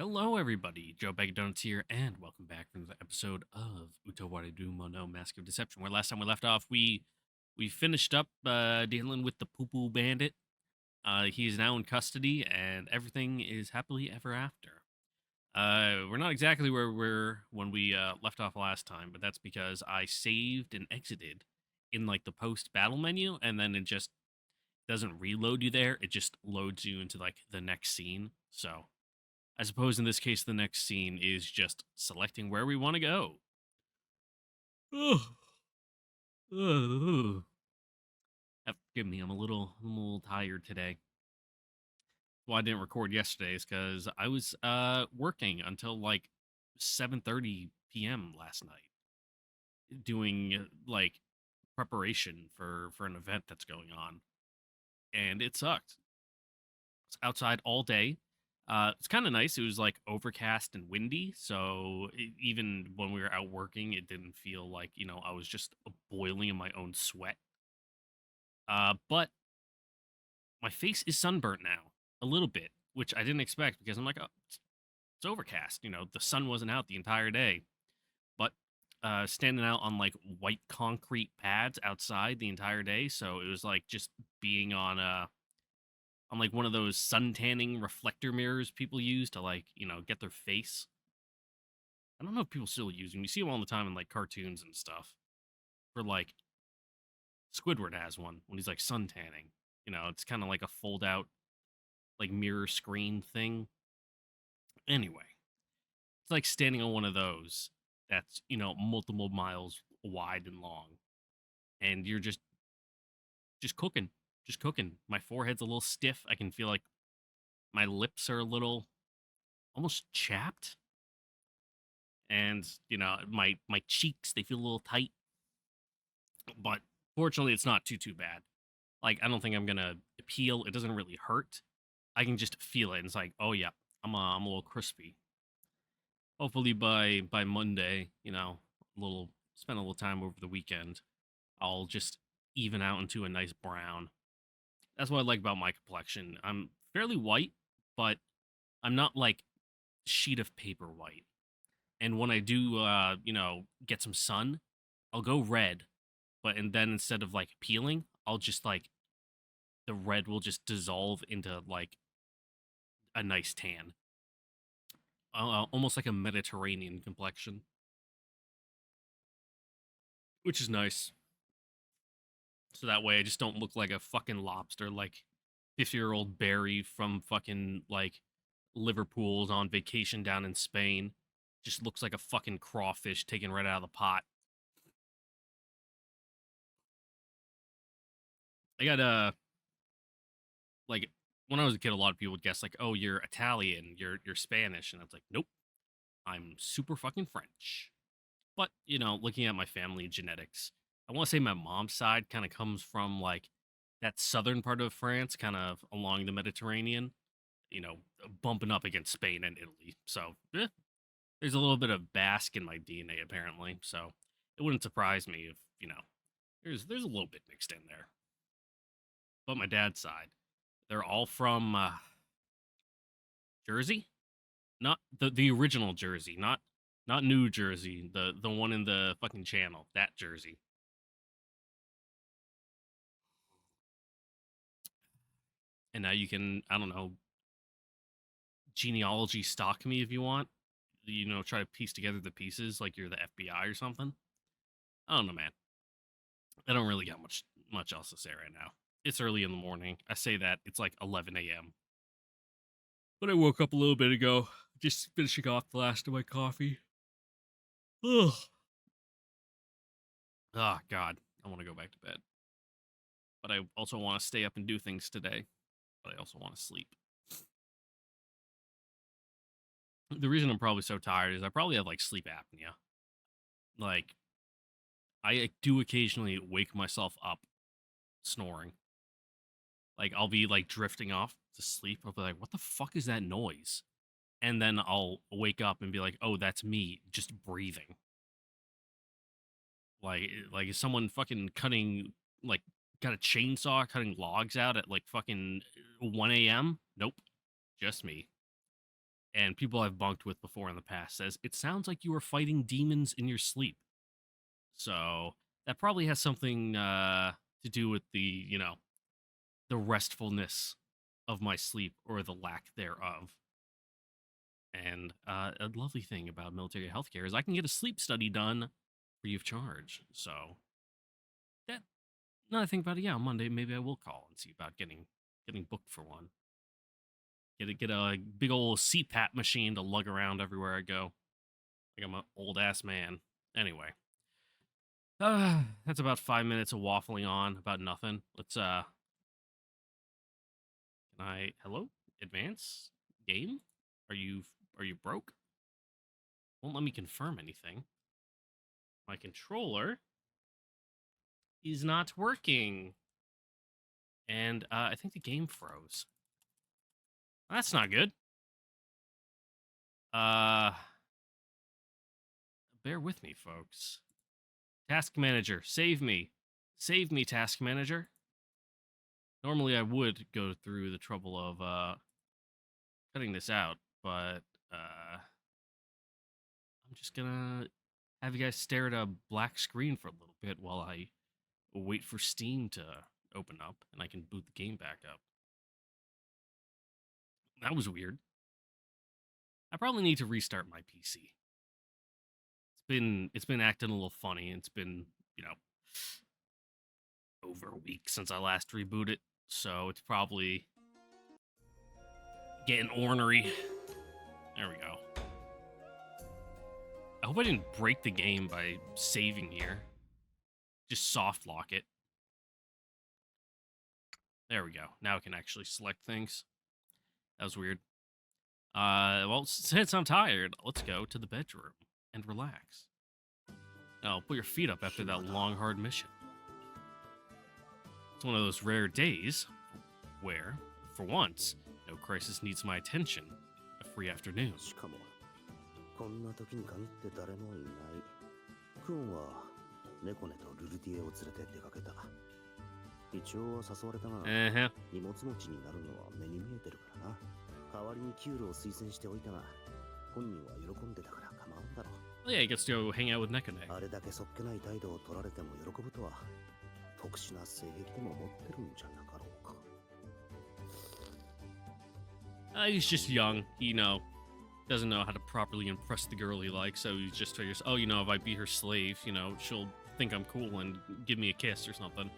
Hello, everybody. Joe Bag Donuts here, and welcome back for another episode of Utawarerumono Mask of Deception. Where last time we left off, we finished up dealing with the poo poo bandit. He is now in custody, and everything is happily ever after. We're not exactly where we're when we left off last time, but that's because I saved and exited in like the post battle menu, and then it just doesn't reload you there. It just loads you into like the next scene. So I suppose in this case, the next scene is just selecting where we want to go. Ugh. Ugh. Forgive me, I'm a little tired today. Well, I didn't record yesterday is because I was working until like 7:30 p.m. last night, doing like preparation for an event that's going on, and it sucked. It's outside all day. It's kind of nice. It was like overcast and windy, so even when we were out working, it didn't feel like I was just boiling in my own sweat. But my face is sunburnt now a little bit, which I didn't expect because I'm like, oh, it's overcast. The sun wasn't out the entire day, but standing out on like white concrete pads outside the entire day, so it was like just being on like one of those sun tanning reflector mirrors people use to like get their face. I don't know if people still use them. You see them all the time in like cartoons and stuff. For like Squidward has one when he's like sun tanning. It's kind of like a fold out like mirror screen thing. Anyway, it's like standing on one of those that's multiple miles wide and long, and you're just cooking, just cooking. My forehead's a little stiff. I can feel like my lips are a little almost chapped, and my cheeks, they feel a little tight, but fortunately it's not too bad. Like, I don't think I'm gonna peel. It doesn't really hurt. I can just feel it, and it's like, oh yeah, I'm a little crispy. Hopefully by Monday, a little spend a little time over the weekend, I'll just even out into a nice brown. That's what I like about my complexion. I'm fairly white, but I'm not like sheet of paper white. And when I do get some sun, I'll go red, and then instead of like peeling, I'll just like the red will just dissolve into like a nice tan, almost like a Mediterranean complexion, which is nice. So that way I just don't look like a fucking lobster, like 50-year-old Barry from fucking like Liverpool's on vacation down in Spain. Just looks like a fucking crawfish taken right out of the pot. I got like when I was a kid, a lot of people would guess like, "Oh, you're Italian, you're Spanish," and I was like, "Nope, I'm super fucking French." But looking at my family genetics, I want to say my mom's side kind of comes from like that southern part of France, kind of along the Mediterranean. Bumping up against Spain and Italy. So there's a little bit of Basque in my DNA apparently. So it wouldn't surprise me if there's a little bit mixed in there. But my dad's side, they're all from Jersey, not the original Jersey, not New Jersey, the one in the fucking channel, that Jersey. And now you can, I don't know, genealogy stalk me if you want. Try to piece together the pieces like you're the FBI or something. I don't know, man. I don't really got much else to say right now. It's early in the morning. I say that it's like 11 a.m. But I woke up a little bit ago, just finishing off the last of my coffee. Ugh. Oh God, I want to go back to bed. But I also want to stay up and do things today. But I also want to sleep. The reason I'm probably so tired is I probably have like sleep apnea. Like I do occasionally wake myself up snoring. Like I'll be like drifting off to sleep. I'll be like, "What the fuck is that noise?" And then I'll wake up and be like, "Oh, that's me just breathing." Like is someone fucking cutting like got a chainsaw cutting logs out at like fucking 1 a.m.? Nope, just me. and people I've bunked with before in the past says it sounds like you were fighting demons in your sleep. So that probably has something to do with the restfulness of my sleep or the lack thereof. And a lovely thing about military healthcare is I can get a sleep study done free of charge. So that now that I think about it, yeah, on Monday maybe I will call and see about getting booked for one. Get a big old CPAP machine to lug around everywhere I go. Like I'm an old ass man. Anyway, that's about 5 minutes of waffling on about nothing. Let's can I hello advance game? Are you are you broke? Won't let me confirm anything. My controller is not working, and I think the game froze. That's not good. Uh, bear with me, folks. Task manager, save me, task manager. Normally, I would go through the trouble of cutting this out, but I'm just gonna have you guys stare at a black screen for a little bit while I wait for Steam to open up and I can boot the game back up. That was weird. I probably need to restart my PC. It's been acting a little funny. It's been, over a week since I last rebooted, so it's probably getting ornery. There we go. I hope I didn't break the game by saving here. Just soft lock it. There we go. Now I can actually select things. That was weird. Well, since I'm tired, let's go to the bedroom and relax. Now, put your feet up after that long, hard mission. It's one of those rare days where, for once, no crisis needs my attention. A free afternoon. しかもこんな時に限って誰もいない。クオンは猫ネとルルディエを連れて出かけた。一応は誘われたが、荷物持ちになるのは目に見えてるからな。代わりにキュールを推薦しておいたが、本人は喜んでたから構わんだろう。 Yeah, he gets to go hang out with Nekone. あれだけそっけない態度を取られても喜ぶとは、特殊な性癖でも持ってるんじゃなかろうか。He's just young, doesn't know how to properly impress the girl he likes, so he just figures, oh, if I be her slave, she'll think I'm cool and give me a kiss or something.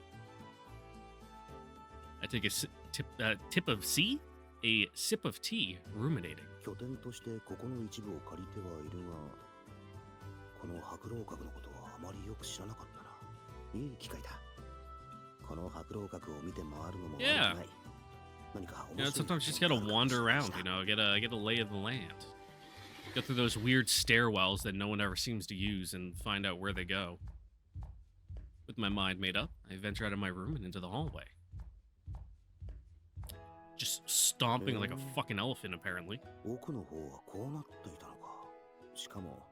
I take a tip of C, a sip of tea, ruminating. 拠点としてここの一部を借りてはいるが、この白老閣のことはあまりよく知らなかったな。いい機会だ。この白老閣を見て回るのも悪くない。Sometimes you just gotta wander around, get a lay of the land. Go through those weird stairwells that no one ever seems to use and find out where they go. With my mind made up, I venture out of my room and into the hallway. Just stomping like a fucking elephant, apparently. 奥の方はこうなっていたのか。しかも、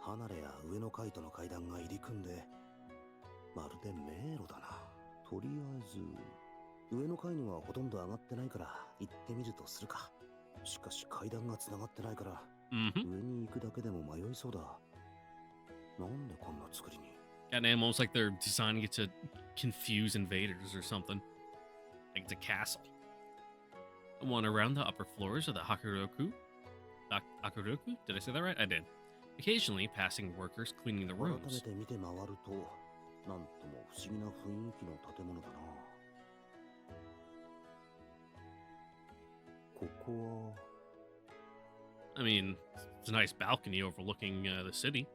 離れや上の階との階段が入り組んで、まるで迷路だな。とりあえず、上の階にはほとんど上がってないから行ってみるとするか。しかし階段がつながってないから、上に行くだけでも迷いそうだ。なんでこんな作りに。Goddamn, almost like they're designing it to confuse invaders or something. Like it's a castle. I wander around the upper floors of the Hakuroku. Hakuroku? Did I say that right? I did. Occasionally, passing workers cleaning the rooms. 改めて見て回ると、なんとも不思議な雰囲気の建物だな。ここは。I mean, it's a nice balcony overlooking the city.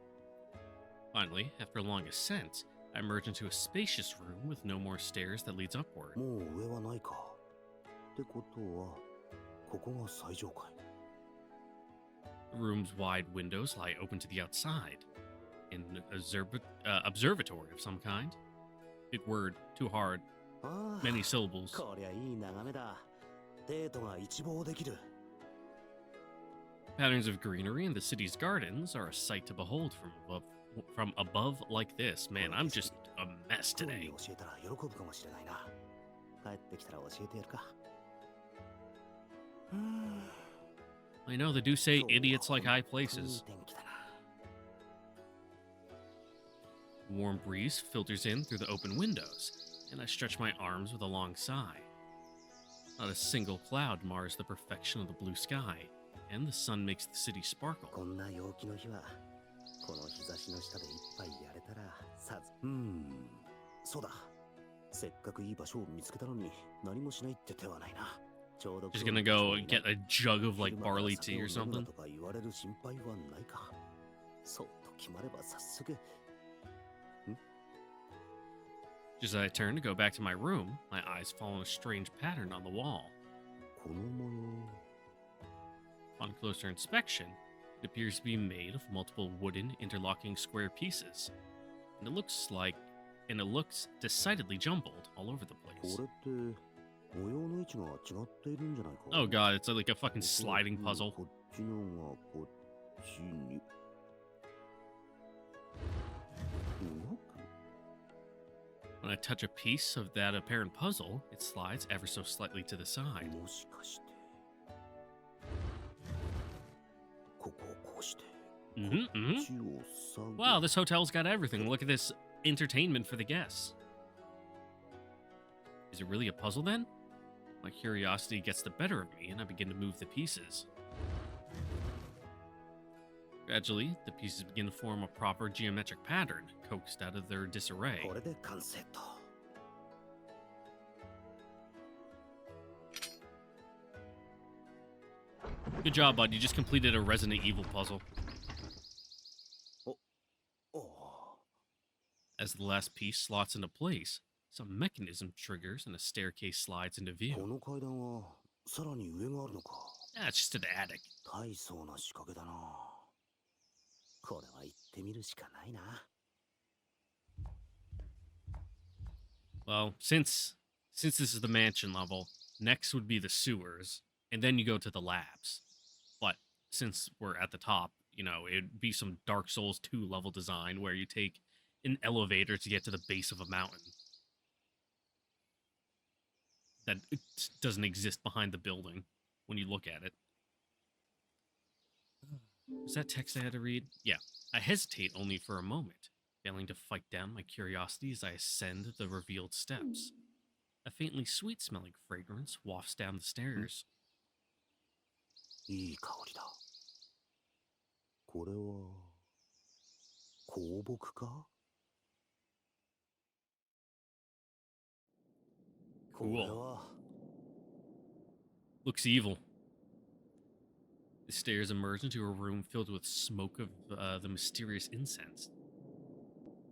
Finally, after a long ascent, I emerge into a spacious room with no more stairs that leads upward. もう上はないか。ってことは、ここが最上階。The room's wide windows lie open to the outside. An observatory of some kind. Big word, too hard. Many syllables. こりゃいい眺めだ。デートが一望できる。Patterns of greenery in the city's gardens are a sight to behold from above like this. Man, I'm just a mess today. 教えたら喜ぶかもしれないな。帰ってきたら教えてやるか。I know they do say 今日は idiots like 本 high 当にいい places. 天気だな。Warm breeze filters in through the open windows, and I stretch my arms with a long sigh. Not a single cloud mars the perfection of the blue sky, and the sun makes the city sparkle. こんな陽気の日は、この日差しの下で一杯やれたら、さぞ。そうだ。せっかくいい場所を見つけたのに、何もしないって手はないな。ちょうど Just gonna go get a jug of like 昼間から barley 酒 tea を or 飲むな something. とか言われる心配はないか。そうと決まれば早速。Just as I turn to go back to my room, my eyes fall on a strange pattern on the wall. この模様。 On closer inspection, it appears to be made of multiple wooden interlocking square pieces. And it looks decidedly jumbled all over the こ place. れって模様の位置が違っているんじゃないか。 Oh god, it's like a fucking sliding おそら puzzle. くこっちのがこっちに。動く When I touch a piece of that apparent puzzle, it slides ever so slightly to the side. もしかしてここをこうして Mm-hmm, こっ mm-hmm. ちを下げ Wow, this hotel's got everything. Look at this entertainment for the guests. Is it really a puzzle then? My curiosity gets the better of me, and I begin to move the pieces. Gradually, the pieces begin to form a proper geometric pattern, coaxed out of their disarray. これで完成と。 Good job, bud. You just completed a Resident Evil puzzle. おお。 As the last piece slots into place, some mechanism triggers and a staircase slides into こ view. の階段はさらに上があるのか。 Ah, it's just an attic. 大層な仕掛けだな。これは行ってみるしかないな。 Well, since this is the mansion level, next would be the sewers, and then you go to the labs. But since we're at the top, you know, it'd be some Dark Souls 2 level design where you take an elevator to get to the base of a mountain that doesn't exist behind the building when you look at it. Was that text I had to read? Yeah. I hesitate only for a moment, failing to fight down my curiosity as I ascend the revealed steps. A faintly sweet-smelling fragrance wafts down the stairs. いい香りだ。これは香木か。 これ Cool. は Looks evil. The stairs emerge into a room filled with smoke of the mysterious incense.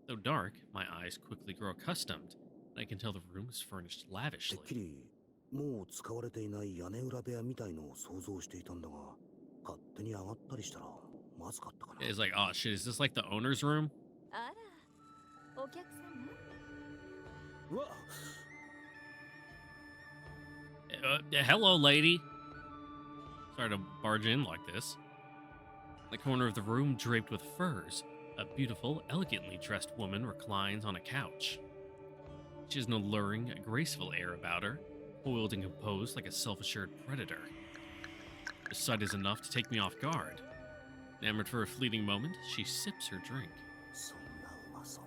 Though dark, my eyes quickly grow accustomed, and I can tell the room is furnished てっ lavishly. きりもう使われていない屋根裏部屋みたいのを想像していたんだが、勝手に上がったりしたらまずかったかな。 It's like, oh shit, is this like the owner's room? あら、お客様。うわ Hello, lady. Sorry to barge in like this. In the corner of the room, draped with furs, a beautiful, elegantly dressed woman reclines on a couch. She has an alluring, graceful air about her, coiled and composed like a self-assured predator. The sight is enough to take me off guard. Enamored for a fleeting moment, she sips her drink. そんなうまそう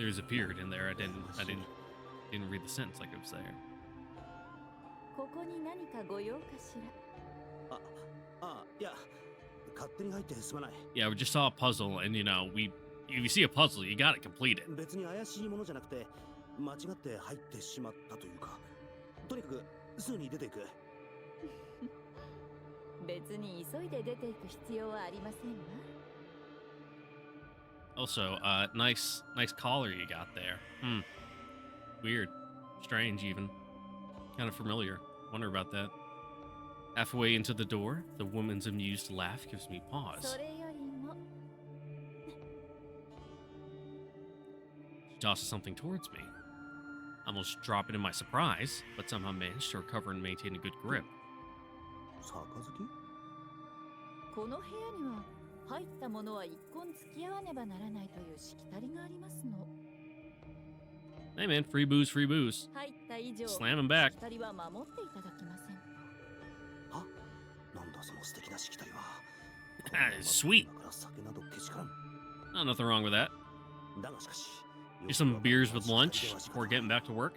に。 There's a period in there. I didn't read the sentence like it was there. ここに何かご用かしら。いや、勝手に入ってすまない。 Yeah, we just saw a puzzle, and you know, if you see a puzzle, you gotta complete it. 別に怪しいものじゃなくて、間違って入ってしまったというか、とにかくすぐに出ていく。別に急いで出ていく必要はありませんわ。 Also, nice collar you got there. Weird. Strange, even. Kind of familiar. Wonder about that. Halfway into the door, the woman's amused laugh gives me pause. それよりも、 She tosses something towards me. I almost drop it in my surprise, but somehow manage to recover and maintain a good grip. 杯？この部屋には入ったものは一本付き合わねばならないというしきたりがありますの。 Hey man, free booze, free booze. 入った以上、 Slam him back. しきたりは守っていただきません。は？なんだその素敵なしきたりは Sweet. 今から酒などけしからん Oh, nothing wrong with that. だがしかし Here's some beers with lunch before getting back to work.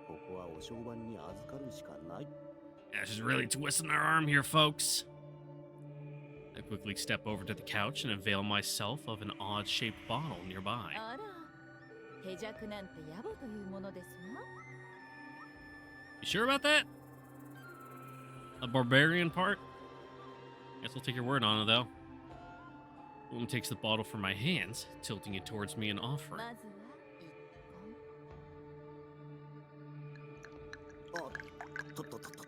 ここはお商売に預かるしかない Yeah, she's really twisting her arm here, folks. I quickly step over to the couch and avail myself of an odd-shaped bottle nearby. あら、手弱なんて野暮というものですわ。 You sure about that? A barbarian part? Guess I'll take your word on it, though. The woman takes the bottle from my hands, tilting it towards me and ま offering. ずは一本。あとっとっとっとっとっと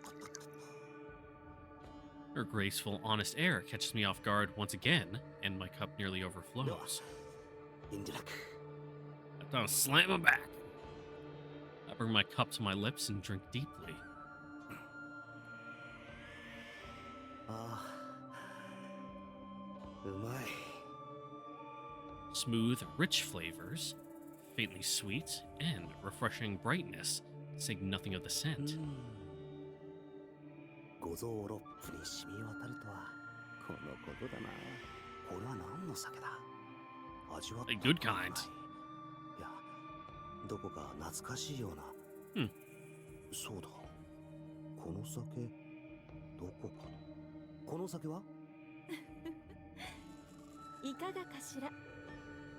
Her graceful, honest air catches me off guard once again, and my cup nearly overflows. インディラック I don't slam him back. I bring my cup to my lips and drink deeply. ああうまい Smooth, rich flavors, faintly sweet, and refreshing brightness, saying nothing of the う scent. ん五臓六腑に染み渡るとはこのことだなこれは何の酒だ味わった A good ことがない kind. いやどこか懐かしいようなそうだこの酒どこかこの酒はいかがかしら。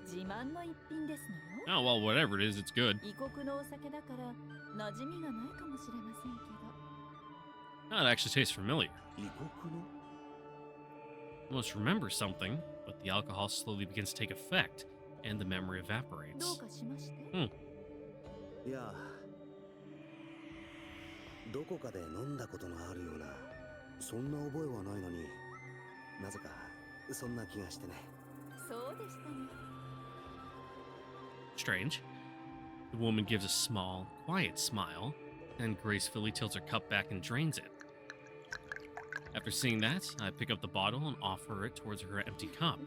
自慢の一品ですのよ。 Oh, well, whatever it is, it's good. 異国のお酒だから馴染みがないかもしれませんけど。 Oh, it actually tastes familiar. 異国の I almost remember something, but the alcohol slowly begins to take effect, and the memory ど evaporates. うかしまして。いやどこかで飲んだことのあるようなそんな覚えはないのになぜかそんな気がしてねそうでしたね。 Strange. The woman gives a small, quiet smile, and gracefully tilts her cup back and drains it. After seeing that, I pick up the bottle and offer it towards her empty cup.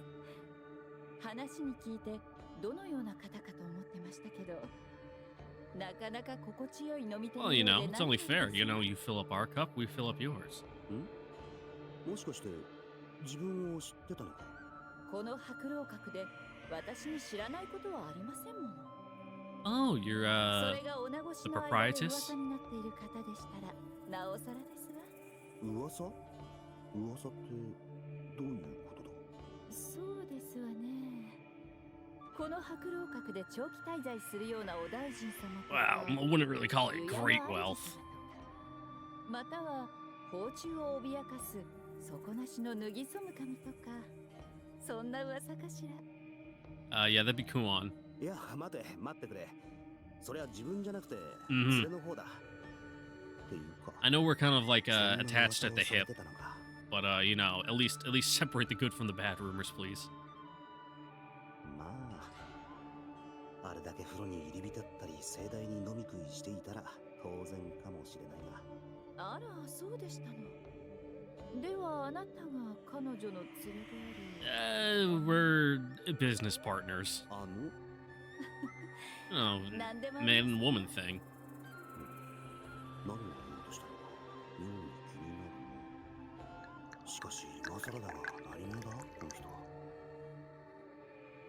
話に聞いてどのような方かと思ってましたけど、なかなか心地よい飲み手の Well, よ you うで know, it's only 何より fair. です You know, you fill up our cup, we fill up yours. もしかして自分を知ってたのかこの白老閣で私に知らないことはありませんもの。 Oh, you're, それが女越し the の間で proprietress? 噂になっている方でしたらなおさらですわ。噂噂ってどういうことだそうですわね。この白老閣で長期滞在するようなお大臣様と well, か I wouldn't really call it 敬 great 愛 wealth. または宝珠を脅かす底なしの脱ぎそむ神とか、そんな噂かしら。 Yeah, that'd be Kuon. いや待ってくれそれは自分じゃなくて Mhm. 連れの方だっていうか I know we're kind of like そんな attached at 噂 the をされ hip, てたのか but you know, at least separate the good from the bad rumors, please. まああれだけ風呂に入り浸ったり盛大に飲み食いしていたら当然かもしれないがあら、そうでしたの。ではあなたが彼女の連れであり、 We're business partners. あの Oh, 何でもあ man り and ま woman thing. 何を言おうとしたのか妙に気になるなしかし今更だが何者だこの人は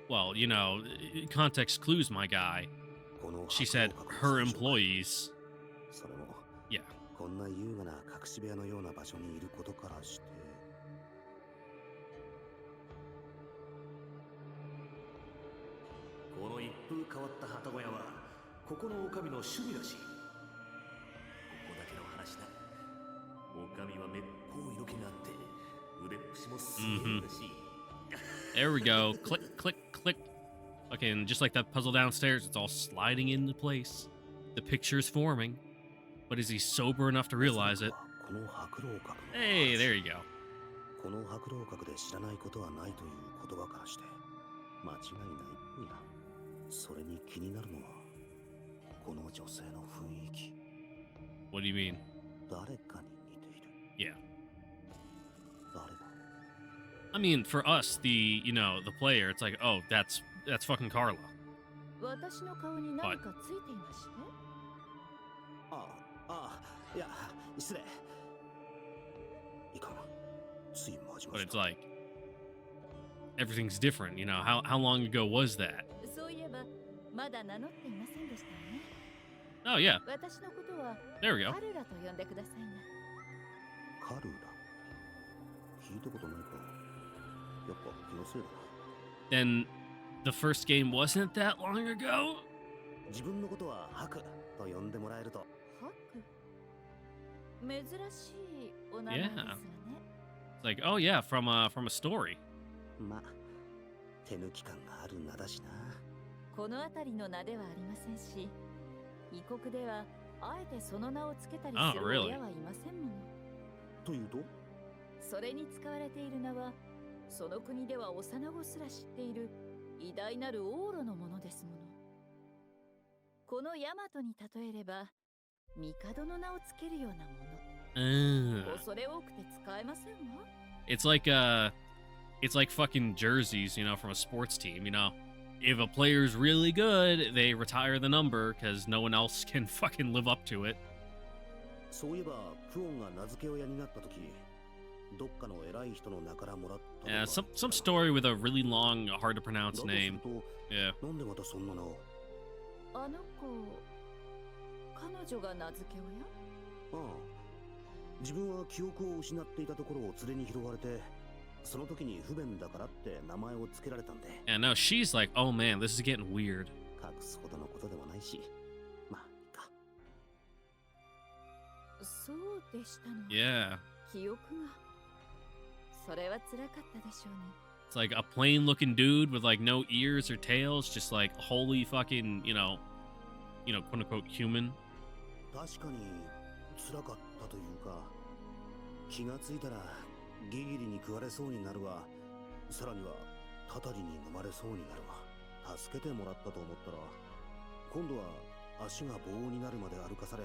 Well, you know, context clues, my guy. この She said 白 her 老閣の employees. それも Yeah. こんな優雅な隠し部屋のような場所にいることからしてこの一風変わった旗小屋はここの女将の趣味らしいここだけの話だ女将はめっぽう色気があって腕っぷしもすげえらしい There we go. Click, click, click. Okay, and just like that puzzle downstairs, it's all sliding into place. The picture's forming. But is he sober enough to realize it? この白老閣の Hey, there you go. この白老閣で知らないことはないという言葉からして間違いないっぽいなそれに気になるのはこの女性の雰囲気 What do you mean? 誰かに似ている Yeah. 誰だ I mean, for us, the player, it's like, oh, that's fucking Carla. 私の顔に何かついていまして。ああいや失礼いかんついまじ but まし it's た。 like everything's different. You know, how long ago was that? そういえばまだ名乗っていませんでしたよね。 Oh yeah, 私のことは there we go. カルラと呼んでくださいな。カルラ、聞いたことないか。やっぱ気のせいだな。 Then the first game wasn't that long ago. 自分のことはハクと呼んでもらえると。ハク、珍しいお名前ですわね。 It's like, oh yeah, from a story. まあ、手抜き感がある名だしな。この辺りの名ではありませんし、異国ではあえてその名をつけたり Oh, する really? 親はいませんもの。というと、それに使われている名は、その国では幼子すら知っている偉大なる王路のものですもの。このヤマトに例えれば、帝の名をつけるようなもの。 恐れ多くて使えませんわ。 It's like fucking jerseys, you know, from a sports team. You know, if a player's really good, they retire the number because no one else can fucking live up to it. そういえばクオンが名付け親になった時、どっかの偉い人の名からもらったとか。 Yeah, some story with a really long, hard to pronounce だとする name. と、 Yeah. なんでまたそんな名を。あの子、彼女が名付け親？ああ、自分は記憶を失っていたところを連れに拾われて、その時に不便だからって名前を付けられたんで。 And now she's like, oh man, this is getting weird. 隠すほどのことではないし、まあいいか。そうでしたの。 Yeah. 記憶が。それは辛かったでしょうね。 It's like a plain looking dude with like no ears or tails, just like wholly fucking, quote unquote human. 確かに辛かったというか、気がついたらギギリに食われそうになるわ。さらにはタタリに飲まれそうになるわ。助けてもらったと思ったら、今度は足が棒になるまで歩かされ、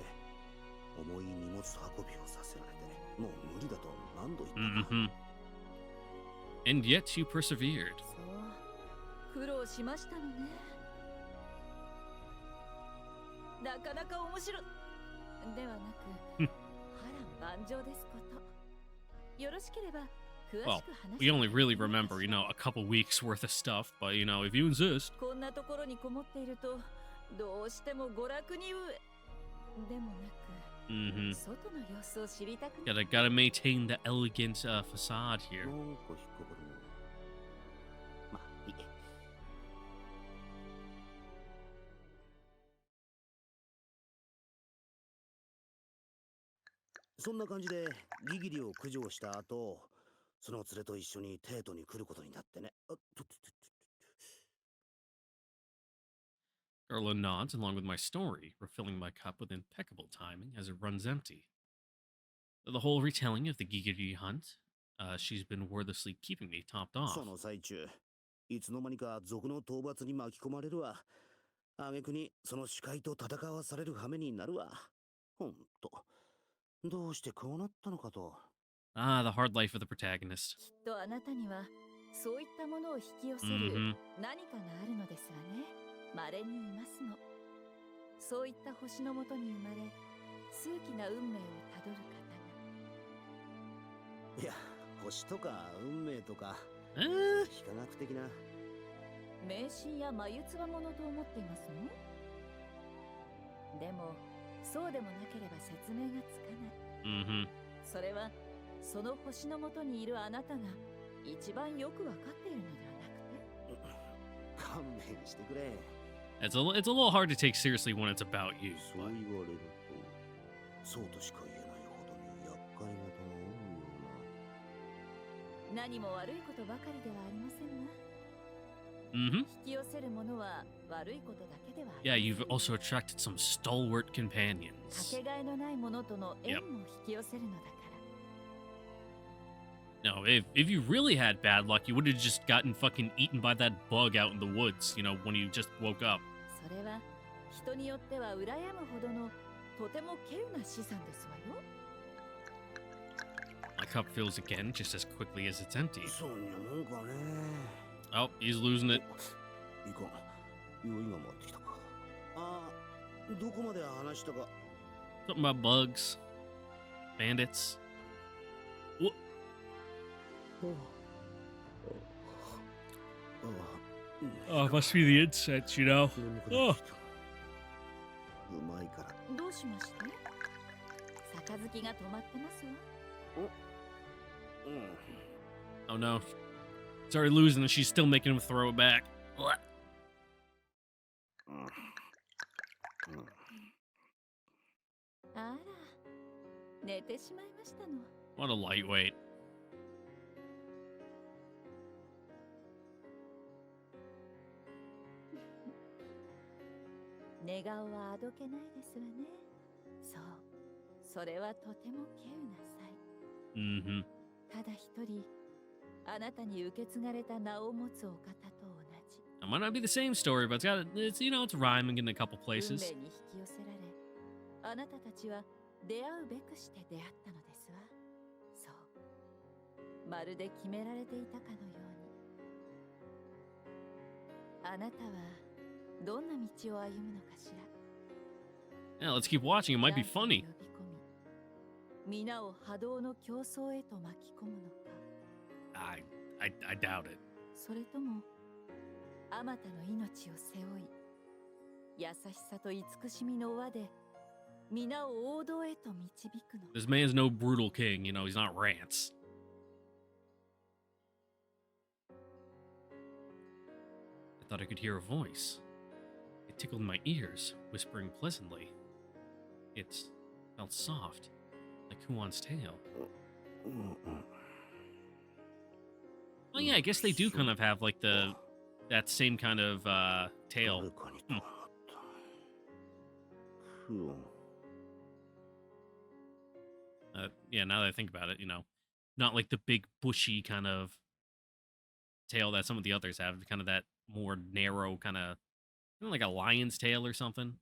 重い荷物運びをさせられて、もう無理だと何度言ったか。 Mm-hmm. And yet you persevered. そう、苦労しましたのね。なかなか面白いではなく、波乱万丈ですこと。よろしければ詳しく Well, 話して we only really いただけま remember, しょう。 a couple weeks worth of stuff, but if you insist. こんなところにこもっていると、どうしても娯楽にでもなく、 Mm-hmm. 外の様子を知りたく Gotta maintain the elegant facade な here. んか引っかかるな。まあいい。そんな感じでギギリを駆除した後、その連れと一緒にテートに来ることになってね。あっとっとっとっと。 Garland nods along with my story, refilling my cup with impeccable timing as it runs empty. The whole retelling of the Gigiri hunt, she's been wordlessly keeping me topped off. その最中、いつの間にか族の討伐に巻き込まれるわ。挙句にその主会と戦わされる羽目になるわ。ほんと、どうしてこうなったのかと。 Ah, the hard life of the protagonist. きっとあなたにはそういったものを引き寄せる Mm-hmm. 何かがあるのですわね。稀にいますの。そういった星のもとに生まれ、数奇な運命をたどる方が。いや、星とか運命とか、 Eh? 非科学的な。迷信や眉唾者と思っていますの？でも、そうでもなければ説明がつかない。 Mm-hmm. それは、その星のもとにいるあなたが一番よくわかっているのではなくて。勘弁してくれ。 It's a little hard to take seriously when it's about you. そう But 言われると、そうとしか言えないほどに厄介事が多いような。何も悪いことばかりではありませんが、 mm-hmm. 引き寄せるものは悪いことだけではあり Yeah, ません。 you've also attracted some stalwart か companions. けがえのないものとの縁 Yep. も引き寄せるのだから。 No, if you really had bad luck, you would have just gotten fucking eaten by that bug out in the woods, when you just woke up. それは人によっては羨むほどのとても稀有な資産ですわよ。 My cup fills again just as quickly as it's empty. そうにゃもんかね。 Oh, he's losing it. いかん、酔いが回ってきたか。ああ、どこまで話したか。 Something about bugs, bandits. Wha- Oh, it must be the incense, you know. 眠くなってきた。うまいから。どうしまして？杯が止まってますわ。Oh no. Sorry, losing, and she's still making him throw it back. What? あら、寝てしまいましたの。What a lightweight. 寝顔はあどけないですわね。そう、それはとても稀有な才。Mm-hmm. ただ一人、あなたに受け継がれた名を持つお方と同じ。It might not be the same story, but it's you know, it's rhyming in a couple 運 places. 命に引き寄せられ、あなたたちは出会うべくして出会ったのですわ。そう、まるで決められていたかのように。あなたはどんな道を歩むのかしら。 Yeah, let's keep watching. It might be funny. 呼び込み、皆を波動の競争へと巻き込むのか。I doubt it. それともあまたの命を背負い、優しさと慈しみの輪で皆を王道へと導くの。 This man's no brutal king, you know, he's not Rance. I thought I could hear a voice. It tickled my ears, whispering pleasantly. It felt soft, like Huon's tail. Oh yeah, I guess they do kind of have like that same kind of tail. 誰かに止まった。ふう。Yeah, now that I think about it, you know, not like the big bushy kind of tail that some of the others have, kind of that more narrow kind of, you know, like a lion's tail or something,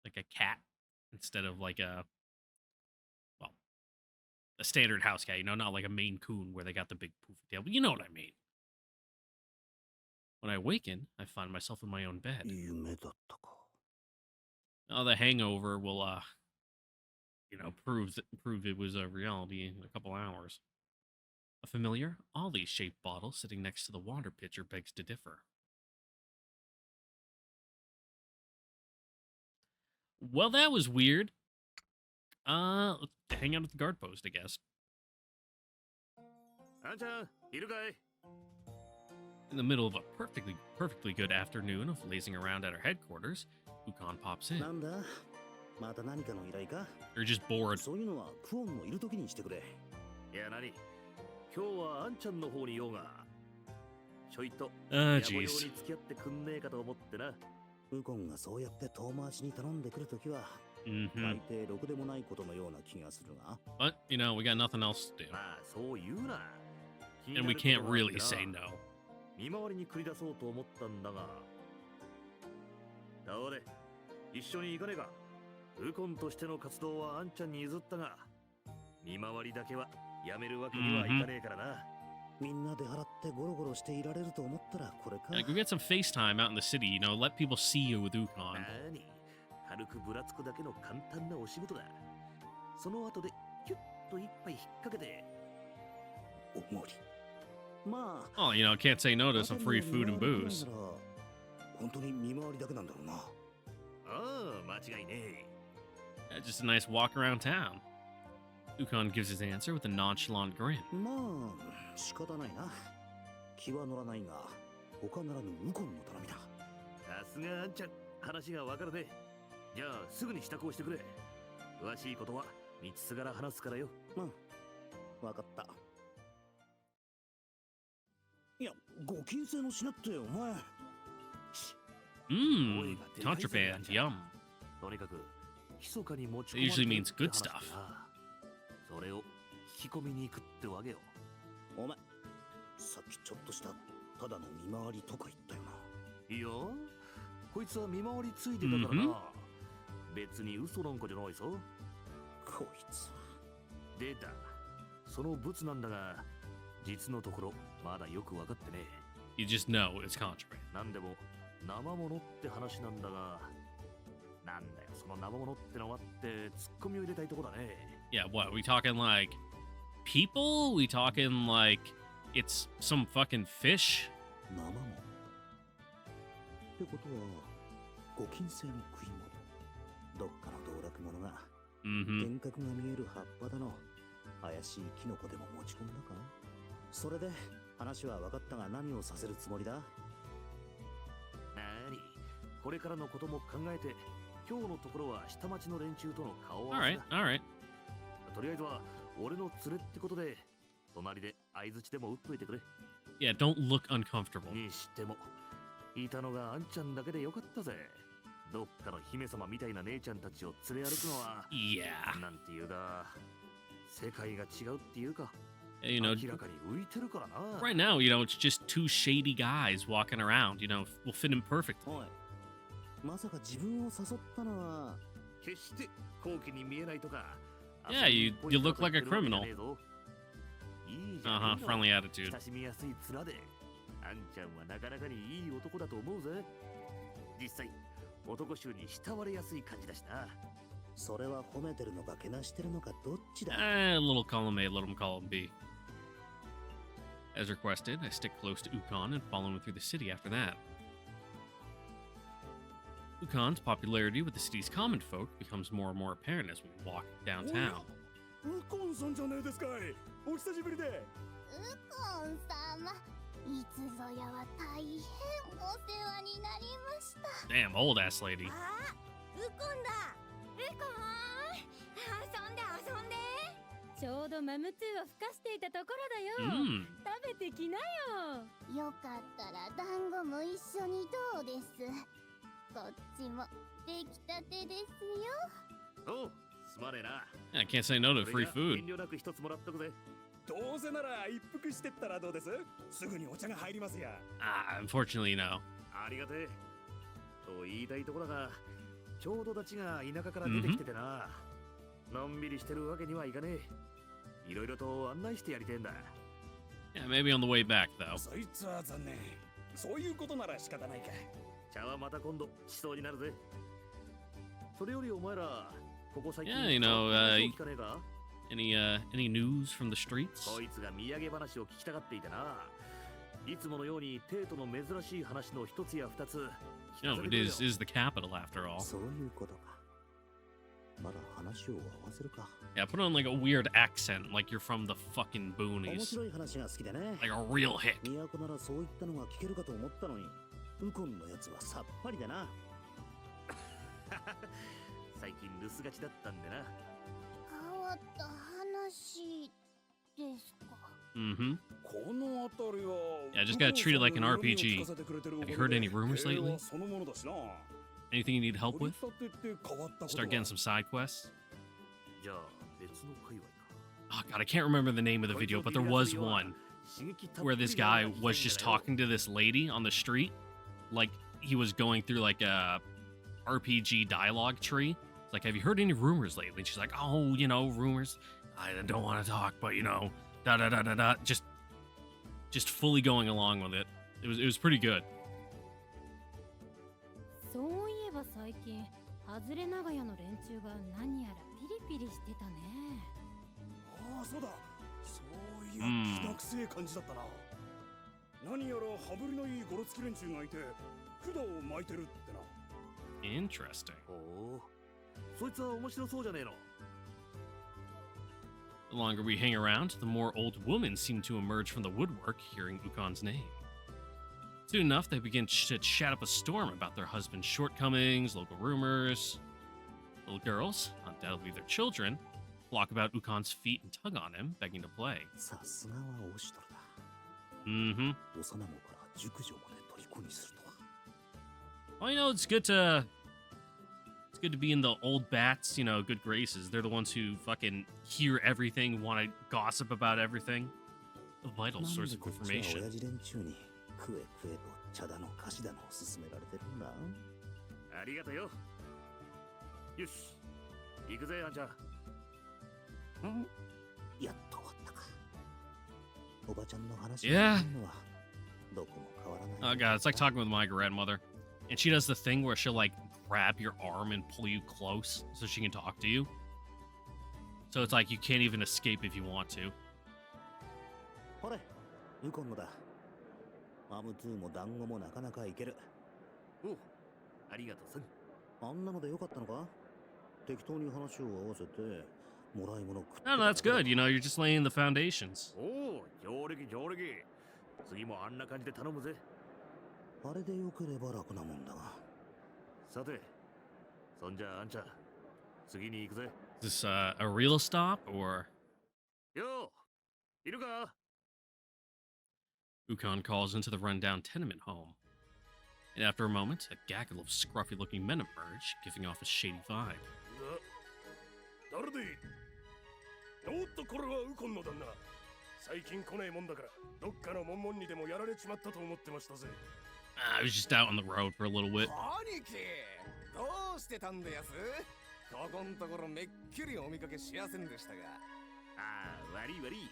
like a cat instead of like well, a standard house cat, you know, not like a Maine Coon where they got the big poofy tail, but you know what I mean. When I awaken, I find myself in my own bed. 夢だったか。Oh, the hangover will, you know, prove it was a reality in a couple hours. A familiar, Ollie-shaped bottle sitting next to the water pitcher begs to differ. Well, that was weird. Let's hang out at the guard post, I guess. In the middle of a perfectly good afternoon of lazing around at our headquarters, Ukon pops in. なんだまた何かの依頼か You're just bored. そういうのはクオンのいる時にしてくれ。いや何今日はあんちゃんの方に用がちょいと Ah, 野暮用に jeez. 付き合ってくんねえかと思ってな。ウコンがそうやって遠回しに頼んでくるときは、Mm-hmm. 大抵ろくでもないことのような気がするが。But, you know, we got nothing else to do. まあそう言うな。 And we can't really say no. 見回りに繰り出そうと思ったんだが。どうで一緒に行かねえか。ウコンとしての活動はあんちゃんに譲ったが、見回りだけはやめるわけにはいかねえからな。みんなで払ってゴロゴロしていられると思ったらこれか。 Like, we get some FaceTime out in the city, you know, let people see you with Ukon. 何軽くぶらつくだけの簡単なお仕事だ。その後でキュッと一杯引っ掛けて。おごり。まあ。 Oh, you know, can't say no to some free food and booze. 本当に見回りだけなんだろうな。ああ、間違いねえ。 Yeah, just a nice walk around town. Ukon gives his answer with a nonchalant grin. まあ仕方ないな。気は乗らないが、他ならぬウコンの頼みだ。さすがあんちゃん、話がわかるね。じゃあすぐに支度をしてくれ。詳しいことは道すがら話すからよ。うん、わかった。いや、ご金星の品ってお前。Mmm, contraband, yum. とにかく密かに持ち It 込まれ usually てる means って good 話で stuff. な。それを引き込みに行くってわけよ。お前、さっきちょっとしたただの見回りとか言ったよな。いや、こいつは見回りついてたからな。別に嘘なんかじゃないぞ。こいつ。出た。そのブツなんだが、実のところまだよく分かってね You just know it's contraband. え。なんでも生物って話なんだが、なんだよその生物ってのはってツッコミを入れたいとこだね。Yeah, what? We talking like people? We talking like It's some fucking fish. 生もんってことはご金星の食い物。どっかの道楽者が Mm-hmm. 幻覚が見える葉っぱだの怪しいキノコでも持ち込んだか。それで話は分かったが何をさせるつもりだ。なーに、これからのことも考えて、今日のところは下町の連中との顔合 All わせ right, だ。 all right. とりあえずは俺の連れってことで、隣で相槌でも打っといてくれ。 Yeah, don't look uncomfortable. にしても、いたのがあんちゃんだけでよかったぜ。どっかの姫様みたいな姉ちゃんたちを連れ歩くのは、 Yeah. なんていうか、世界が違うっていうか、 You know, 明らかに浮いてるからな。 right now, you know, it's just two shady guys walking around. You know, will fit in perfectly. おい、まさか自分を誘ったのは。決して高貴に見えないとか。 Yeah, you look like a criminal. いいじゃ Uh-huh, ねえの。 friendly attitude. 親しみやすい面で、あんちゃんはなかなかにいい男だと思うぜ。実際、男衆に慕われやすい感じだしな。それは褒めてるのかけなしてるのかどっちだ。 A little column A, let him column B. As requested, I stick close to Ukon and follow him through the city after that. Ukon's popularity with the city's common folk becomes more and more apparent as we walk downtown. ウコンさんじゃねえですかい。お久しぶりで。ウコン様、いつぞやは大変お世話になりました。 Damn, old ass lady. あ、ウコンだ。ウコン、遊んで遊んで。ちょうどマムツーをふかしていたところだよ。 Mm. 食べてきなよ。よかったら団子も一緒にどうです。こっちも出来たてですよ。おう、すまねえな。 I can't say no to こ free れじゃ food. 遠慮なく一つもらっとくぜ。どうせなら一服してったらどうです。すぐにお茶が入りますや。Unfortunately, no. ありがてえ。と言いたいところだが、ちょうどたちが田舎から出てきててな。のんびりしてるわけにはいかねえ。いろいろと案内してやりてえんだ。 Yeah, maybe on the way back, though. そいつは残念。そういうことなら仕方ないか。茶はまた今度しそうになるぜ。それよりお前ら、ここ最近 Yeah, you know, 聞かねえか？ Any news from the streets? こいつが土産話を聞きたがっていてな。いつものように帝都の珍しい話の一つや二つ聞か No, せて it くれよ。 is the capital after all. そういうことか。まだ話を合わせるか。 Yeah, put on like a weird accent, like you're from the fucking 面 boonies. 白い話が好きでね。 Like a real hick. 都ならそういったのが聞けるかと思ったのに、ウコンのやつはさっぱりだな。最近留守がちだったんでな。変わった話ですか。 Mm-hmm. この辺りは。 Yeah, just gotta treat it like an RPG. Have you heard any rumors lately? そのものだしな。 Anything you need help 取 with? り立てって変わったことは Start getting some side quests? じゃあ別の界隈か。 Oh god, I can't remember the name of the video, but there was one where this guy was just talking to this lady on the street, like he was going through like a RPG dialogue tree. It's like, have you heard any rumors lately? And she's like, oh, you know, rumors. I don't want to talk, but you know, da da da da da. Just fully going along with it. It was pretty good. そういえば最近、外れ長屋の連中が何やらピリピリしてたね。ああ、そうだ。そういや、気なくせえ感じだったな。何やら羽振りのいいゴロつき連中がいて、管を巻いてるってな。Interesting. おお、そいつは面白そうじゃねえの。 The longer we hang around, the more old women seem to emerge from the woodwork hearing Ukon's name. Soon enough, they begin to chat up a storm about their husband's shortcomings, local rumors. Little girls, undoubtedly their children, flock about Ukon's feet and tug on him, begging to play. さすがはオシトルだ。 Mm-hmm. 幼子から熟女まで虜にするとは。 Well, you know, it's good to be in the old bats, you know, good graces. They're the ones who fucking hear everything, want to gossip about everything. A vital なん source で of こっちは information. 親父連中に食え食えと茶だの菓子だの勧められてるんだ。ありがとよ。よし、行くぜ、あんちゃん。やっと終わったか。おばちゃんの話 Yeah. を聞くのはどこも変わらない。 Oh god, it's like talking with my grandmother. And she does the thing where she'll like grab your arm and pull you close so she can talk to you. So it's like you can't even escape if you want to. ほれ、ウコンのだ。アムトゥーも団子もなかなかいける。お、ありがとうさん。あんなのでよかったのか？適当に話を合わせて、もらい物食って。No, that's good. You know, you're just laying the foundations. おお、上出来上出来。次もあんな感じで頼むぜ。あれでよければ楽なもんだが。さて、そんじゃあんちゃん、次に行くぜ。Is this a real stop or? よう、いるか？ Ukon calls into the rundown tenement home. And after a moment, a gaggle of scruffy looking men emerge, giving off a shady vibe. 誰で？おっと、これはウコンの旦那。最近来ねえもんだから、どっかのモンモンにでもやられちまったと思ってましたぜ。I was just out on the road for a little bit. 兄貴、どうしてたんでやす？ここんところめっきりお見かけしやせんでしたが。ああ、悪い悪い。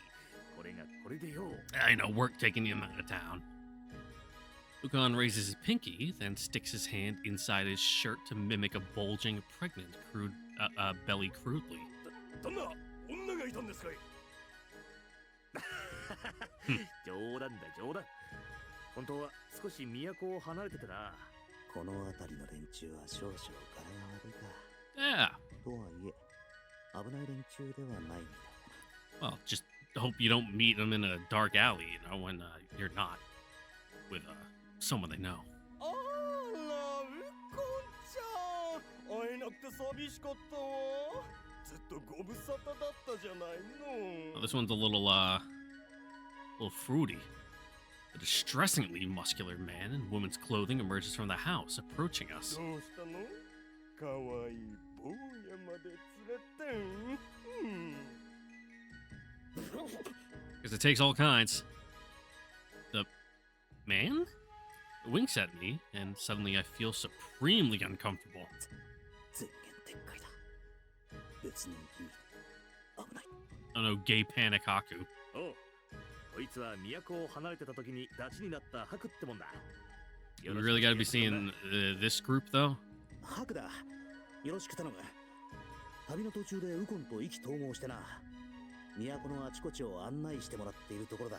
これがこれでよ。I know, work taking him out of town. Ukon raises his pinky, then sticks his hand inside his shirt to mimic a bulging, pregnant belly crudely. 旦那、女がいたんですかい？冗談だ冗談。本当は少し都を離れててな。この辺りの連中は少々柄が悪いか。Yeah. とはいえ、危ない連中ではないみたいだな。 Well, just hope you don't meet them in a dark alley, you know, when you're not with someone they know. あら、ウコンちゃん。会えなくて寂しかったわ。ずっとご無沙汰だったじゃないの。 Oh, this one's a little fruity. A distressingly muscular man in woman's clothing emerges from the house, approaching us. どうしたの？かわいい坊やまで連れてん。Because it takes all kinds. The man winks at me, and suddenly I feel supremely uncomfortable. 全言撤回だ。別の意味。危ない。 Oh no, gay panic Haku. おう、こいつは都を離れてた時にダチになったハクってもんだ。 We really gotta be seeing this group, though. ハクだ。よろしく頼む。旅の途中でウコンと意気投合してな。都のあちこちを案内してもらっているところだ。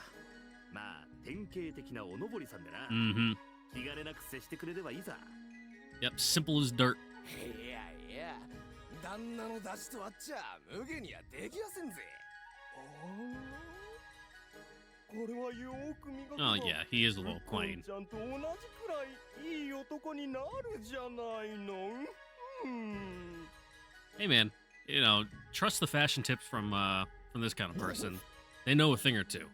まあ、典型的なおのぼりさんでな。Mm-hmm. 気兼ねなく接してくれればいいさ。 Yep, simple as dirt. いやいや、旦那の出しとあっちゃ無下にはできやせんぜ。これはよく見事 Oh yeah, he is a little ウコン plain. ちゃんと同じくらいいい男になるじゃないの。Hey man, you know, trust the fashion tips from this kind of person. They know a thing or two.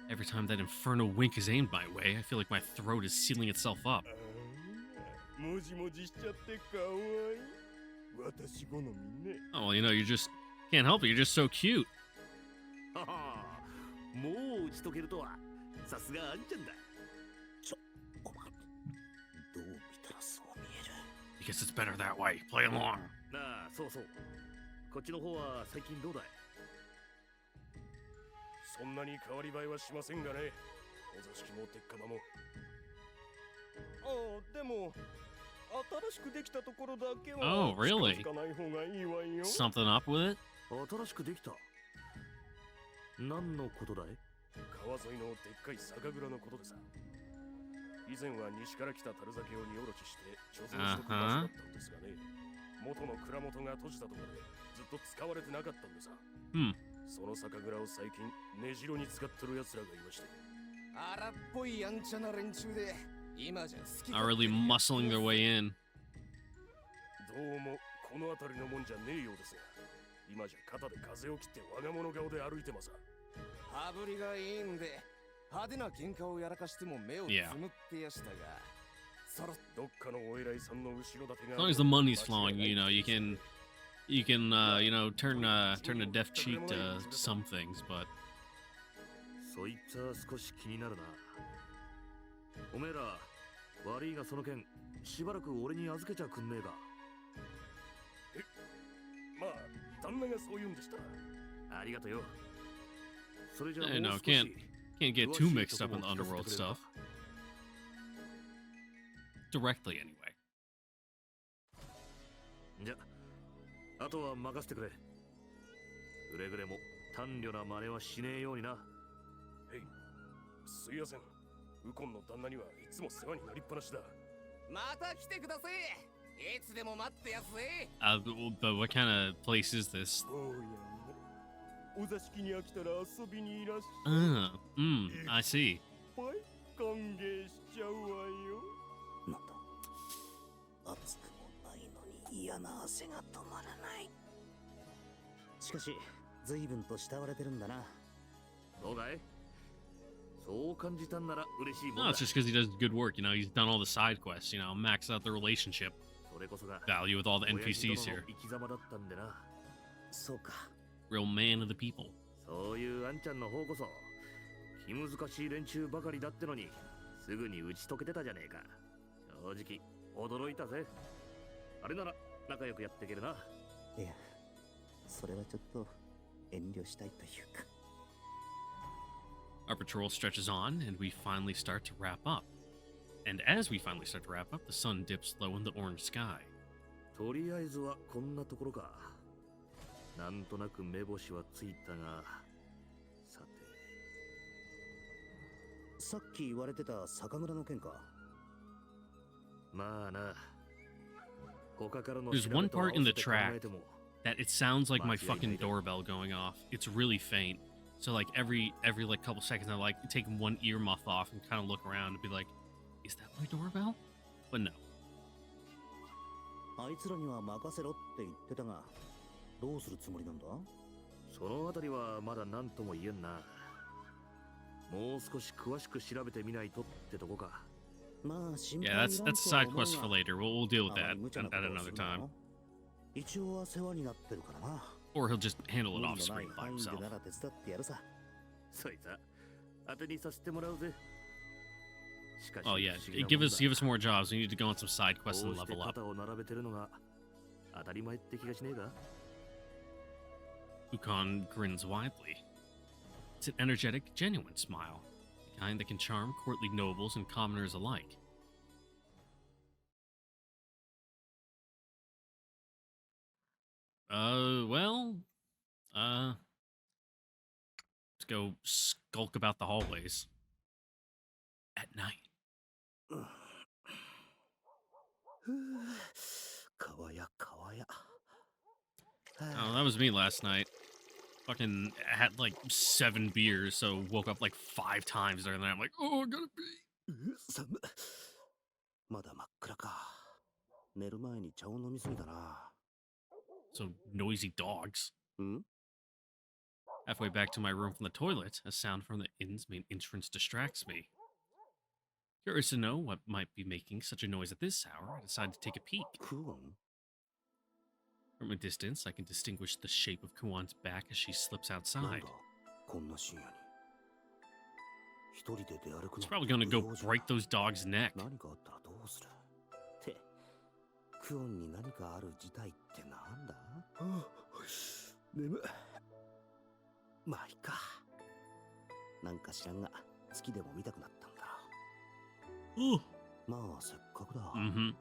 Every time that inferno wink is aimed my way, I feel like my throat is sealing itself up. もじもじしちゃってかわいい。私好みね。 Oh well, you know, you just can't help it. You're just so cute. はは、もう打ち解けるとは。さすがあんちゃんだ。お前、どう見たらそう見える。 Because it's better that way. Play along. なあ、そうそう。こっちの方は最近どうだい？そんなに変わり映えはしませんがね。お座敷も鉄火場も。ああ、でも新しくできたところだけは Oh, really? 近づかない方がいいわよ。 Something up with it? 新しくできた。何のことだい？川沿いのでっかい酒蔵のことでさ。以前は西から来た樽酒を荷下ろしして貯蔵しとく場所だったんですがね。元の蔵元が閉じたところでずっと使われてなかったんでさ。その酒蔵を最近根城に使ってる奴らがいまして。荒っぽいやんちゃな連中で今じゃ好き Not really muscling their way in. どうもこの辺りのもんじゃねえようですが、今じゃ肩で風を切って我が物顔で歩いてます。羽振りがいいんで派手な喧嘩をやらかしても目をつむってやしたが、そろどっかのお偉いさんの後ろ盾が As long as the money's flowing, you know, you can you know, turn a deaf cheek to some things, but そいつは少し気になるな。おめえら、悪いがその件、しばらく俺に預けちゃくんねえか。まあ、旦那がそう言うんでしたら。ありがとよ。それじゃあ you もう know, 少し can't get too mixed up in the underworld stuff. Directly, anyway. じゃ、あとは任せてくれ。くれぐれも短慮な真似はしねえようにな。すいやせん。ウコンの旦那にはいつも世話になりっぱなしだ。また来てください。いつでも待ってやすぜ。But what kind of place is this? 坊やもお座敷に飽きたら遊びにいらっしゃい。I see. はい、歓迎しちゃうわよ。なんだ、暑くもないのに嫌な汗が止まらない。しかし随分と慕われてるんだな。そうかい？そう感じたんなら嬉しいもん No, だ。 it's just because he does good work. You know, he's done all the side quests. You know, max out the relationship それこそが value with all the 親父 NPCs 殿 here. の生き様だったんでな。そうか。 Real man of the people. そういうあんちゃんの方こそ気難しい連中ばかりだってのにすぐに打ち解けてたじゃねえか。正直驚いたぜ。あれなら仲良くやっていけるな。いや、それはちょっと遠慮したいというか。 Our patrol stretches on, and we finally start to wrap up. And as we finally start to wrap up, the sun dips low in the orange sky. とりあえずはこんなところか。なんとなく目星はついたが、さて。さっき言われてた酒蔵の件か。まあな。他からの There's 調 one べと合わ part in せ the て考 track えても that it sounds like my fucking doorbell going off. It's really faint. So like every like couple seconds, I like take one ear muff off and kind of look around and be like, "Is that my doorbell?" But no. あいつらには任せろって言ってたが、どうするつもりなんだ？そのあたりはまだ何とも言えんな。もう少し詳しく調べてみないとってとこか。まあ心配 Yeah, いら that's ん that's a とは side 思う quest for が、 later. We'll deal with あま that り無茶な at ことを another する time. な。一応は世話になってるからな。 Or he'll just handle it 無理 off のない screen by 範囲 himself. でなら手伝ってやるさ。そいつは当てにさせてもらうぜ。しかし Oh yeah, 不思議な give もん us だ。 give us more jobs. We need to go on some side quests こ and うして level up. 肩を並べてるのが当たり前って気がしねえか。 Ukon grins widely. It's an energetic, genuine smile, the kind that can charm courtly nobles and commoners alike. Well, let's go skulk about the hallways at night. 川や川や。 Oh, that was me last night. Fucking had like 7 beers, so woke up like 5 times during the night. I'm like, oh, I gotta pee. 寒っ。まだ真っ暗か。寝る前に茶を飲みすぎたな。 So noisy dogs. ん？ Halfway back to my room from the toilet, a sound from the inn's main entrance distracts me. Curious to know what might be making such a noise at this hour, I decide to take a peek. クオン？ From a distance, I can distinguish the shape of Kuan's back as she slips なん outside. だこんな深夜に。一人で出歩く It's の probably gonna go 不用心 break those dogs' neck. 何かあったらどうするってクオンに何かある事態ってなんだ？眠っ。まあいいか。なんか知らんが好きでも見たくなったんだろう。まあせっかくだ。 Mm-hmm.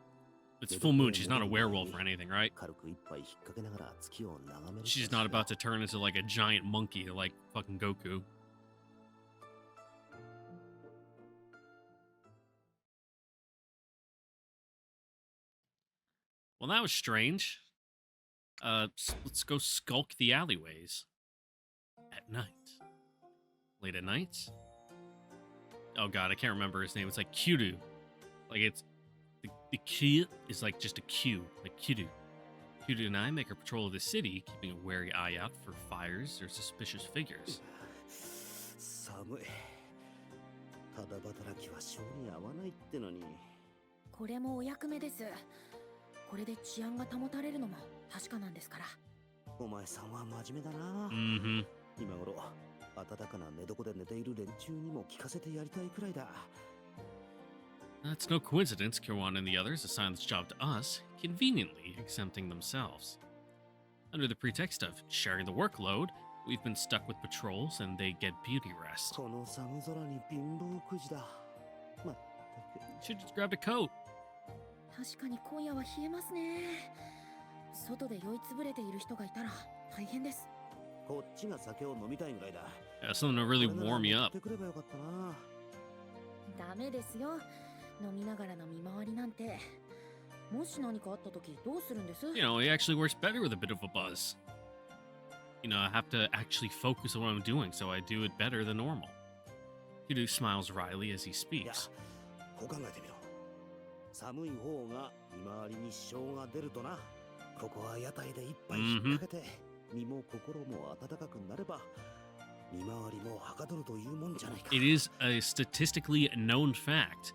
It's full moon. She's not a werewolf or anything, right? 軽く一杯引っ掛けながら月を眺める。 She's not about to turn into like a giant monkey like fucking Goku. Well, that was strange. Let's go skulk the alleyways. At night. Late at night? Oh god, I can't remember his name. It's like Kyuru. Like it's... The Q is like just a Q. Like Kyuru. Kyuru and I make a patrol of the city, keeping a wary eye out for fires or suspicious figures. 寒い。ただ働きは性に合わないってのに。これもお役目です。これで治安が保たれるのも確かなんですから。お前さんは真面目だな。 Mm-hmm. 今頃暖かな寝床で寝ている連中にも聞かせてやりたいくらいだ。 It's no coincidence Kirwan and the others assigned this job to us, conveniently exempting themselves. Under the pretext of sharing the workload, we've been stuck with patrols and they get beauty rest. この寒空に貧乏くじだ。まったく。 Should just grabbed a coat. 確かに今夜は冷えますね。外で酔いつぶれている人がいたら大変です。こっちが酒を飲みたいぐらいだ。Something to really warm you up. これなら持ってくればよかったな。ダメですよ。飲みながらの見回りなんて。もし何かあった時どうするんです？ You know, it actually works better with a bit of a buzz. You know, I have to actually focus on what I'm doing, so I do it better than normal. Kudu smiles wryly as he いや speaks. こう考えてみろ。寒い方が見回りに支障が出るとな。ここは屋台で一杯引っ掛けて、身も心も温かくなれば見回りもはかどるというもんじゃないか。 It is a statistically known fact,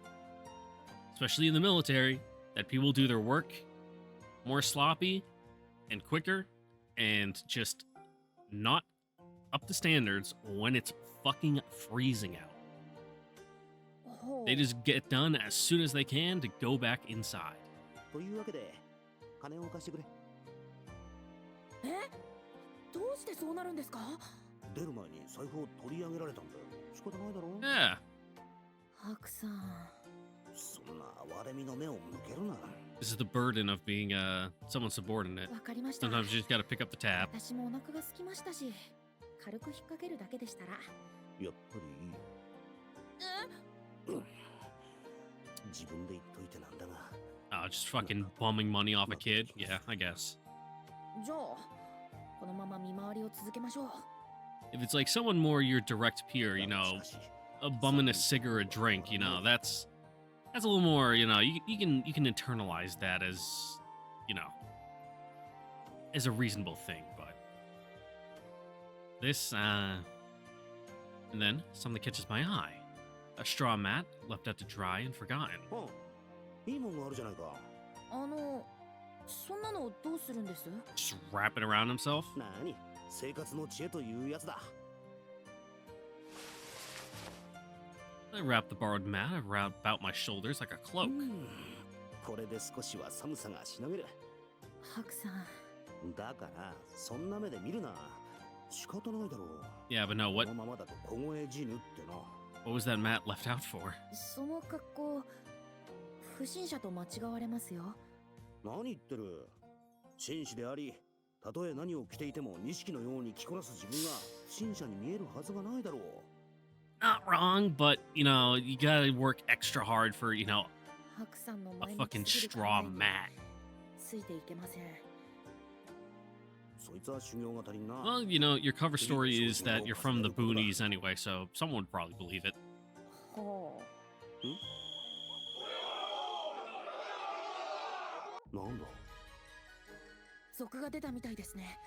especially in the military, that people do their work more sloppy and quicker and just not up to standards when it's fucking freezing out. ほう They just get done as soon as they can to go back inside. というわけで金を貸してくれ。え？どうしてそうなるんですか？出る前に財布を取り上げられたんだよ。仕方ないだろ。 Yeah. ハクさん。そんな割れ身の目を向けるな。 This is the burden of being someone's subordinate. わかりました。 Sometimes you just gotta pick up the tab. 私もお腹が空きましたし、軽く引っ掛けるだけでしたら。やっぱりいい。自分で言っといてなんだが。 Oh, just fucking bumming money off a kid? Yeah, I guess. じゃあ、このまま見回りを続けましょう。 If it's like someone more your direct peer, you know, a bumming a cig or a drink, you know, that's a little more, you know, you can internalize that as, you know, as a reasonable thing, but this, and then something catches my eye. A straw mat left out to dry and forgotten. いいもんがあるじゃないか。そんなのどうするんです？ Just wrap it around himself. なに、生活の知恵というやつだ。 I wrap the borrowed mat around about my shoulders like a cloak. これで少しは寒さがしのげる。ハクさん。だからそんな目で見るな。仕方ないだろう。 Yeah, but no, こ what のままだと凍え死ぬってな。 what was that mat left out for? その格好、不審者と間違われますよ。何言ってる。紳士であり、たとえ何を着ていても錦のように着こなす自分が不審者に見えるはずがないだろう。 Not wrong, but you know, you gotta work extra hard for, you know, ハクさんの a 前 fucking 向きすぎる straw 考えに mat. ついていけません。そいつは修行が足りんな。 Well, you know, your cover story is that you're from the boonies anyway, so someone would probably believe it. ほなんだ。う。賊が出たみたいですね。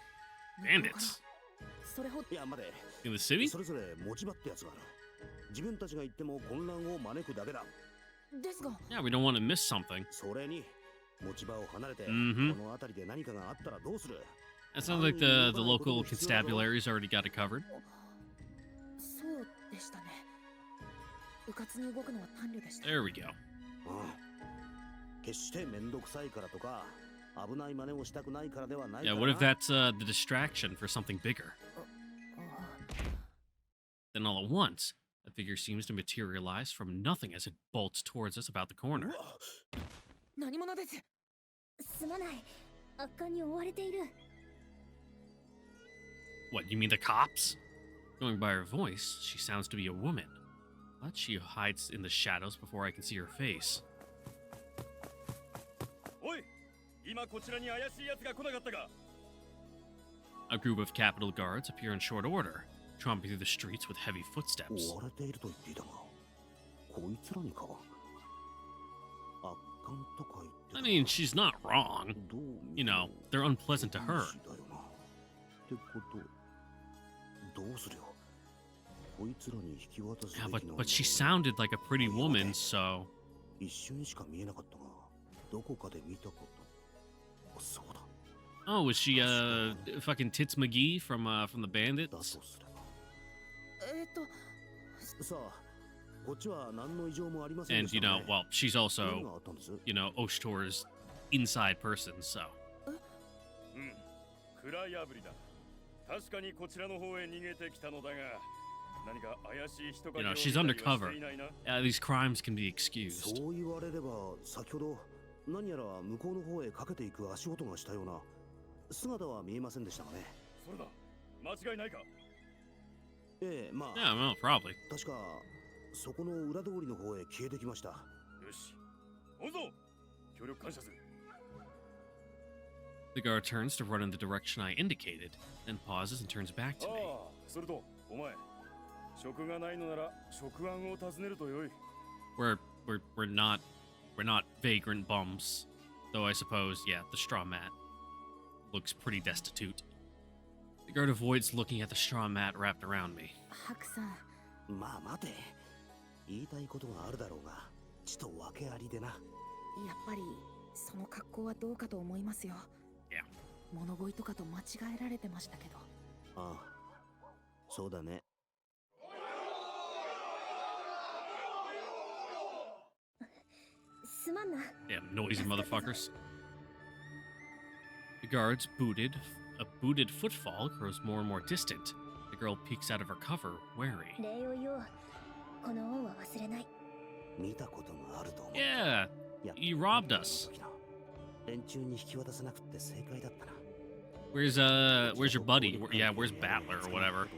Bandits それほど。いや、待て。 in the city? それぞれ持ち場ってやつがある。自分たちが言っても混乱を招くだけだ。ですが、 Yeah, we don't want to miss something. それに持ち場を離れて、Mhm. この辺りで何かがあったらどうする。 It sounds like the local constabulary's already got it covered. そうでしたね。迂闊に動くのは短慮でした。 There we go. 決して面倒くさいからとか危ない真似をしたくないからではないか Yeah, ら what if な。 that's the distraction for something bigger? あ Then all at once, a figure seems to materialize from nothing as it bolts towards us about the corner. 何者です？すまない。悪漢に追われている。 What, you mean the cops? Going by her voice, she sounds to be a woman. But she hides in the shadows before I can see her face. おい、今こちらに怪しい奴が来なかったか？ A group of Capitol guards appear in short order, tromping through the streets with heavy footsteps. 追われていると言っていたがこいつらにか。悪漢とか言ってた I mean, she's not wrong. どう見 You て know, も they're unpleasant to her. 紳士だよな。ってことどうするよ。こいつらに引き渡す Yeah, べきなんだ but she sounded like a pretty woman, so 一瞬しか見えなかったがどこかで見たこと。そうだ。 oh, was she fucking Tits McGee from the だ Bandits? とすれば。さあ、こっちは何の異常もありません And でし you た know, ね。 well, she's 何 also があったんです？ you know Oshtor's inside person, so うん、蔵破りだ。確かにこちらの方へ逃げてきたのだが、何か怪しい人が you know she's undercover. いないな。 These crimes can be excused. そう言われれば先ほど何やら向こうの方へかけていく足音がしたような姿は見えませんでしたがね。それだ。間違いないか？ええ、まあ Yeah, well, probably. 確かそこの裏通りの方へ消えてきました。よし、おんぞ、協力感謝する。 The guard turns to run in the direction I indicated, then pauses and turns back to me. ああ、それとお前、職がないのなら職案を尋ねるとよい。 We're not vagrant bums, though I suppose, yeah, the straw mat looks pretty destitute. The guard avoids looking at the straw mat wrapped around me. ハクさん、まあ待て。言いたいことがあるだろうが、ちと訳ありでな。やっぱりその格好はどうかと思いますよ。Yeah. 物乞いとかと間違えられてましたけど。ああ、そうだね。すまんな。Damn noisy motherfuckers. The guard's booted footfall grows more and more distant. The girl peeks out of her cover, wary. 礼を言おう。この恩は忘れない。見たことがあると思う。Yeah, you robbed us. 連中に引き渡さなくて正解だったな。Where's your buddy? Yeah, where's Battler or whatever?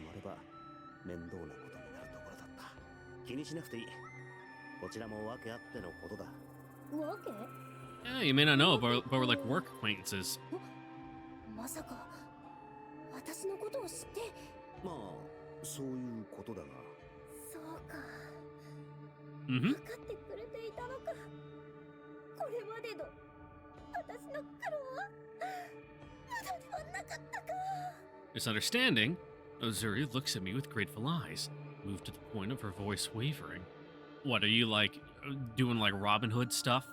面倒なことになるところだった。気にしなくていい。こちらも訳あってのことだ。わけ？ Yeah, you may not know, but we're like work acquaintances. まさか私のことを知って。まあ、そういうことだが。そうか。Mm-hmm. 分かってくれていたのか。これまでの私の苦労は無駄ではなかったか。Misunderstanding, Ozuri looks at me with grateful eyes, moved to the point of her voice wavering. What are you like doing like Robin Hood stuff?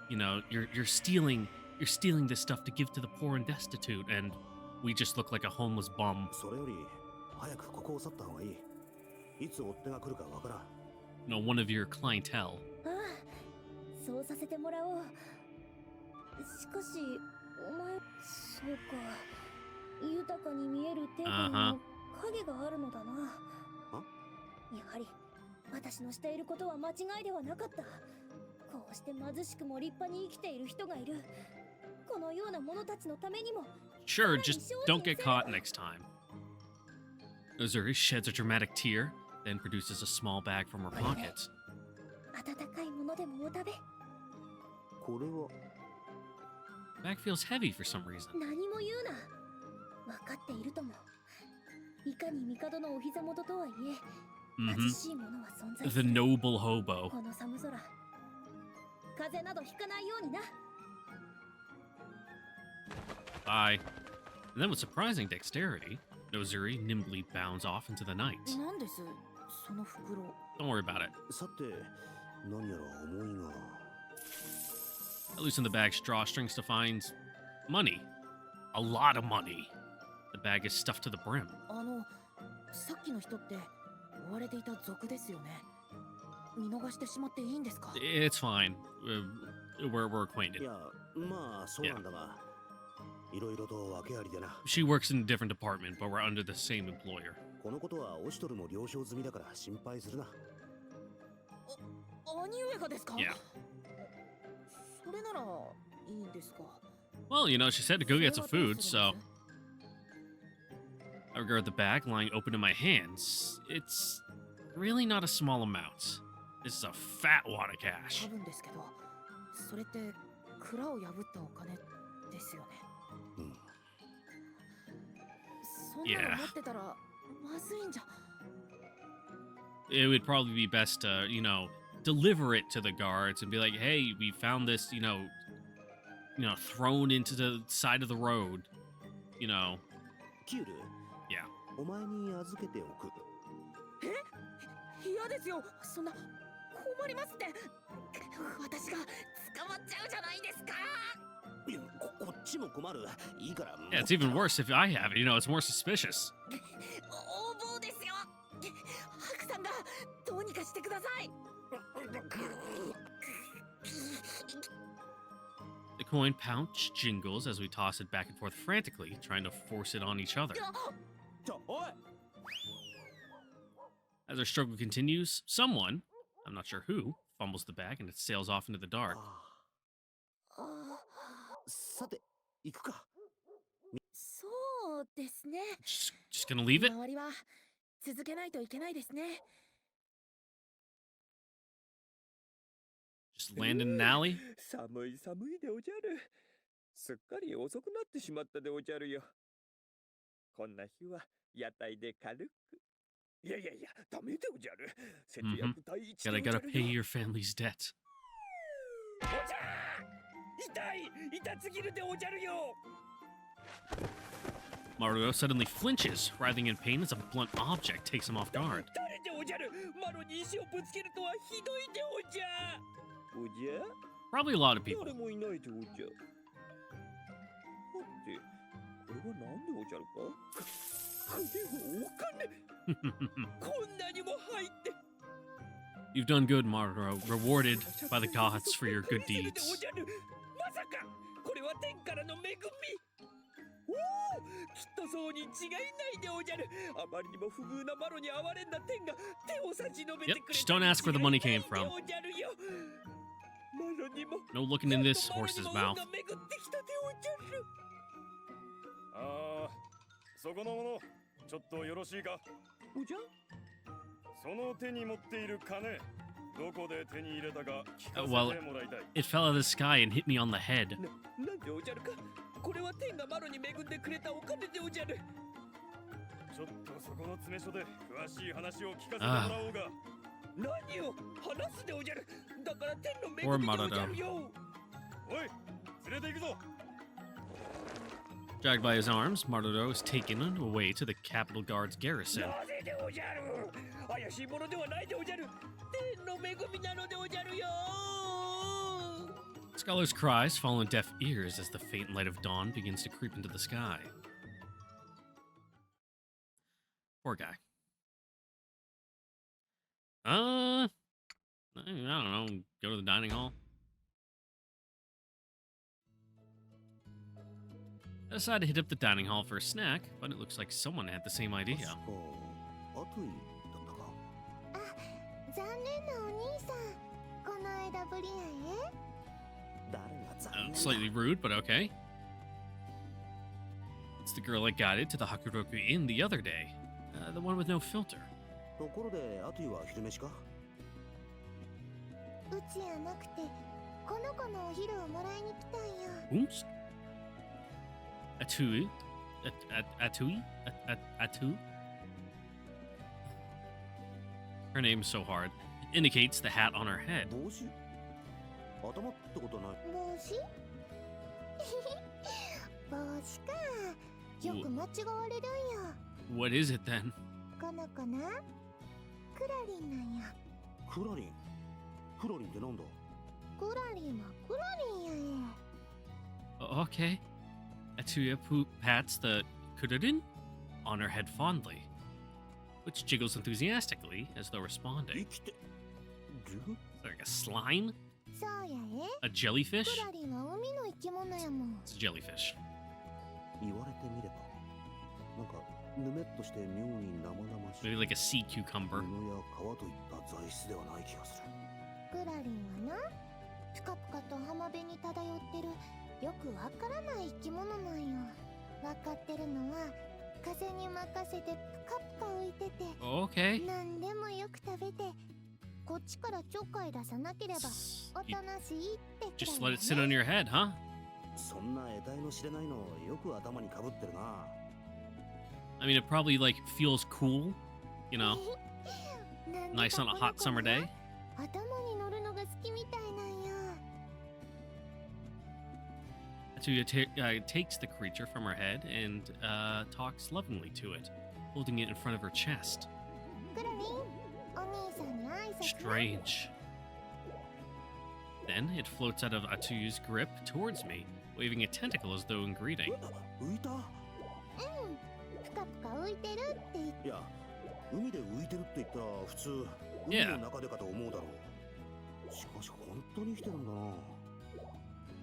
You know, you're stealing this stuff to give to the poor and destitute, and we just look like a homeless bum. それより早くここを去った方がいい。いつ追っ手が来るかわからん。You know, one of your clientele. ああ、そうさせてもらおう。しかし、お前、そうか。豊かに見えるテープにも影があるのだな。やはり、私のしていることは間違いではなかった。こうして貧しくも立派に生きている人がいる。このような者たちのためにも。Sure, just don't get caught next time. Ozuri sheds a dramatic tear, then produces a small bag from her pocket. 温かいものでもお食べ。これは The bag feels heavy for some reason. 何も言うな。分かっているとも。いかに帝のお膝元とはいえ、貧しいものは存在す The る。 noble hobo. この寒空、風邪などひかないようにな。 Bye. And then with surprising dexterity, Ozuri nimbly bounds off into the night. なんです、その袋。Don't worry about it. さて、何やら思いが。I loosen the bag's drawstrings to find money. A lot of money. The bag is stuffed to the brim. さっきの人って追われていた族ですよね。見逃してしまっていいんですか？ It's fine. We're acquainted. いや、まあそうなんだが、いろいろと訳ありでな。She works in a different department, but we're under the same employer. このことはオシトルも了承済みだから心配するな。兄上がですか？ Yeah. それならいいんですか？ Well, you know, she said to go get some food, so I regard the bag lying open in my hands. It's really not a small amount. This is a fat wad of 多 cash. 分ですけど、それって蔵を破ったお金ですよね。うん。そんなの持ってたらまずいんじゃ。It would probably be best to, you know, deliver it to the guards and be like, "Hey, we found this, thrown into the side of the road." You know. キュール、Yeah. お前に預けておく。嫌ですよ。そんな困りますって。私が捕まっちゃうじゃないですか。いや、こっちも困る。いいから。 Yeah, it's even worse if I have it. You know, it's more suspicious. 横暴ですよ。ハクさんがどうにかしてください。The coin pouch jingles as we toss it back and forth frantically, trying to force it on each other. おい。 As our struggle continues, someone, I'm not sure who, fumbles the bag and it sails off into the dark. さて、行くか。そうですね。Just gonna leave it? 周りは続けないといけないですね。Just land in an alley? 寒い寒いでおじゃる。すっかり遅くなってしまったでおじゃるよ。こんな日は屋台で軽く。いやいやいや、ダメでおじゃる。節 Mm-hmm. 約第一でお Gotta じゃ gotta る pay よ。 your family's debt. おじゃー！痛すぎるでおじゃるよ。 Maruo suddenly flinches, writhing in pain as a blunt object takes him off guard. 誰でおじゃる。マロに石をぶつけるとはひどいでおじゃ。おじゃ？ Probably a lot of people. 誰もいないでおじゃ。はて、これはなんでおじゃるか？これはお金。こんなにも入って。 You've done good, Maruo, rewarded by the gods for your good deeds. まさかこれは天からの恵み。おお、きっとそうに違いないでおじゃる。あまりにも不遇なマロに哀れんだ天が手を差し伸べて Yep, くれ just た don't に ask where the money 違い came ないで from. おじゃるよ。マロにも No looking in this horse's マロ mouth. にも運が巡ってきたでおじゃる。ああ、そこの者、ちょっとよろしいか。おじゃ？その手に持っている金、どこで手に入れたか聞かせ well, てもらいたい。 It fell out of the sky and hit me on the head. なんでおじゃるか。これは天がマロに恵んでくれたお金でおじゃる。ちょっとそこの詰め所で詳しい話を聞かせてもらおうが。何を話すでおじゃる。だから天の恵 Or みでおじゃ Maruo. るよ。おい、連れて行くぞ。 Dragged by his arms, Maruo is taken away to the Capital Guard's garrison. なぜでおじゃる。怪しいものではないでおじゃる。天の恵みなのでおじゃるよ。 Scholar's cries fall on deaf ears as the faint light of dawn begins to creep into the sky. Poor guy. I don't know. Go to the dining hall. I decided to hit up the dining hall for a snack, but it looks like someone had the same idea. 確かアトイだったか。残念なお兄さん。この間ぶりやえ。誰が残念だ。 Slightly rude, but okay. It's the girl I guided to the Hakuroku Inn the other day. The one with no filter. ところでアトイは昼飯か？うちやなくて、この子のお昼をもらいに来たんよ。 Oops. Atui? Atui? Atu? Her name's so hard. Indicates the hat on her head. 帽子？頭ってことない。帽子帽子か。よく間違われるんよ。 What is it then? この子な、クラリンなんや。クラリン？クラリンってなんだ？クラリンはクラリンやえ。 Okay. Atuya pats the kururin on her head fondly, which jiggles enthusiastically as though 生 responding. きてる？ Like a slime? そうやえ。 A jellyfish? クラリンは海の生き物やもん。 It's a jellyfish. 言われてみれば、なんかぬめっとして妙に生々しい。 Maybe like a sea cucumber. 布や皮といった材質ではない気がする。クラリンはな、ぷかぷかと浜辺に漂ってるよくわからない生き物なんよ。わかってるのは風に任せてぷかぷか浮いてて、 Okay. 何でもよく食べて、こっちからちょっかい出さなければおとなしいってくらい Just だ let it sit on ね。 your head, huh? そんな得体の知れないのよく頭にかぶってるな。 I mean, it probably like feels cool, you know, なんで nice か on a この hot 子 summer は day. 頭に乗るのが好きみたいなんよ。 Atuya takes the creature from her head and talks lovingly to it, holding it in front of her chest. クラリン、お兄さんに挨拶。 Strange. Then it floats out of Atuyu's grip towards me, waving a tentacle as though in greeting. 浮いた？うん、ぷかぷか浮いてるって言って。いや、海で浮いてるって言ったら普通海 Yeah. の中でかと思うだろう。しかし本当に生きてるんだな。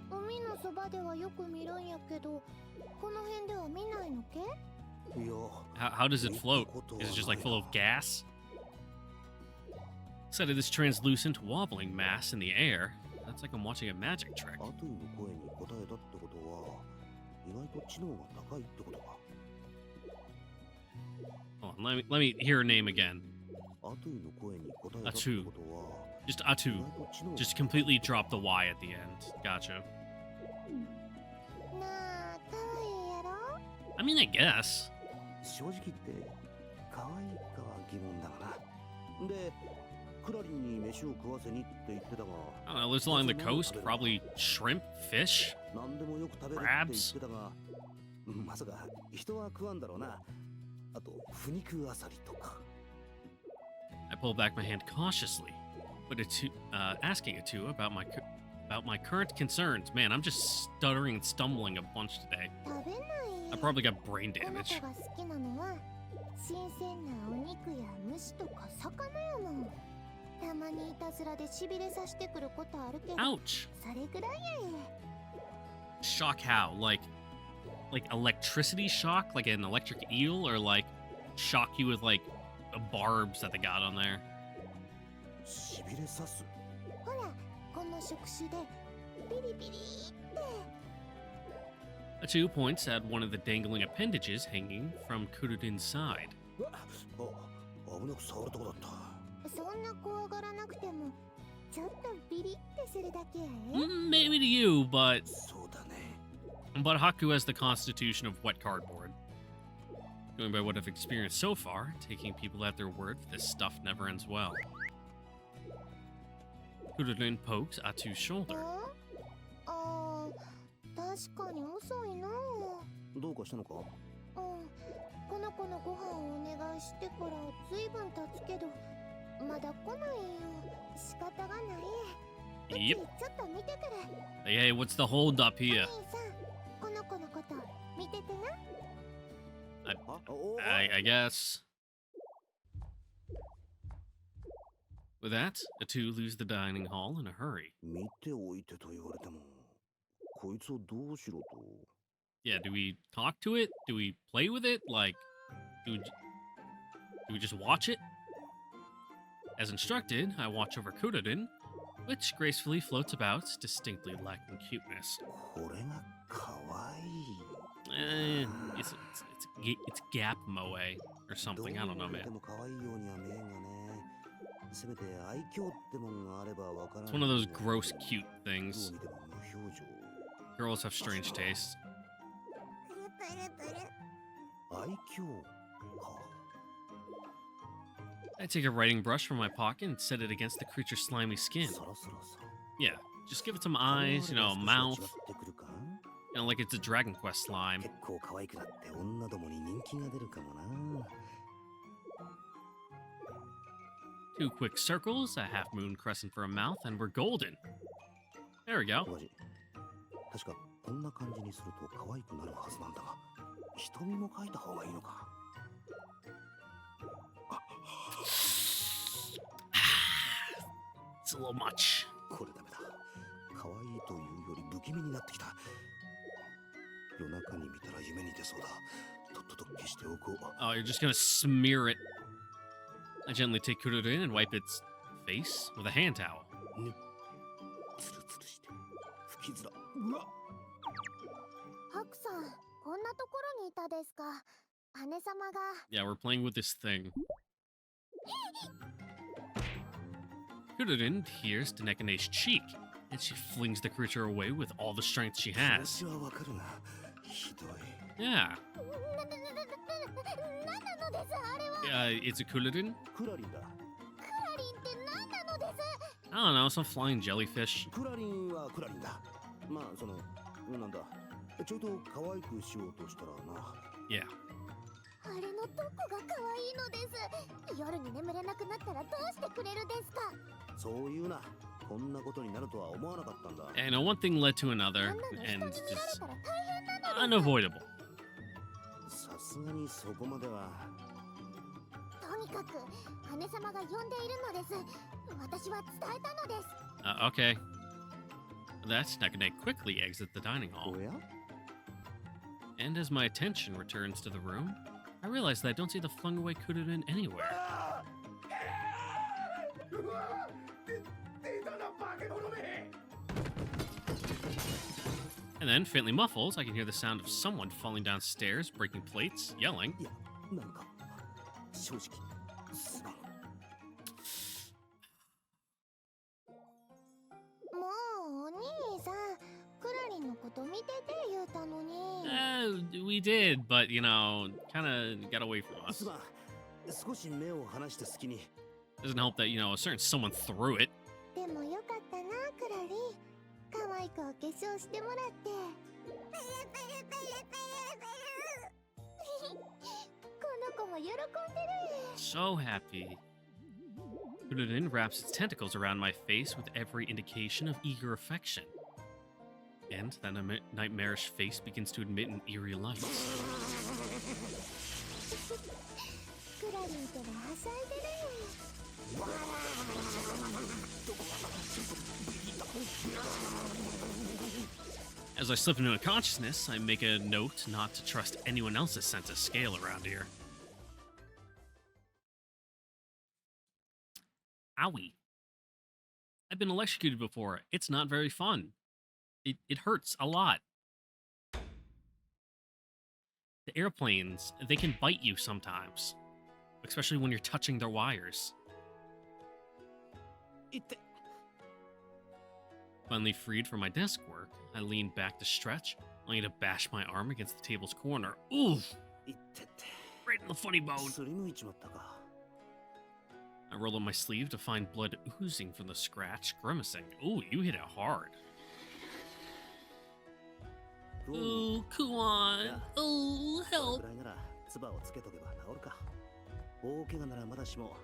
海のそばではよく見るんやけど、この辺では見ないのけ？いや、 How does it float? Is it just like full of gas? Instead of this translucent, wobbling mass in the air, that's like I'm watching a magic trick. アトイの声に答えたってことは意外と知能が高いってことか。 Hold on, let me hear her name again. アトイの声に答えたってことは Just Atu. Just completely drop the Y at the end. Gotcha. なあ、かわいいやろ I mean, I guess. 正直言って可愛いかは疑問だがな。で、クラリンに飯を食わせにって言ってたが、 I don't know, lives along the coast. Probably shrimp, fish. 何でもよく食べるって言ってたが、まさか人は食わんだろうな。あと、腐肉あさりとか。I pull back my hand cautiously, but asking Atu about my current concerns. Man, I'm just stuttering and stumbling a bunch today. 食べない I probably got brain この damage. 子が好きなのは新鮮なお肉や虫とか魚やもん。たまにいたずらでしびれさしてくることあるけど、 Ouch. それぐらいやえ。 Shock how? Like electricity shock? Like an electric eel? Or like shock you with like the barbs that they got on there? しびれさす。ほら、この触手でピリピリって。 Atu points at one of the dangling appendages hanging from Kurudin's side. あ、危なく触るとこだった。そんな怖がらなくても、ちょっとピリってするだけやえ。 Maybe to you, but そうだね。 Haku has the constitution of wet cardboard. Going by what I've experienced so far, taking people at their word, this stuff never ends well. Kurudin pokes Atu's shoulder. ああ、確かに遅いな。どうかしたのか？うん、この子のご飯をお願いしてからずいぶん経つけど、まだ来ないよ。仕方がない。Yep. ちょっと見てくる。 Hey, what's the hold up お兄 here? さん、この子のこと見ててな。 I guess. With that, Atu leaves the dining hall in a hurry. 見ておいてと言われても、こいつをどうしろと。 Yeah, do we talk to it? Do we play with it? Like, do we just watch it? As instructed, I watch over Kurudin, which gracefully floats about, distinctly lacking cuteness. これが可愛い。It's Gap Moe or something. I don't know, で man. も可愛いようには見えんがね。せめて愛嬌ってもんがあればわからない。 It's one of those gross, cute things. どう見ても無表情。 Girls have strange tastes. プルプルプル。愛嬌か。 I take a writing brush from my pocket and set it against the creature's slimy skin. そろそろさ。 Yeah, just give it some eyes, you know, a mouth, 違ってくるか？ like it's a Dragon Quest slime. 結構可愛くなって女どもに人気が出るかもな。 Two quick circles, a half moon crescent for a mouth, and we're golden. There we go. おじ、確かこんな感じにすると可愛くなるはずなんだが、瞳も描いた方がいいのか。 It's a little much. これダメだ。可愛いというより不気味になってきた。夜中に見たら夢に出そうだ。とっとと消しておこう。 Oh, you're just gonna smear it. I gently take Kurudin and wipe its face with a hand towel. ね。つるつるして吹きづら。うわ。ハクさん、こんなところにいたですか。姉様が。 Yeah, we're playing with this thing. Kurudin tears to Nekane's cheek, and she flings the creature away with all the strength she 気 has. 持ちはわかるが、ひどい。 Yeah. なんなのですあれは。 It's a Kurudin? クラリンだ。クラリンって何なのです。 I don't know, some flying jellyfish. クラリンはクラリンだ。まあそのなんだ。ちょいと可愛くしようとしたらな。 Yeah. あれのどこが可愛いのです。夜に眠れなくなったらどうしてくれるですか。そういうな。こんなことになるとは思わなかったんだ。 And one thing led to another, あんなの人に and 見られ just たら大変なのです。 unavoidable. さすがにそこまでは。とにかく姉様が呼んでいるのです。私は伝えたのです。Okay. That Nekane quickly exits the dining hall. おや？ And as my attention returns to the room, I realize that I don't see the flung away Kurudin anywhere. And then, faintly muffled, I can hear the sound of someone falling downstairs, breaking plates, yelling. いや、なんか正直すまん。we did, but you know, kind of got away from us. すまん。少し目を離した隙に。 Doesn't help that, you know, a certain someone threw it. でもよかったな、クラリ。可愛くお化粧してもらって。この子も喜んでる。 So happy. Kunudin wraps its tentacles around my face with every indication of eager affection. And then a nightmarish face begins to emit an eerie light. クラリンとははしゃいでるよ。 As I slip into unconsciousness, I make a note not to trust anyone else's sense of scale around here. Owie. I've been electrocuted before. It's not very fun. It hurts a lot. The airplanes, they can bite you sometimes. Especially when you're touching their wires. いって。 Finally freed from my desk work, I lean back to stretch, only to bash my arm against the table's corner. Oof! いってって。 Right in the funny bone. すりむいちまったか。 I roll up my sleeve to find blood oozing from the scratch, grimacing. Ooh, you hit it hard. Ooh, Kuon. Ooh, これ help. くらいなら唾をつけとけば治るか。大怪我ならまだしも、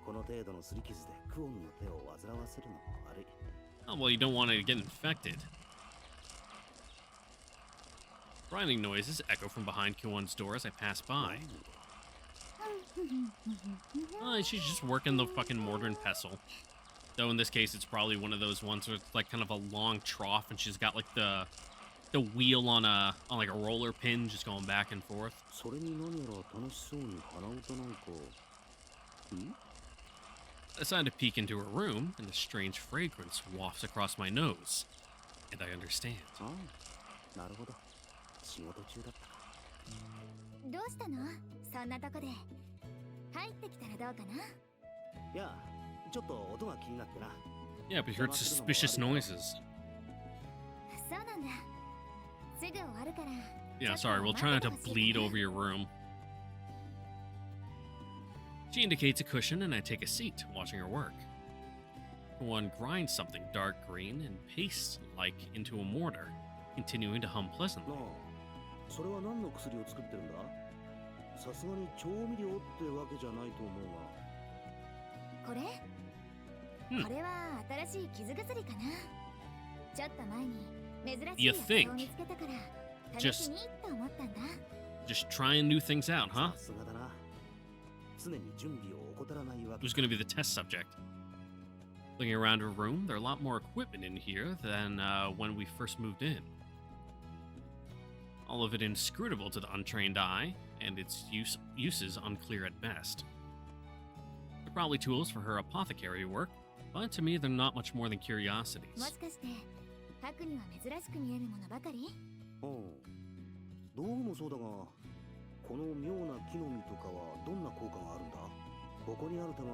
この程度の擦り傷でクオンの手を煩わせるのも悪い。 Oh, well, you don't want it to get infected. Grinding noises echo from behind Kuon's door as I pass by. She's just working the fucking mortar and pestle. Though in this case, it's probably one of those ones where it's like kind of a long trough, and she's got like the wheel on like a roller pin, just going back and forth. それに何やら楽しそうに鼻歌なんか。ん？ I decide to peek into her room, and a strange fragrance wafts across my nose. And I understand. ああ、なるほど。仕事中だったか。どうしたの？そんなとこで。入ってきたらどうかな？いや、ちょっと音が気になってな。 Yeah, but you heard suspicious noises. そうなんだ。すぐ終わるから。 Yeah, sorry, we'll try not to bleed over your room. She indicates a cushion, and I take a seat, watching her work. One grinds something dark green and paste-like into a mortar, continuing to hum pleasantly. なあ、それは何の薬を作ってるんだ？さすがに調味料ってわけじゃないと思うが。これ？これは新しい傷薬かな。ちょっと前に珍しい You 薬 think? を見つけたから試しにと思ったんだ。 Just trying new things out, huh? さすがだな。常に準備を怠らないわけ。 Who's going to be the test subject? Looking around her room, there are a lot more equipment in here than when we first moved in. All of it inscrutable to the untrained eye, and its uses unclear at best. They're probably tools for her apothecary work, but to me they're not much more than も curiosities. しかして白には珍しく見えるものばかり？うん。道具もそうだが、この妙な木の実とかはどんな効果があるんだ？ここにある手前、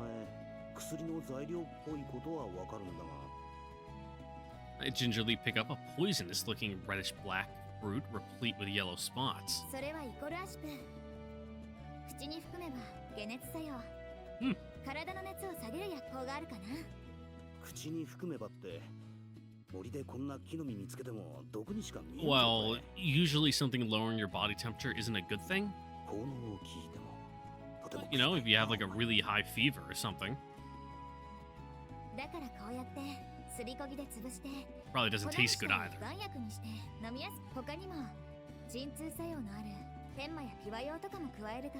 薬の材料っぽいことはわかるんだが。 I gingerly pick up a poisonous-looking reddish-black fruit replete with yellow spots. それはイコルアシプ。口に含めば解熱作用。体の熱を下げる薬効があるかな。口に含めばって。森でこんな木の実見つけても毒にしか見えない。 Well, usually something lowering your body temperature isn't a good thing. 効能を聞いても。とても You know, if you have like a really high fever or something. だからこうやってすりこぎで潰して。 Probably doesn't taste good either. 眼薬にして飲みやすく。他にも鎮痛作用のある天麻やピワ用とかも加えると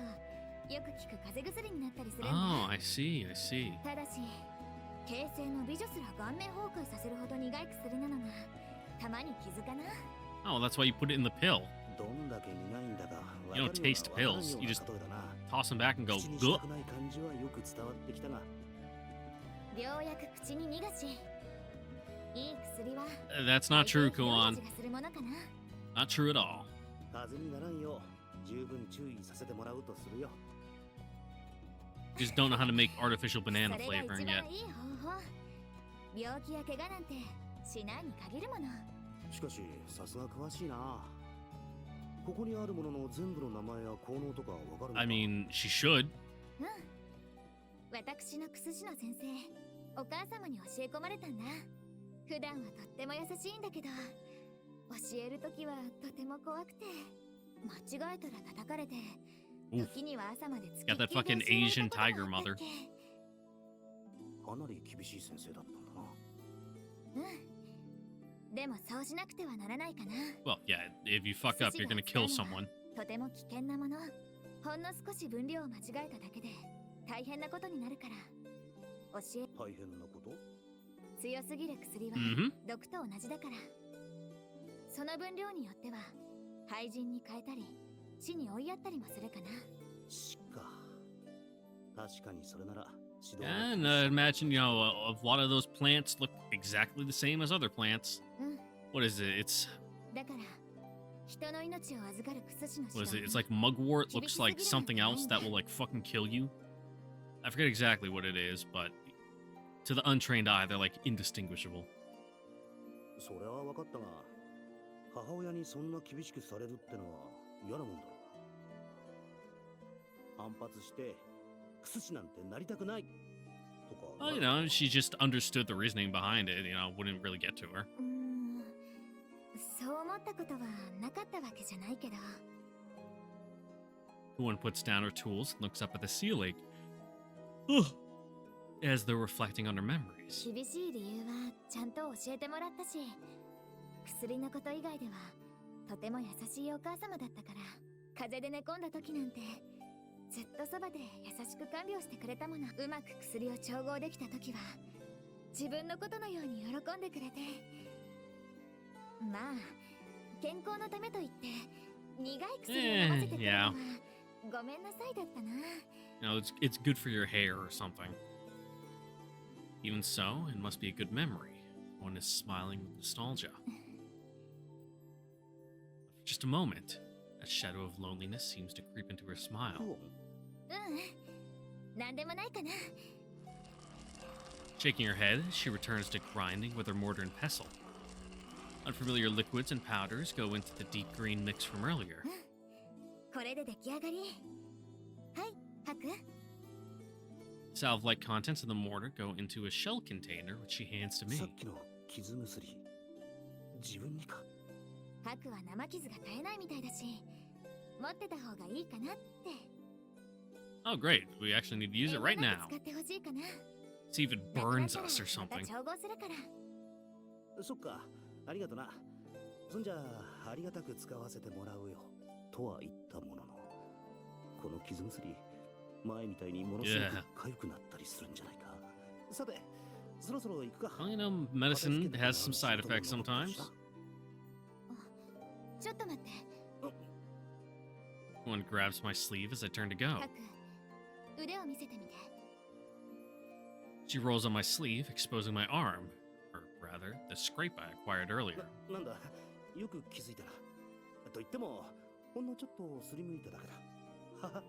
よく効く風邪薬になったりするんだ。 Oh, I see, I see. ただし形成の美女すら顔面崩壊させるほど苦い薬なのがたまに気づかな。 Oh, that's why you put it in the pill. どんだけ苦いんだか。 You don't taste pills. You just toss them back and go, 口にした Guh. くない感じはよく伝わってきたが。病薬口に逃がし。いい薬は That's not true, 大抵良い Kuon. 味がするものかな。 Not true at all. 風邪にならんよう十分注意させてもらうとするよ。 Just don't know how to make artificial banana それが一 flavoring 番 yet. いい方法。病気や怪我なんてしないに限るもの。しかしさすが詳しいな。ここにあるものの全部の名前や効能とかわかるのか？ I mean, she should. うん。私のクスシの先生、お母様に教え込まれたんだ。普段はとっても優しいんだけど、教えるときはとても怖くて、間違えたら叩かれて、時には朝までつきっ Got きり that で fucking 教えられ Asian たことがあ tiger ったっ mother. け。かなり厳しい先生だったんだな。うん。でもそうしなくてはならないかな。 Well, yeah, if you fuck up, you're gonna kill someone. とても危険なもの。ほんの少し分量を間違えただけで大変なことになるから。教え大変なこと？強すぎる薬は Mm-hmm. 毒と同じだから。その分量によっては廃人に変えたり死に追いやったりもするかな。死か。確かにそれなら指導 And imagine, you know, a lot of those plants look exactly the same as other plants. うん。 What is it? It's だから人の命を預かるクスシの what is 指 it? 導 It's like mugwort looks like something else that will like fucking kill you. I forget exactly what it is, but to the untrained eye, they're like indistinguishable. それは分かったが、母親にそんな厳しくされるってのは嫌なもんだろう。反発してクスシなんてなりたくないとか。Well, you know, she just understood the reasoning behind it. You know, wouldn't really get to her. そう思ったことはなかったわけじゃないけど。 One puts down her tools and looks up at the ceiling as though reflecting on her memories. 厳しい理由はちゃんと教えてもらったし、薬のこと以外ではとても優しいお母様だったから、風邪で寝込んだ時なんてずっとそばで優しく看病してくれたもの。うまく薬を調合できた時は自分のことのように喜んでくれて、まあ健康のためと言って苦い薬を飲ませてくれるのはごめんなさいだったな。 You know, it's good for your hair or something. Even so, it must be a good memory. One is smiling with nostalgia. For just a moment, a shadow of loneliness seems to creep into her smile. なんでもないかな。 Shaking her head, she returns to grinding with her mortar and pestle. Unfamiliar liquids and powders go into the deep green mix from earlier. これで出来上がり。はい、ハク。 Salve-like contents of the mortar go into a shell container, which she hands to さ me. っきの傷薬、自分にか。ハクは生傷が絶えないみたいだし、持ってた方がいいかなって。 Oh, great. We actually need to use it right 遠慮な now. く使ってほしいかな。 See if it なくなっ burns たら us or また something. 調合するから。そっか、ありがとな。そんじゃありがたく使わせてもらうよ。とは言ったものの、この傷薬、前みたいにものすごく痒くなったりするんじゃないか。さて、そろそろ行くか。 Well, you know, medicine has some side effects sometimes. ちょっと待って。 One grabs my sleeve as I turn to go. ハク、腕を見せてみて。 She rolls on my sleeve, exposing my arm. Or rather, the scrape I acquired earlier. なんだ、よく気づいたな。と言っても、ほんのちょっとすりむいただけだ。はは、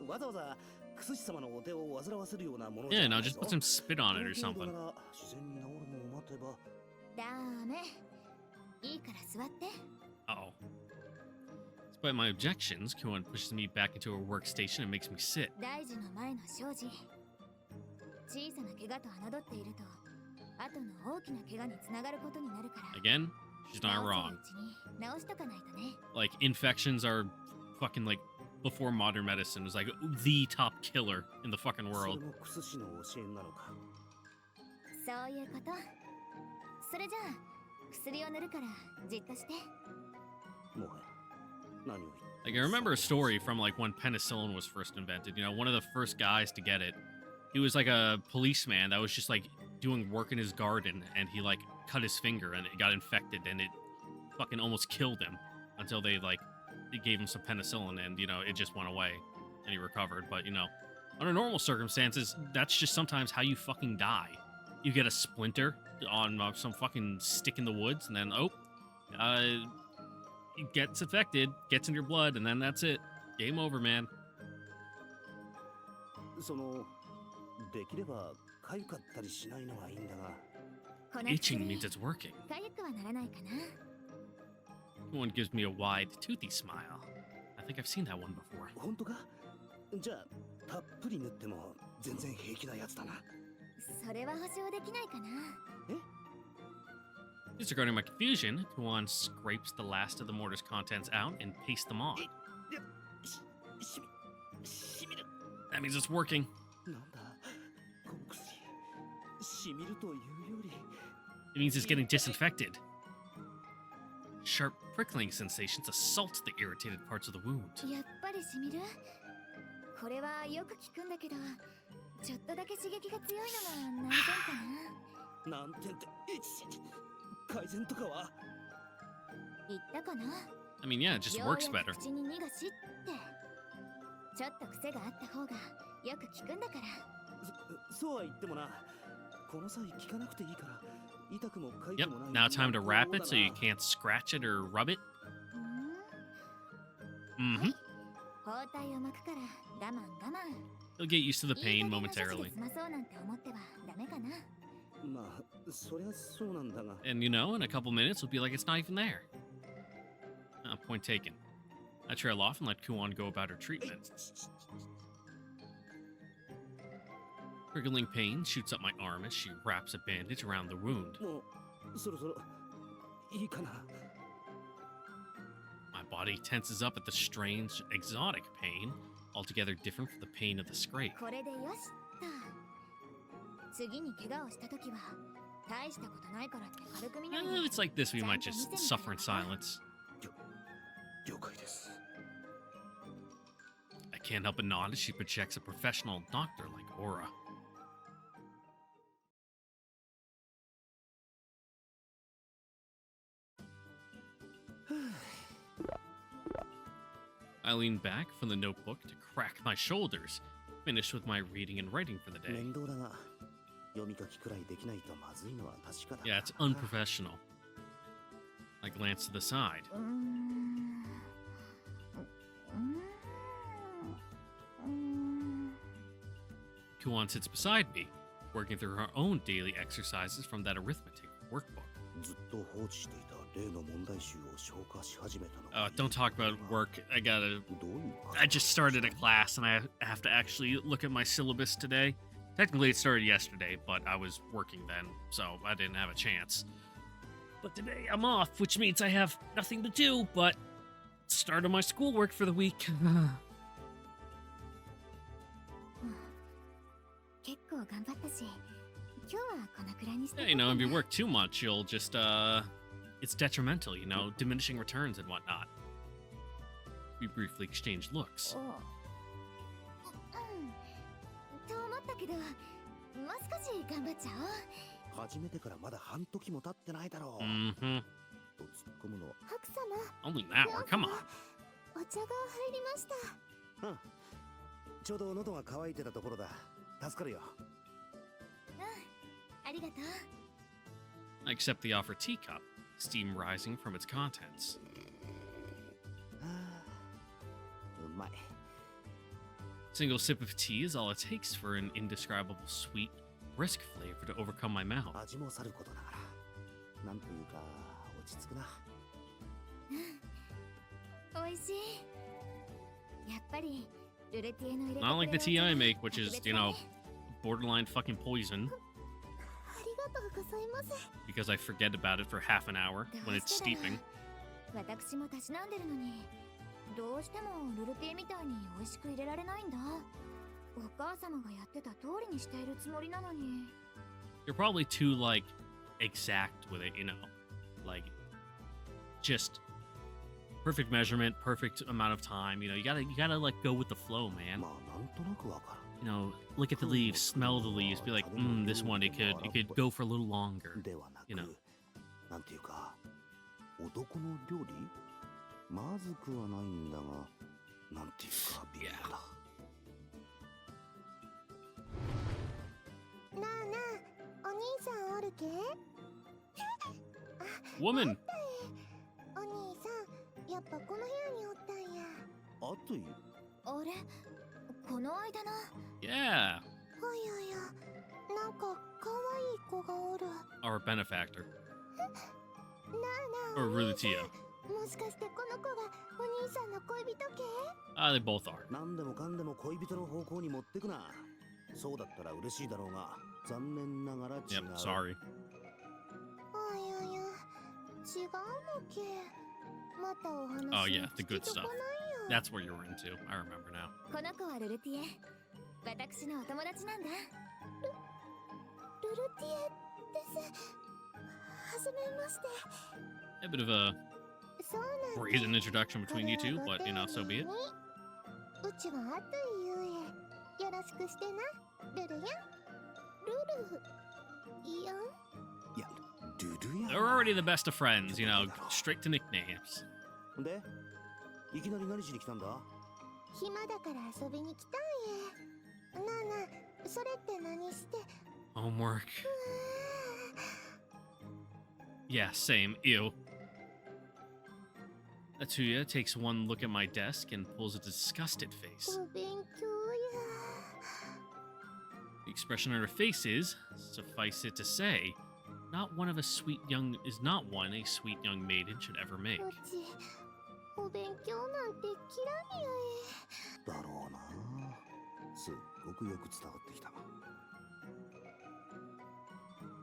わざわざクスシ様のお手を煩わせるようなものじ Yeah, ゃな no, いぞ。 just put some spit on it or この程度 something. なら自然に治るのを待てば。ダメ。いいから座って。 Uh-oh. Despite my objections, Kyoan pushes me back into her workstation and makes me sit. 大事の前の生児。小さな怪我と侮っていると、後の大きな怪我につながることになるから。 Again, she's not 治 wrong. せるうちに治しとかないとね。 Like, infections are fucking, like, before modern medicine was like the top killer in the fucking それ world. もクスシの教えなのか。そういうこと。それじゃあ、薬を塗るからじっとして。もはや、何を言って。 Like, I remember a story from, like, when penicillin was first invented. You know, one of the first guys to get it, he was, like, a policeman that was just, like, doing work in his garden, and he, like, cut his finger, and it got infected, and it fucking almost killed him until they, like, they gave him some penicillin, and, you know, it just went away, and he recovered. But, you know, under normal circumstances, that's just sometimes how you fucking die. You get a splinter on some fucking stick in the woods, and then, it gets affected, gets in your blood, and then that's it. Game over, man. その、できれば痒かったりしないのがいいんだが。この Itching 薬 means it's working. 痒くはならないかな。One gives me a wide, toothy smile. I think I've seen that one before. 本当か？じゃあたっぷり塗っても全然平気なやつだな。それは保証できないかな。 Disregarding my confusion, Kuan scrapes the last of the mortar's contents out and pastes them on. しみる。 That means it's working. なんだこの薬。しみるというより。 It means it's getting disinfected. Sharp prickling sensations assault the irritated parts of the wound. やっぱりしみる。これはよく聞くんだけど、ちょっとだけ刺激が強いのが難点かな。難点って改善とかは？言ったかな。 I mean, yeah, it just works ようやく better. 口に逃がしって。ちょっと癖があった方がよく聞くんだから。そうは言ってもな。この際聞かなくていいから。痛くも痒 Yep, くもない。 now time to wrap it so you can't scratch it or rub it. うん Mm-hmm. 包帯を巻くから我慢我慢。 You'll get used to the いい pain 加減な処置 momentarily. で済まそうなんて思ってはダメかな。まあそりゃそうなんだが。 And you know, in a couple minutes, we'll be like it's not even there. Point taken. I trail off and let Kuan go about her treatment. Wriggling pain shoots up my arm as she wraps a bandage around the wound. もうそろそろいいかな。 My body tenses up at the strange, exotic pain, altogether different from the pain of the scrape. これでよしっと。次に怪我をしたときは大したことないからって軽く見ないで。 If it's like this, we might just suffer in silence. 了解です。 I can't help but nod as she projects a professional doctor-like aura. I lean back from the notebook to crack my shoulders, finished with my reading and writing for the day. 面倒だが読み書きくらいできないとまずいのは確かだ。 Yeah, it's unprofessional. I glance to the side. うーん。Kuan sits beside me, working through her own daily exercises from that arithmetic workbook. ずっと放置していた例の問題集を消化し始めたの。 Don't talk about work. I どういうこと？ just started a class and I have to actually look at my syllabus today. Technically, it started yesterday, but I was working then, so I didn't have a chance. But today I'm off, which means I have nothing to do but start on my schoolwork for the week. 結構頑張ったし、今日はこのくらいにして Yeah, you know, if you work too much, you'll just, it's detrimental, you know, diminishing returns and whatnot. We briefly exchanged looks. うん。と思ったけど、もう少し頑張っちゃおう。始めてからまだ半時も経ってないだろう。 Mm-hmm. と突っ込むの。白様、 Only an hour, come on. お茶が入りました。うん。ちょうど喉が渇いてたところだ。助かるよ。ありがとう。 I accept the offered teacup, steam rising from its contents. うまい。 Single sip of tea is all it takes for an indescribable sweet, brisk flavor to overcome my mouth. 味もさることながら、なんというか落ち着くな。美味しい。やっぱりルレティエの入れ Not like the tea I make, which is, you know, borderline fucking poison ありがとうございます。 because I forget about it for half an hour when it's steeping. 私もたしなんでるのに、どうしてもルルティエみたいに美味しく入れられないんだ。お母様がやってた通りにしているつもりなのに。 You're probably too, like, exact with it, you know? Like, just perfect measurement, perfect amount of time, you know, you gotta like, go with the flow, man. まあなんとなくわかる。 You know, look at the leaves, smell the leaves, be like, this one, it could go for a little longer. ではなく、 You know. なんていうか、男の料理？まずくはないんだが、なんていうか微妙だ。なあなあ、お兄さんおるけWoman! お兄さん、やっぱこの部屋におったんや。あという。あれ、この間な。 Yeah! はいやや、なんか可愛い子がおる。 Our benefactor. なあなあ、 Or お兄さん Rutia. もしかしてこの子がお兄さんの恋人系？ They both are. 何でもかんでも恋人の方向に持ってくな。そうだったら嬉しいだろうが、残念ながら違う。 Yep, sorry. あいやいや、違うのけ。またお話 Oh, yeah, the 聞 good きと stuff. こないよ。 That's what you were into. I remember now. この子はルルティエ。私のお友達なんだ。ルルティエです。はじめまして。 A bit of a そうなんだ。 brazen introduction between you two, but you know, so be it. うちはあとゆえ。よろしくしてな、ルルやん。ルルやん。いや、ルルや。 They're already the best of friends, you know, straight to nicknames. で、いきなり何しに来たんだ？暇だから遊びに来たんや。なあなあ、それって何して？ Homework. Yeah, same. Ew. Atuya takes one look at my desk and pulls a disgusted face. お勉強や。 The expression on her face is, suffice it to say, not one a sweet young maiden should ever make. うち、お勉強なんて嫌いやだろうな。すっごくよく伝わってきた。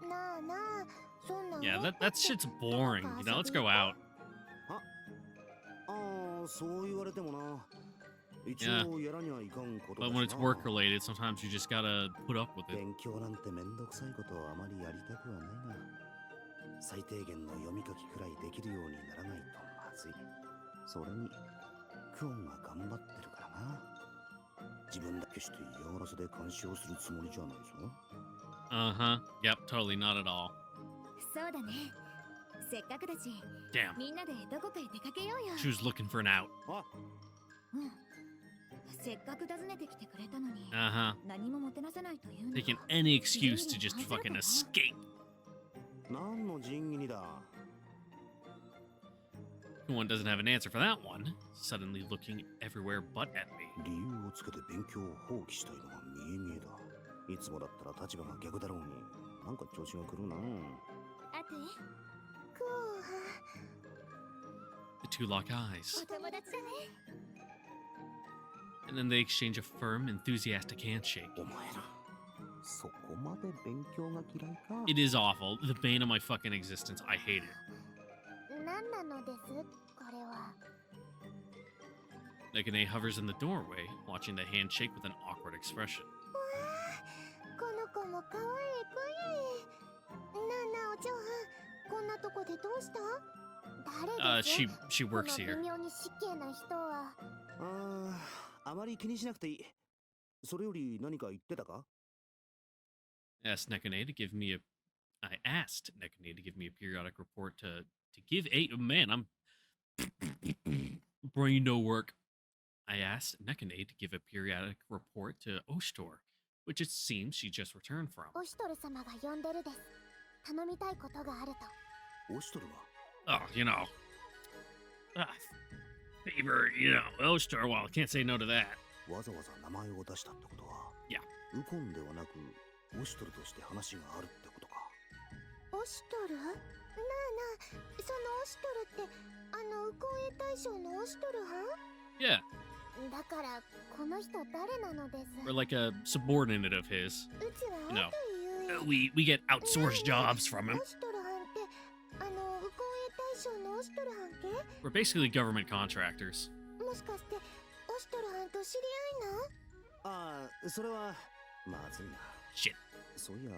え。なあなあ、そんな。 Yeah, that shit's boring. You know, let's go out. ああ、そう言われてもな。一 Yeah. 応やらにはいかんことだ But し when it's な。 work related, sometimes you just gotta put up with it. 勉強なんてめんどくさいことをあまりやりたくはないが、最低限の読み書きくらいできるようにならないとまずい。それに、クオンが頑張ってるからな。自分だけして嫌がらせで監視をするつもりじゃないぞ。Uh-huh. Yep, totally not at all. そうだね。せっかくだし、 Damn. みんなでどこかへ出かけようよ。 She was looking for an out. あ、うん。せっかく訪ねてきてくれたのに、 Uh-huh. 何ももてなせないというのは。 Taking any excuse to just fucking escape. 何の仁義にだ。 One doesn't have an answer for that one. Suddenly looking everywhere but at me. 理由をつけて勉強を放棄したいのは見え見えだ。いつもだったら立場が逆だろうに、なんか調子が狂うな。あとえ、クオは The two lock eyes. お友達だね。 And then they exchange a firm, enthusiastic handshake. お前ら、そこまで勉強が嫌いか。 It is awful. The bane of my fucking existence. I hate it. 何なのです、これは。 Nekane hovers in the doorway, watching the handshake with an awkward expression. わあ、この子も可愛い子やえ。なあなあ、お嬢はん、こんなとこでどうした？誰です？ She works こ here. の微妙に失敬な人は。あまり気にしなくていい。それより何か言ってたか？ Asked Nekane to give me a. I asked Nekane to give me a periodic report to give a. Man, I'm brain no work. I asked Nekane to give a periodic report to Ostor, which it seems she just returned from. オシトル様が呼んでるです。頼みたいことがあると。オシトルが Oh, you know. Favor, you know, Ostor, well, I can't say no to that. わざわざ名前を出したってことは、いや、ウコンではなくオシトルとして話があるってことか。オシトル？なあなあ、そのオシトルってウコンエ大将のオシトルはん？ Yeah, だからこの人誰なのです？ we're like a subordinate of his. うちは You know, あという。we get outsourced jobs from him. オシトルはんってウコンエ大将のオシトルはんけ？ We're basically government contractors. もしかしてオシトルはんと知り合いな？ああ、それはまずいな。 Shit. そういや、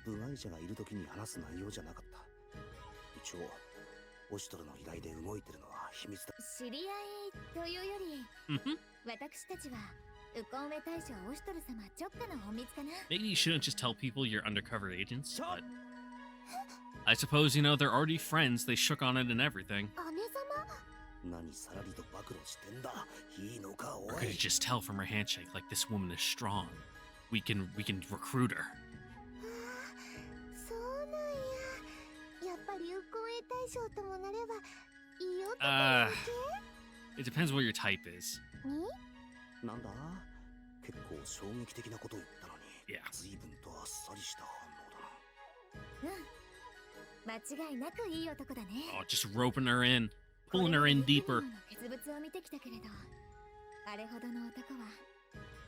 部外者がいるときに話す内容じゃなかった。一応、オシトルの依頼で動いてるのは秘密だ。知り合いというより、 Mm-hmm. 私たちはウコンエ大将オシトル様直下の隠密かな。 Maybe you shouldn't just tell people you're undercover agents, but I suppose, you know, they're already friends. They shook on it and everything. 姉様？何さらりと暴露してんだ。いいのか、お We're gonna い。 just tell from her handshake like this woman is strong. We can recruit her. そうなんや。やっぱりウコンエ大将ともなればいい男 Uh, なわ it depends what your type is. け？に？なんだ、結構衝撃的なこと言ったのに、 Yeah. 随分とあっさりした反応だな。間違いなくいい男だね。 Oh, just roping her in. pulling her in deeper. 傑物を見てきたけれど、あれほどの男は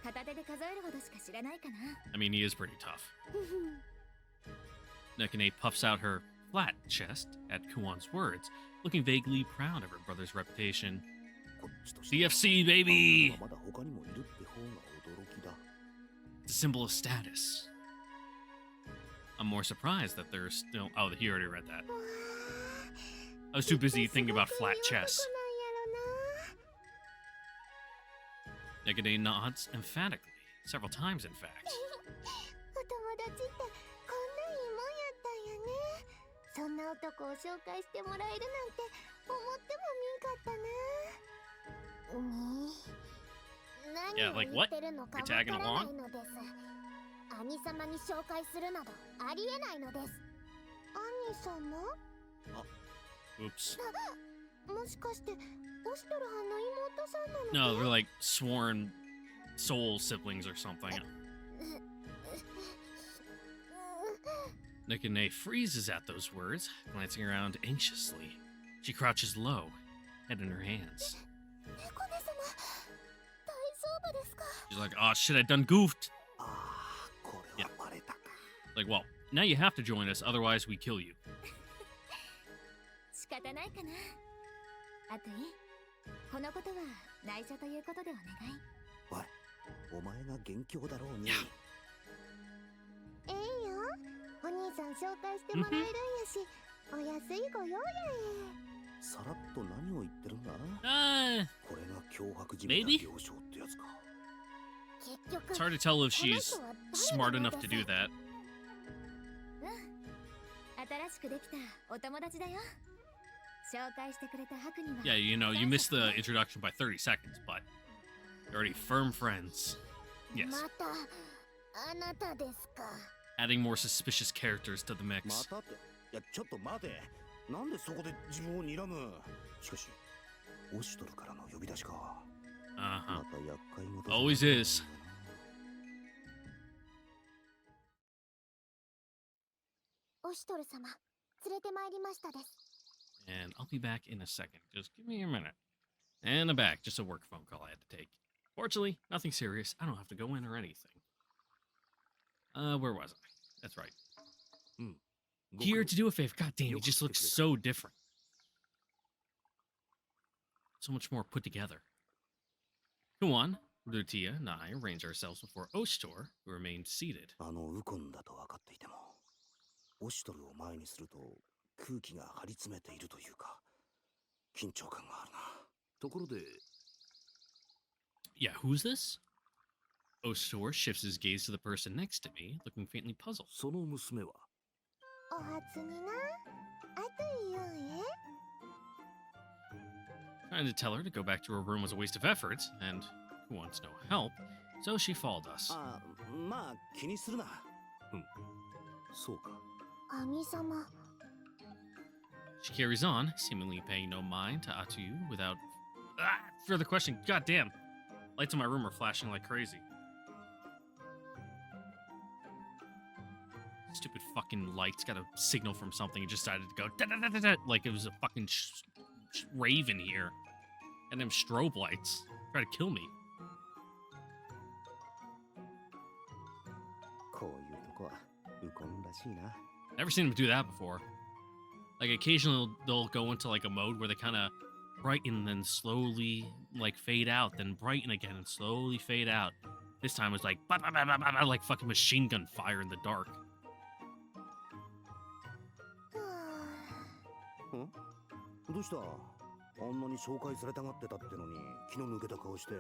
片手で数えるほどしか知らないかな。I mean, he is pretty tough. Nekane puffs out her flat chest at Kuwan's words, looking vaguely proud of her brother's reputation. こっちとしては CFC, baby! まだ他にもいるって方が驚きだ。 It's a symbol of status. I'm more surprised that there's still... Oh, he already read that. I was too busy thinking about flat chests. Nekane nods emphatically, several times in fact. お友達ってこんないいもんやったんやね。そんな男を紹介してもらえるなんて思ってもみんかったな。Yeah, like what? 何を言ってるのか You're わから tagging ない along? のです。兄様に紹介するなどありえないのです。兄様？ Oops. もしかしてオシトルハンの妹さんなの？ No, they're like sworn soul siblings or something. Nekane freezes at those words, glancing around anxiously. She crouches low, head in her hands. 猫姉様、大丈夫ですか？ She's like, oh shit, I done goofed. ああ、これはバレたか。 Like, well, now you have to join us, otherwise we kill you. 仕方ないかな。あとい、このことは内緒ということでお願い。おい、お前が元凶だろうに。ええよ。お兄さん紹介してもらえるんやし、お安いご用やえ。さらっと何を言ってるんだ？これが脅迫じみた了承ってやつか。 It's hard to tell if she's smart enough to do that. 新しくできたお友達だよ。紹介してくれた白には。 Yeah, you know, you missed the introduction by 30 seconds, but you're already firm friends. Yes. またあなたですか。 Adding more suspicious characters to the ま mix. たって、いやちょっと待て。なんでそこで自分を睨む？しかし、オシトルからの呼び出しか。ま Uh-huh. た厄介事。 Always is. オシトル様、連れてまいりましたです。 And I'll be back in a second. Just give me a minute. And I'm back. Just a work phone call I had to take. Fortunately, nothing serious. I don't have to go in or anything. Where was I? That's right. Here to do a favor. God damn, he just looks so different. So much more put together. Go on. Lutia and I arrange ourselves before Ostor, who remained seated. あのウコンだと分かっていても、オシトルを前にすると空気が張り詰めているというか、緊張感があるな。ところで、 Yeah, who's this? Ostor shifts his gaze to the person next to me, looking faintly puzzled. その娘は お初にな、あといよえ。 Trying to tell her to go back to her room was a waste of effort, and who wants no help, so she followed us. ああ、まあ気にするな。うん、そうか。兄様。 She carries on, seemingly paying no mind to Atu without further question. God damn. Lights in my room are flashing like crazy. Stupid fucking lights got a signal from something and just decided to go da-da-da-da-da, like it was a fucking rave in here. And them strobe lights try to kill me. こういうとこはウコンらしいな。 Never seen them do that before. Like occasionally they'll go into like a mode where they kind of brighten then slowly like fade out, then brighten again and slowly fade out. This time it was like bah, bah, bah, bah, bah, bah, like fucking machine gun fire in the dark. どうした？あんなに紹介されたがってたってのに気の抜けた顔して。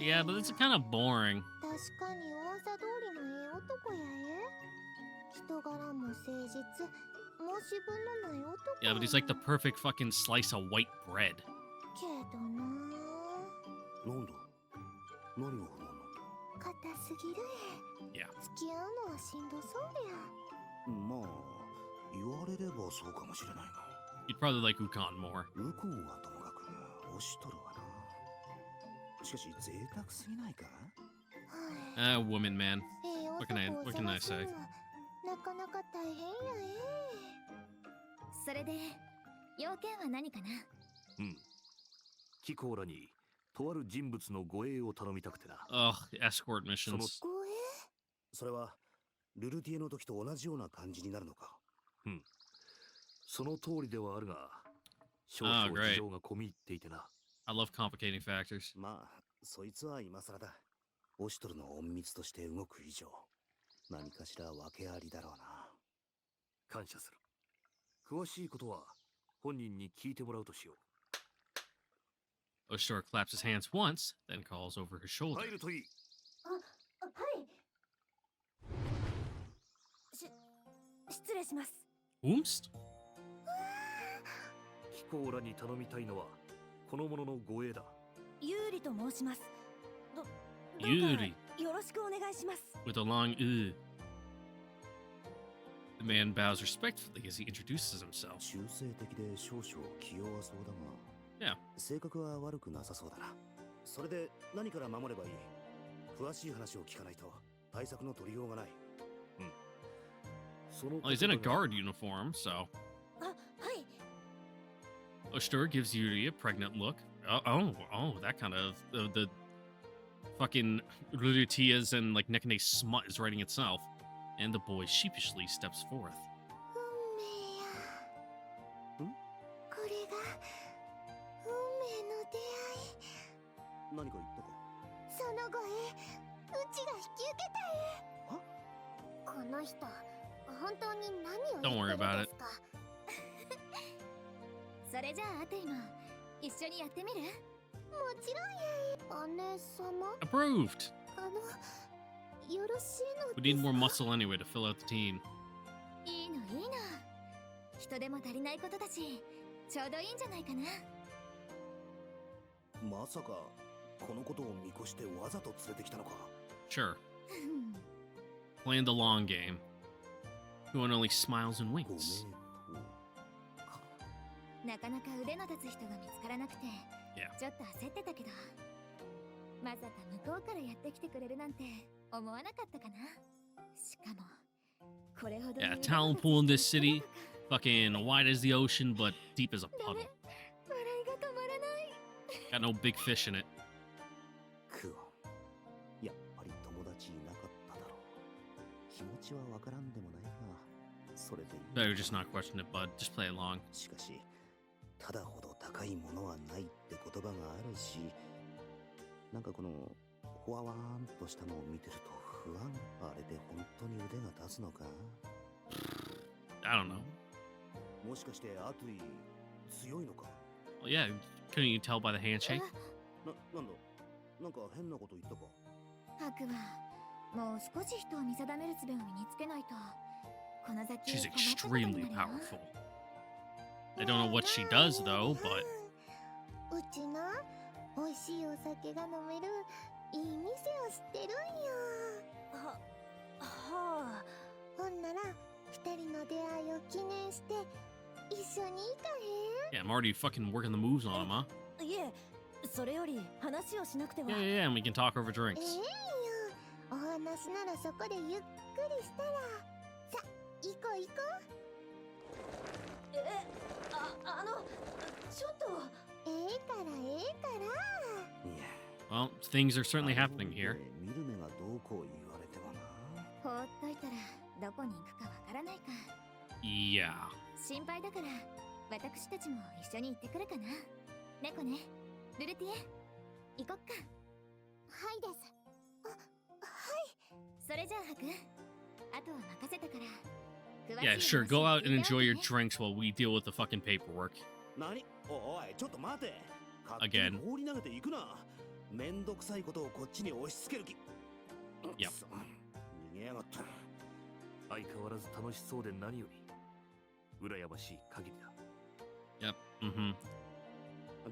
Yeah, but it's kind of boring. 確かに噂通りのええ男やえ。人柄も誠実、申し分のない男。 Yeah, but he's like the perfect fucking slice of white bread. けどな。なんだ？何が不満なの？硬すぎるえ。 Yeah. 付き合うのはしんどそうや。まあ言われればそうかもしれないが。 You'd probably like Ukon more. ウコンはともかくオシトルはな。しかし贅沢すぎないか？ Woman, man. ええ What can I 男を say? 探すのはなかなか大変やえ。それで要件は何かな？うん。貴公らにとある人物の護衛を頼みたくてな。Ugh, escort missions. 護衛それはルルティエの時と同じような感じになるのか。うん。その通りではあるが、少 Oh, 々 great. 事情が込み入っていてな。I love complicating factors. まあそいつは今更だ。オシュトルの隠密として動く以上何かしら訳ありだろうな。感謝する。詳しいことは本人に聞いてもらうとしよ Oshtor claps his hands once, then calls over his う。 shoulder. 入るといい。はい失礼します。 Oomst? 貴公らに頼みたいのはこの者の護衛だ。ユーリと申します。どうか Yuri, よろしくお願いします。 with a long U. The man bows respectfully as he introduces himself. 中性的で少々気弱そうだが、 Yeah. 性格は悪くなさそうだな。それで何から守ればいい？詳しい話を聞かないと対策の取りようがない。その Well, he's in a guard uniform, so あ、はい。 Oshtor gives Yuri a pregnant look. Oh, that kind of the fucking Rudutias and like Nekane smut is writing itself. And the boy sheepishly steps forth. 運命や。ん？これが運命の出会い。何か言ったか？その護衛、うちが引き受けたこの人、本当に何 Don't を worry 言ってる about ん it. ですか？それじゃあアテイも一緒にやってみる？もちろんやい。姉様、 Approved. よろしいの We で need す more か？ muscle anyway to fill out the team. いいのいいの。人でも足りないことだし、ちょうどいいんじゃないかな。まさかこのことを見越してわざと連れてきたのか？ Sure. Playing the long game. Everyone only smiles and ご winks. 名答か。なかなか腕の立つ人が見つからなくて、 Yeah. ちょっと焦ってたけど、まさか向こうからやってきてくれるなんて思わなかったかな。しかもこれほど Yeah, talent pool in this city, fucking wide as the ocean, but deep as a ダメ、 puddle. 笑いが止まらない。 Got no big fish in it. クオン、やっぱり友達いなかっただろう。気持ちはわからんでもないが、それでいい。 Better just not question it, bud. Just play along. しかし、ただほど高いものはないって言葉があるし、なんかこのほわわーんとしたのを見てると不安。あれで本当に腕が立つのか？ I don't know. もしかしてアトゥイ強いのか？ Well, yeah, couldn't you tell by the handshake? なんだ？なんか変なこと言ったか？ハクはもう少し人を見定める術を身につけないと、この先 She's 困ったことに extremely なるよ。 powerful. I don't know what she does, though, but うちの美味しいお酒が飲めるいい店を知ってるんよ。はあ。ほんなら二人の出会いを記念して一緒に行か yeah, I'm already fucking working the moves on him, huh? へん？いえ、それより話をしなくては。 Yeah, and we can talk over え drinks. えんよ。お話ならそこでゆっくりしたら。さ、行こう行こう。ちょっと。ええからええから。いや、 Well, things are certainly happening here. 見る目がどうこう言われてもな。放っといたらどこに行くかわからないか。 Yeah. 心配だから私たちも一緒に行ってくるかな。猫ね、ルルティエ、行こっか。はいです。あ、はい。それじゃあハク、あとは任せたから。 Yeah, sure. Go out and enjoy your drinks while we deal with the fucking paperwork. 何？おい、ちょっと待て。 Again. 放り投げていくな。めんどくさいことをこっちに押し付ける気。Yep. 逃げやがった。相変わらず楽しそうで何より羨ましい限りだ。 Yep. Mm-hmm.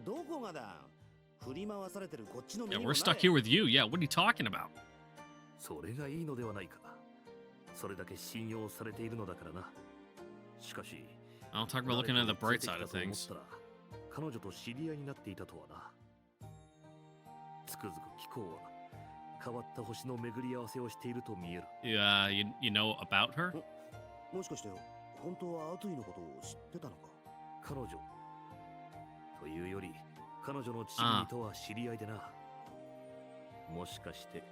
どこがだ？振り回されてるこっちの目 Yeah, にも we're な stuck れ。 here with you. Yeah, what are you talking about? それがいいのではないか。それだけ信用されているのだからな。しかし、 I'll talk about looking at the bright side of things. 彼女と知り合いになっていたとはな。つくづく貴公は変わった星の巡り合わせをしていると見える。You know about her? もしかして本当はアトゥイのことを知ってたのか？彼女、というより彼女の父君とは知り合いでな。もしかして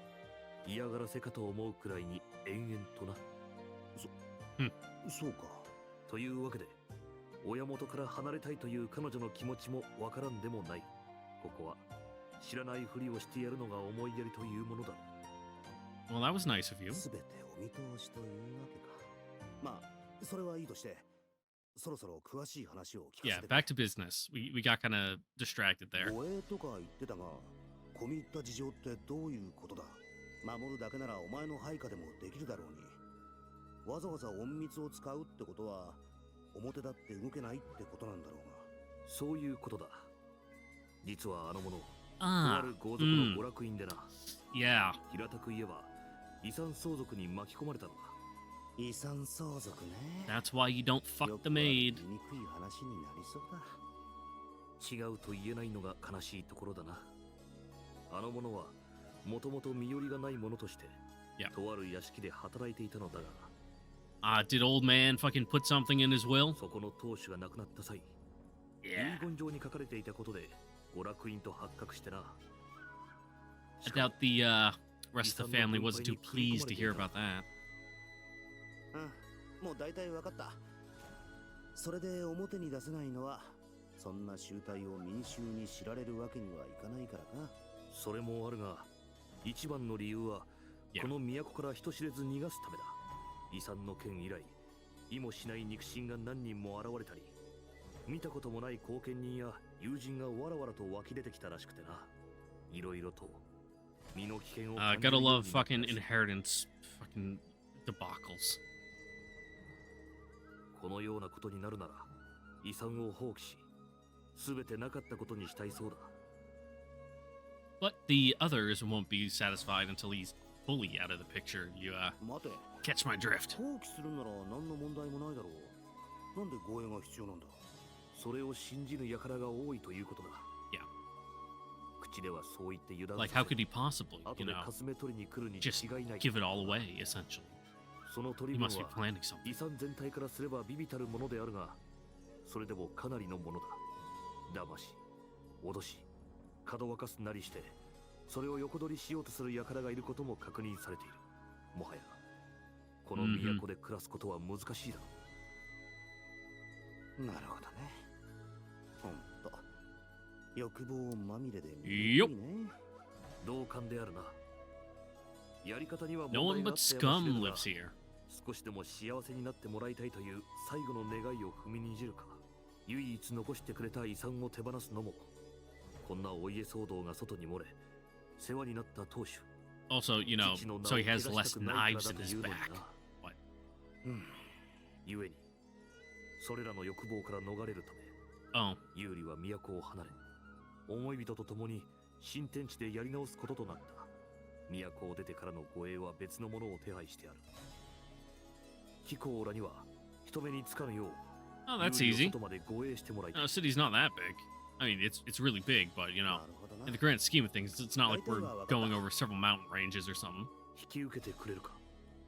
嫌がらせかと思うくらいに延々とな。そうか。というわけで親元から離れたいという彼女の気持ちもわからんでもない。ここは知らないふりをしてやるのが思いやりというものだ。 Well, that was nice of you. すべてお見通しというわけか。まあ、それはいいとして、そろそろ詳しい話を聞か Yeah, せて。 back to business. We got kind of distracted there. 護衛とか言ってたが、込み入った事情ってどういうことだ。守るだけならお前の配下でもできるだろうに。わざわざ隠密を使うってことは、表だって動けないってことなんだろうが。そういうことだ。実はあの者、と Ah, ある豪族の娯楽院でな。 yeah. 平たく言えば遺産相続に巻き込まれたのだ。遺産相続ね。 That's why you don't よ fuck くあ the る maid. 言いにくい話になりそうだ。違うと言えないのが悲しいところだな。あの者はもともと身寄りがない者として、 Yeah. とある屋敷で働いていたのだが、 Did old man fucking put something in his will? そこの当主が亡くなった際、 Yeah. 遺言状に書かれていたことで娯楽院と発覚してな。 I doubt the rest of the family wasn't too pleased to hear about that. もう大体分かった。それで表に出せないのは、そんな集体を民衆に知られるわけにはいかないからか。それもあるが、一番の理由は、 Yeah. この都から人知れず逃がすためだ。遺産の件以来、意もしない肉親が何人も現れたり、見たこともない後見人や友人がわらわらと湧き出てきたらしくてな。いろいろと身の危険を感じ Gotta るよう love になったら fucking しい。 inheritance fucking debacles. このようなことになるなら、遺産を放棄し、すべてなかったことにしたいそうだ。 But the others won't be satisfied until he's fully out of the picture. You 待て、 catch my drift. 放棄するなら何の問題もないだろう。なんで護衛が必要なんだ。それを信じる輩が多いということだ。 Yeah. 口ではそう言って油断 Like, さ how せ could he possibly, 後 you で know, かすめ取りに来るに just 違いない。 give it all away, essentially? その取 He り分 must be は planning something. 遺産全体からすれば微々たるものであるが、それでもかなりのものだ。騙し、脅し、かどわかすなりして、それを横取りしようとする輩がいることも確認されている。もはや、この都で暮らすことは難しいだろう。なるほどね。ほんと。欲望まみれでよっいいね。同感であるな。やり方には No 問 one 題があ but ってやまし scum れるが lives here. 少しでも幸せになってもらいたいという最後の願いを踏みにじるか、唯一残してくれた遺産を手放すのも、こんなお家騒動が外に漏れ、世話になった当主、 Also, you know, 父の名 so を he 汚 has した less くない knives から in だと his いうのに back. な。What? 故に、それらの欲望から逃れるため、 Oh, ユーリは都を離れ、思い人と共に新天地でやり直すこととなった。都を出てからの護衛は別のものを手配してある。貴公らには人目につかぬよう、 oh, that's ユーリ easy. を外まで護衛してもらいたい。 City's not that big. I mean, it's really big, but you な know, るほどな in the grand scheme of things, it's not like we're going over several mountain ranges or something. 引き受けてくれるか。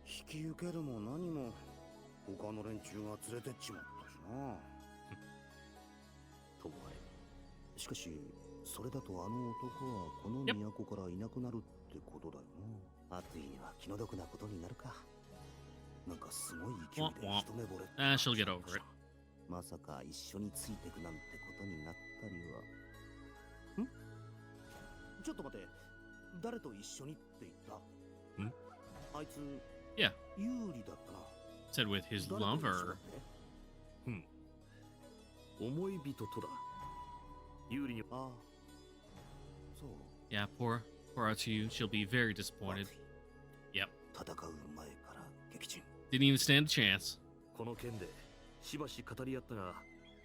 引き受けるも何も他の連中が連れてっちまったしな。ともあれ、しかしそれだとあの男はこの都からいなくなるってことだよな。暑いには気の毒なことになるか。なんかすごい勢いで一目惚れって感じ She'll だ get った over さ it. まさか一緒についてくなんてことになったりは。ちょっと待って、誰と一緒にって言った？ん？あいつ、Yeah. 有利だったな。 Said with his 誰と一緒だ lover. って思い人とだ。有利に、ああ、そう。 Yeah, poor Aratu. She'll be very disappointed. Yep. 戦う前から撃沈。 Didn't even stand a chance. この件でしばし語り合ったが、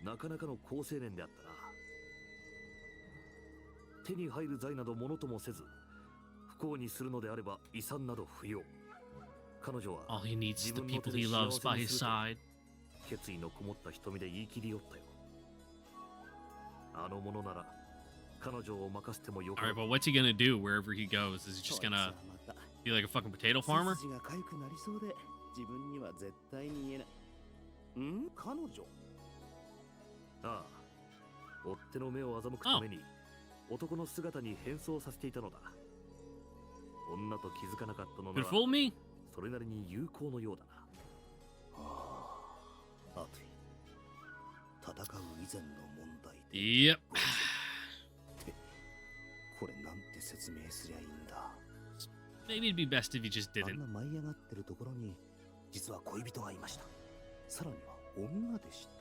なかなかの好青年であったな。手に入る財などものともせず、不幸にするのであれば遺産など不要。彼女は All he needs is the 自分の people 手で he 幸 loves せ by に his すると side. 決意のこもった瞳で言い切りよったよ。あの者なら彼女を任せてもよか All ろ right, う。 but what's he gonna do wherever he goes? Is he just こいつ gonna はまた be like a fucking potato 背 farmer? 筋が痒くなりそうで自分には絶対に言えない。彼女？ああ、追っ手の目を欺くために男の姿に変装させていたのだ。女と気づかなかったのな Could ら fool me? それなりに有効のようだな。あて戦う以前の問題で Yep. これなんて説明すりゃいいんだ。 Maybe it'd be best if you just あん didn't. な舞い上がってるところに実は恋人がいました。さらには女でした。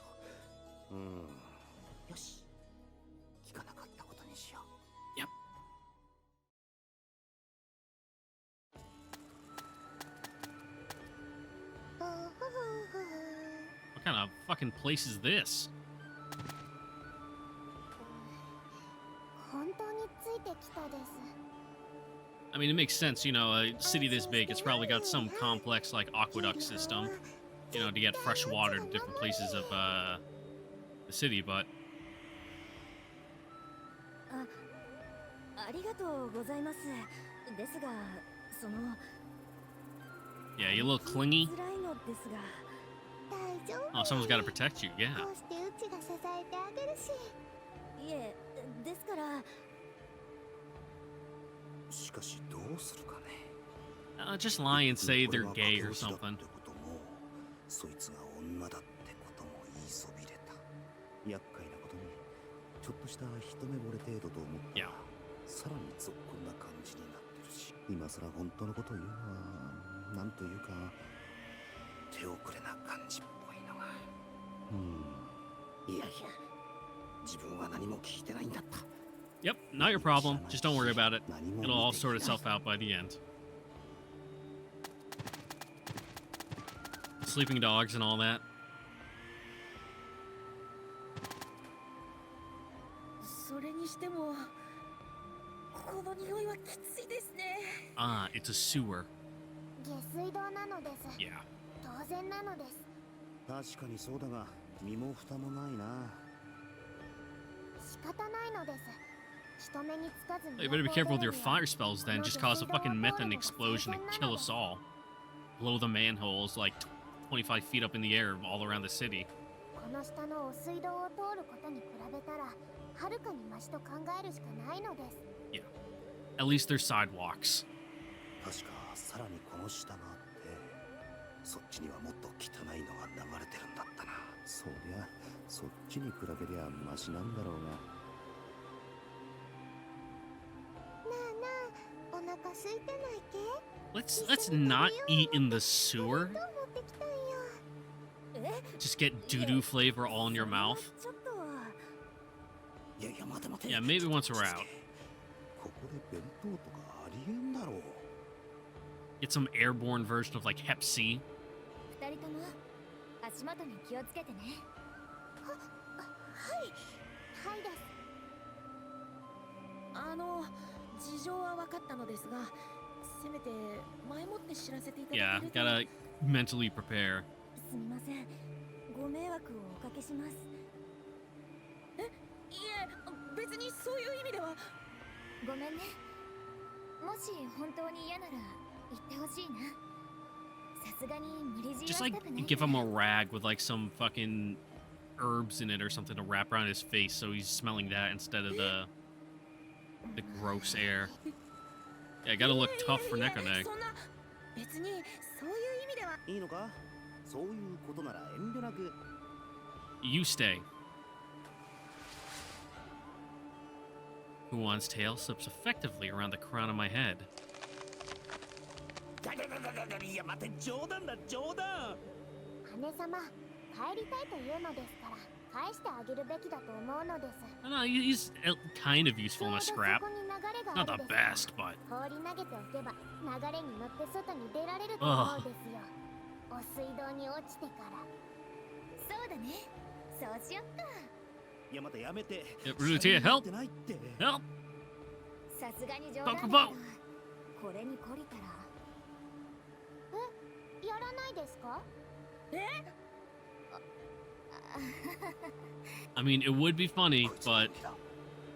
よし、聞かなかったことにしよう。 Yep. What kind of fucking place is this? 本当についてきたです。 I mean, it makes sense, you know, a city this big, it's probably got some complex, like, aqueduct system, you know, to get fresh water to different places of, the city, but... ありがとうございます。ですが、その Yeah, you a little clingy? 辛いのですが。大丈夫。 Oh, someone's gotta protect you, yeah. こうしてうちが支えてあげるし。いえ、ですから。しかしどうするかね。Just lie and say they're gay or something. そいつが女だってことも言いそびれた。厄介なことにちょっとした一目惚れ程度と思ったら、さらにぞっこんな感じになってるし、今さら本当のことを言うのはなんというか手遅れな感じっぽいのが。いやいや、自分は何も聞いてないんだった。 Yep, not your problem. Just don't worry about it. It'll all sort itself out by the end. Sleeping dogs and all that. それにしてもこの匂いはきついですね。Ah, it's a sewer. 下水道なのです。 Yeah. 当然なのです。確かにそうだが身も蓋もないな。仕方ないのです。 You better be careful with your fire spells then. Just cause a fucking methane explosion and kill us all. Blow the manholes like 25 feet up in the air all around the city. この下の汚水道を通ることに比べたら、はるかにマシと考えるしかないのです。 Yeah. At least there's sidewalks. 確かさらにこの下があって、そっちにはもっと汚いのが流れてるんだったな。そりゃそっちに比べりゃマシなんだろうが。 Let's not eat in the sewer. Just get doo-doo flavor all in your mouth. Yeah, maybe once we're out. Get some airborne version of like Hep C. 二人とも足元に気をつけてね。はいです。事情は分かったのですが、せめて前もって知らせていただ Yeah, けると。 gotta mentally prepare. すみません。ご迷惑をおかけします。いえ、別にそういう意味では。ごめんね。もし本当に嫌なら言ってほしいな。さすがに無理強い Just した like くない。 give him a rag with like some fucking herbs in it or something to wrap around his face so he's smelling that instead of the gross air. Yeah, gotta look tough for neck on neck. そんな別にそういう意味では。いいのか？そういうことなら遠慮なく。 You stay. Huan's tail slips effectively around the crown of my head. いや待て、冗談だ冗談。姉様、帰りたいというのですから返してあげるべきだと思うのです。 No, he's kind of useful in a ちょうど scrap. そこに流れがあ Not る the です best, but 放り投げておけば流れに乗って外に出られると思うですよ。汚水道に落ちてから。そうだね。そうしよっか。いや待てやめて。 Yeah, Rutia, help! ないって。 Help! さすがに冗談だけど、これに懲りたら。やらないですか？ I mean, it would be funny, but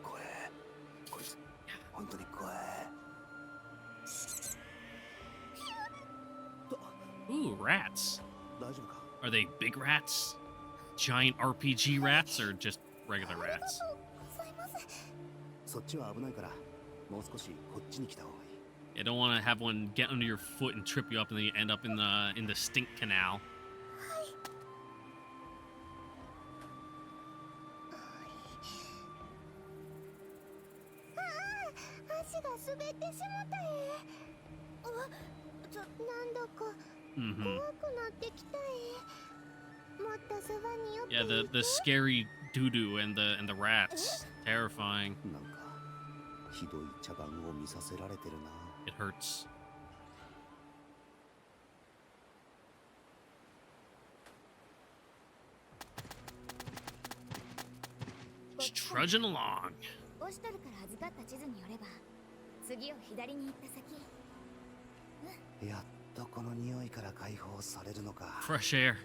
こいつ本当に怖い。 ooh, rats. 大丈夫か？ Are they big rats? Giant RPG rats or just regular rats. ございます。そっちは危ないから、もう少しこっちに来た方がいい。 You don't want to have one get under your foot and trip you up, and then you end up in the stink canal. 足が滑ってしもたえ。なんだか Mm-hmm. 怖くなってきたえ。もっとそばに寄って Yeah, いて。 the scary doo-doo and the rats. Terrifying. なんかひどい茶番を見させられてるな。 It hurts. Just trudging along. オシトルから預かった地図によれば、次を左に行った先。やっとこの匂いから解放されるのか。 Fresh air.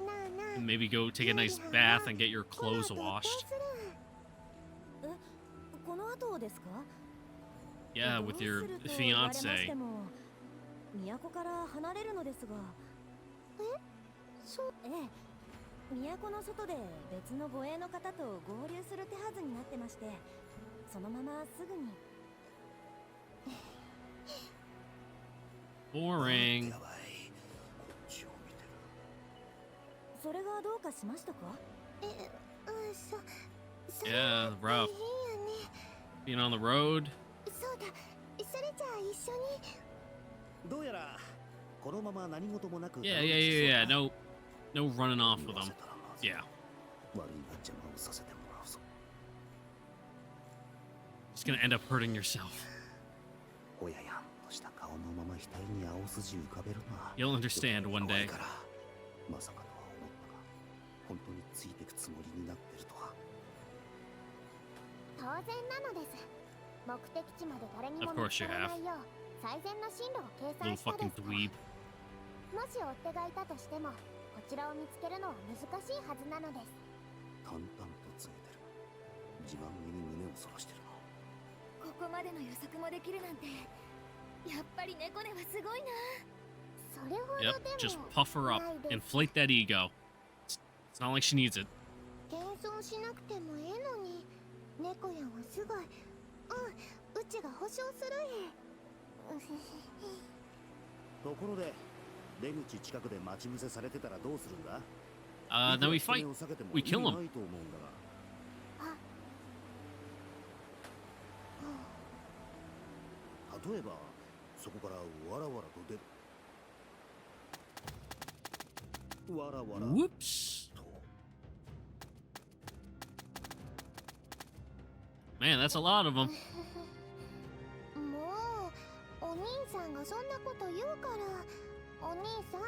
なあなあ。 And maybe go take a nice bath and get your clothes washed. この後ですか？ Yeah, with your fiance. 都から離れるのですが。そう。都の外で別の護衛の方と合流する手はずになってまして、そのまますぐに。Boring. やばい。こっちを見てる。それがどうかしましたか？Yeah, rough. 変やね。 Being on the road. そうだ。それじゃあ一緒に。どうやらこのまま何事もなく。 Yeah. No running off with them. Yeah. 悪いが邪魔をさせてもらうぞ。 Just gonna end up hurting yourself. おややんとした顔のまま額に青筋浮かべるな。 You'll understand one 怖い day. からまさかとは思ったが、本当についてくつもりになってるとは。当然なのです。目的地まで誰にも Of course 見つ you から have. ないよう最善の進路を計 Little 算したで fucking すから。 dweeb. もし追っ手がいたとしても、こちらを見つけるのは難しいはずなのです。淡々と告げてる。自慢げに胸をそらしてるな。ここまでの予測もできるなんて、やっぱり猫ねはすごいな。それほどで Yep, も just puff her up. ないです。 Inflate that ego. It's not like she needs it. 謙遜しなくてもええのに、猫やんはすごい。うちが保証するへ。ところで出口近くで待ち伏せされてたらどうするんだ？ Then we fight. We kill him. ないと思うんだが。例えばそこからわらわらと出る。わらわら。 Whoops. Man, that's a lot of them. もうお兄さんがそんなこと言うから、お兄さん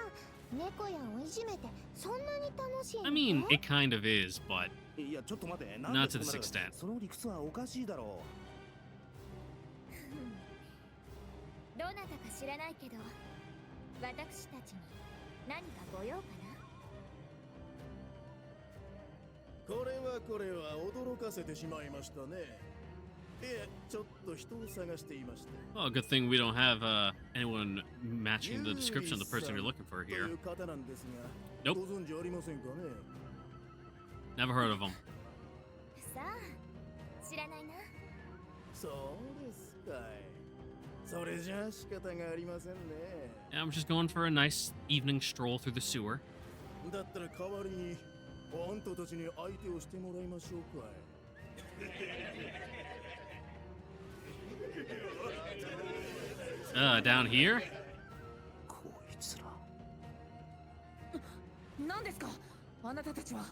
猫やんをいじめてそんなに楽しいの？ I mean, it kind of is, but いやちょっと待って。 not to this extent. その理屈はおかしいだろどなたか知らないけど、私たちに何かご用かな？これは驚かせてしまいましたね。いえ、ちょっと人を探していまして。 Well, good thing we don't have anyone matching the description of the person you're looking for とい here. う方なんですが、 Nope. ご存知ありませんかね。 Never heard of them. さあ、知らないな。そうですかい。それじゃあ仕方がありませんね。 Yeah, I'm just going for a nice evening stroll through the sewer. だったら代わりにあんたたちに相手をしてもらいましょうかい。Down here? こいつら。何ですかあなたたちは。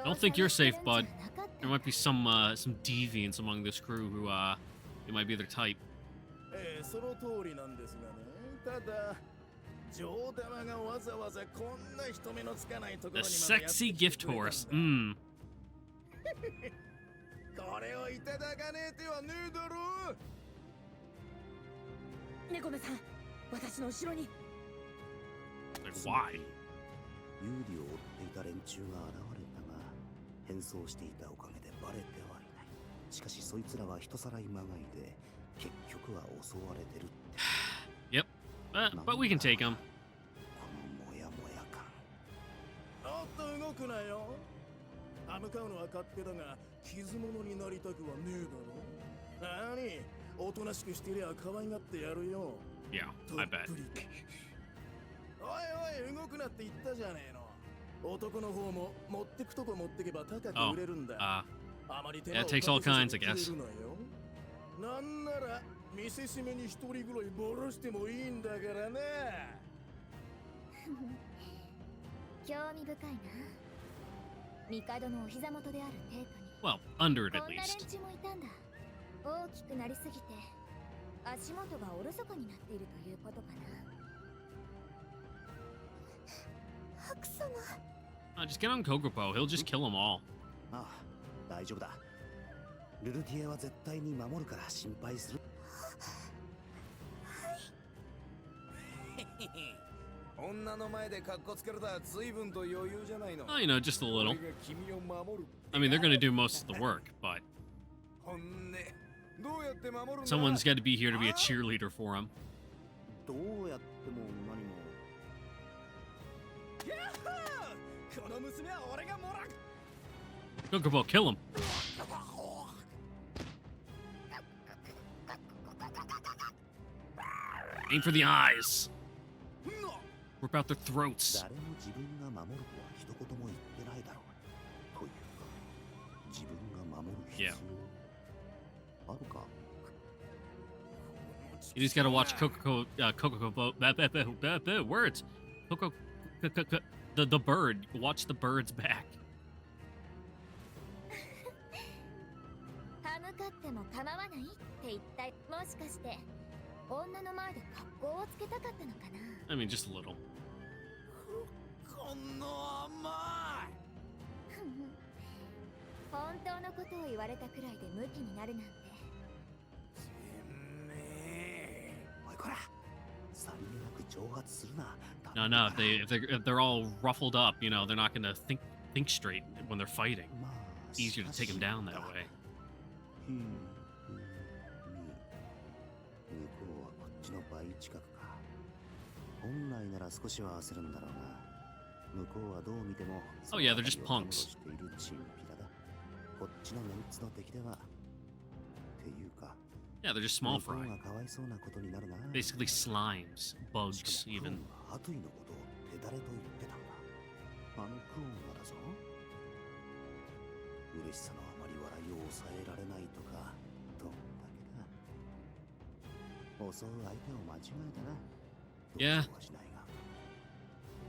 Don't think you're safe, bud. There might be some deviants among this crew who it might be their type. その通りなんですがね。ただ上玉がわざわざこんな人目のつかないところ The にまでやって sexy きて gift くれたんだ。 horse. Mmm. これをいただかねえ手はねえだろ。猫目さん、私の後ろに。 Like, why? 有利を追っていた連中が現れたが、変装していたおかげでバレてはいない。しかしそいつらは人さらいまがいで、結局は襲われてるって。 Yep. But we can take him. このモヤモヤ感。あ動くなよ。歯向かうのは勝手だが、傷物になりたくはねえだろ。なに、おとなしくしてりゃ可愛がってやるよ。Yeah, I bet. おいおい、動くなって言ったじゃねえの。男の方も持ってくとこ持ってけば高く売れるんだ。あまり手間を Yeah, it takes all kinds, I guess. なんなら見せしめに一人ぐらいボロしてもいいんだからな。興味深いな。帝のお膝元であるテートに Well, under it こ at んな連 least. 中もいたんだ。大きくなりすぎて足元がおろそかになっているということかな。白様。Just get on Kokopo. He'll just kill them all. ああ、大丈夫だ。ルルティエは絶対に守るから心配する。女の前でカッコつけるとは随分と余裕じゃないの。Oh, you know, just a little. 俺が君を守る。I mean, they're gonna do most of the work, but 本音。どうやって守るんだ。 someone's got to be here to be a cheerleader for him. どうやっても何も。やっほー、この娘は俺がもらう。 Kokopo, kill him. Aim for the eyes. Rip out their throats. 誰も自分が守るとは一言も言ってないだろう。というか、自分が守る必要あるか。You just gotta watch words. The bird. Watch the bird's back. 歯向かっても構わないって言った。もしかして女の前で格好をつけたかったのかな。 I mean, just a little. この甘い。本当のことを言われたくらいでムキになるなんて。おいこら、さりげなく挑発するな。 No, if they're all ruffled up, you know, they're not gonna think straight when they're fighting. まあ、 It's easier to take them down that way. 向こうはこっちの倍近くか。本来なら少しは焦るんだろうが、向こうはどう見ても Oh yeah, they're just punks. しているチンピラだ。こっちのメンツの敵では。っていうか、 Yeah, they're just small 向こう fry. がかわいそうなことになるな。 Basically slimes, bugs, しかも even. クオンはハトゥイのことを手だれと言ってたんだ。あのクオンがだぞ。嬉しさのあまり笑いを抑えられないとか、どんだけだ。襲う相手を間違えたな。 Yeah. どうしようはしないが。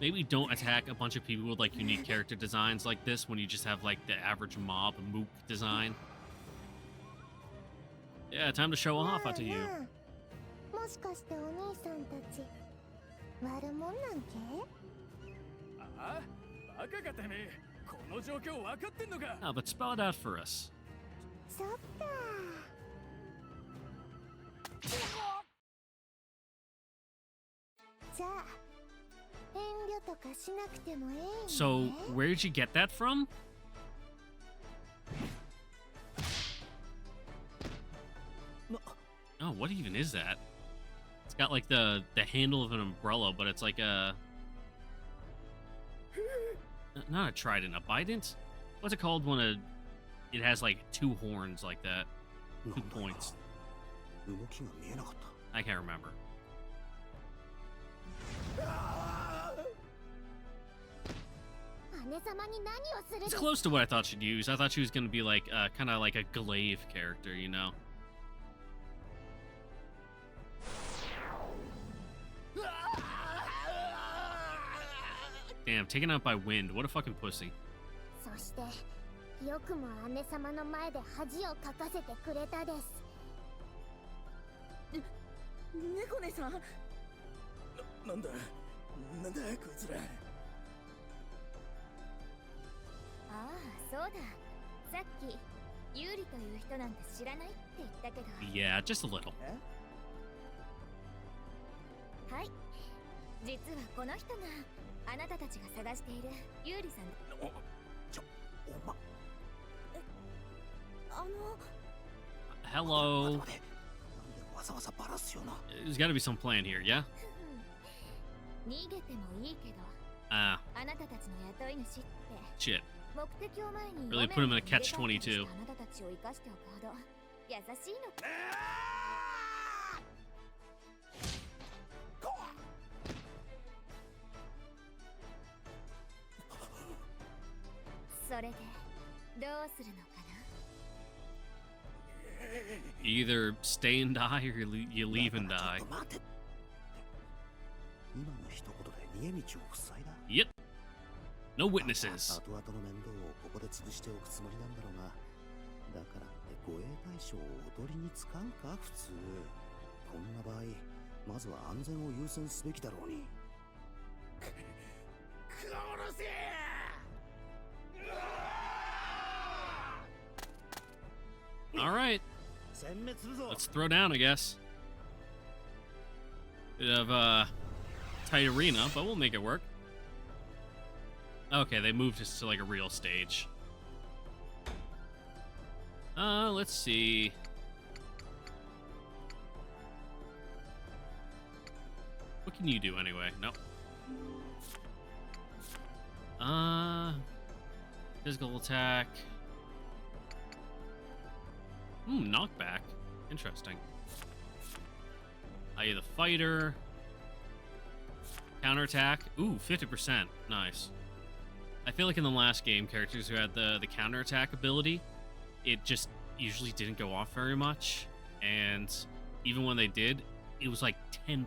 Maybe don't attack a bunch of people with like unique character designs like this when you just have like the average mob mook design. Yeah, time to show off out to you. もしかしてお兄さんたち悪もんなんけ。ああ、バカかてめえ。この状況分かってんのか。 Oh, but spell it out for us. そっか。じゃあ遠慮とかしなくてもいいね。 So, where did you get that from? Oh, what even is that? It's got like the handle of an umbrella, but it's like a not a trident, a bident. What's it called when it has like two horns like that, 2 points? 動きが見えなかった。 I can't remember. It's close to what I thought she'd use. I thought she was gonna be like kind of like a glaive character, you know. Damn, taken out by wind. What a fucking pussy. そしてよくも姉様の前で恥をかかせてくれたです。猫姉さん。なんだこいつら。ああ、そうだ。さっきユーリという人なんて知らないって言ったけど。 Yeah, just a little. はい。実はこの人があなたたちが探しているユーリさん。おま。Hello. なんでわざわざバラすよな。 There's got to be some plan here, yeah? 逃げてもいいけど。 Ah. あなたたちの雇 Shit. 目的を前に Really put him in a catch-22. あなたたちを生かしておくほど優しいの。それでどうするのかな。 You either stay and die or you leave and ちょっ die. と待て。今の一言で逃げ道を塞いだ。 Yep. No witnesses. 後々の面倒をここで潰しておくつもりなんだろうが、だからって護衛大将を踊りに使うか普通。こんな場合、まずは安全を優先すべきだろうに。殺せ。 All right. 殲滅するぞ。 Let's throw down, I guess. Bit of tight arena, but we'll make it work. Okay, they moved us to like a real stage. Let's see. What can you do anyway? No. Physical attack. Knockback. Interesting. Are you the fighter? Counterattack. Ooh, 50%. Nice. I feel like in the last game, characters who had the counterattack ability, it just usually didn't go off very much. And even when they did, it was like 10%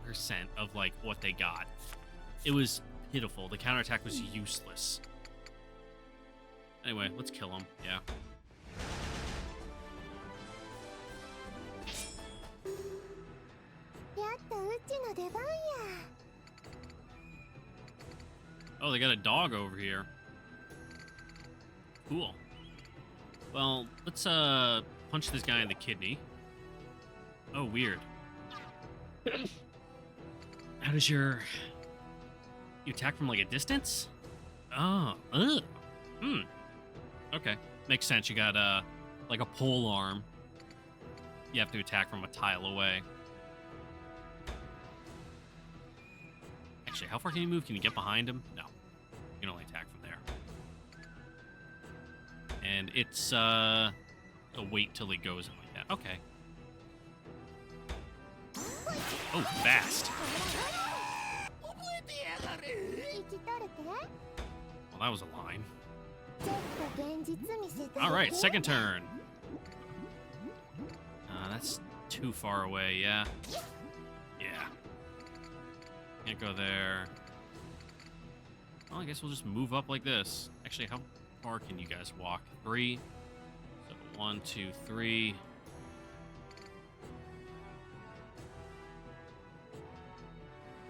of like what they got. It was pitiful. The counterattack was useless. Anyway, let's kill him. Yeah. Oh, they got a dog over here. Cool. Well, let's punch this guy in the kidney. Oh, weird. How does you attack from like a distance? Oh, okay, makes sense. You got like a pole arm. You have to attack from a tile away. Actually, how far can you move? Can you get behind him? No. You can only attack from there. And it's a wait till he goes in like that. Okay. Oh, fast. Well, that was a line. Alright, second turn. That's too far away, yeah. Yeah. Can't go there. Well, I guess we'll just move up like this. Actually, how far can you guys walk? 3. So 1, 2, 3.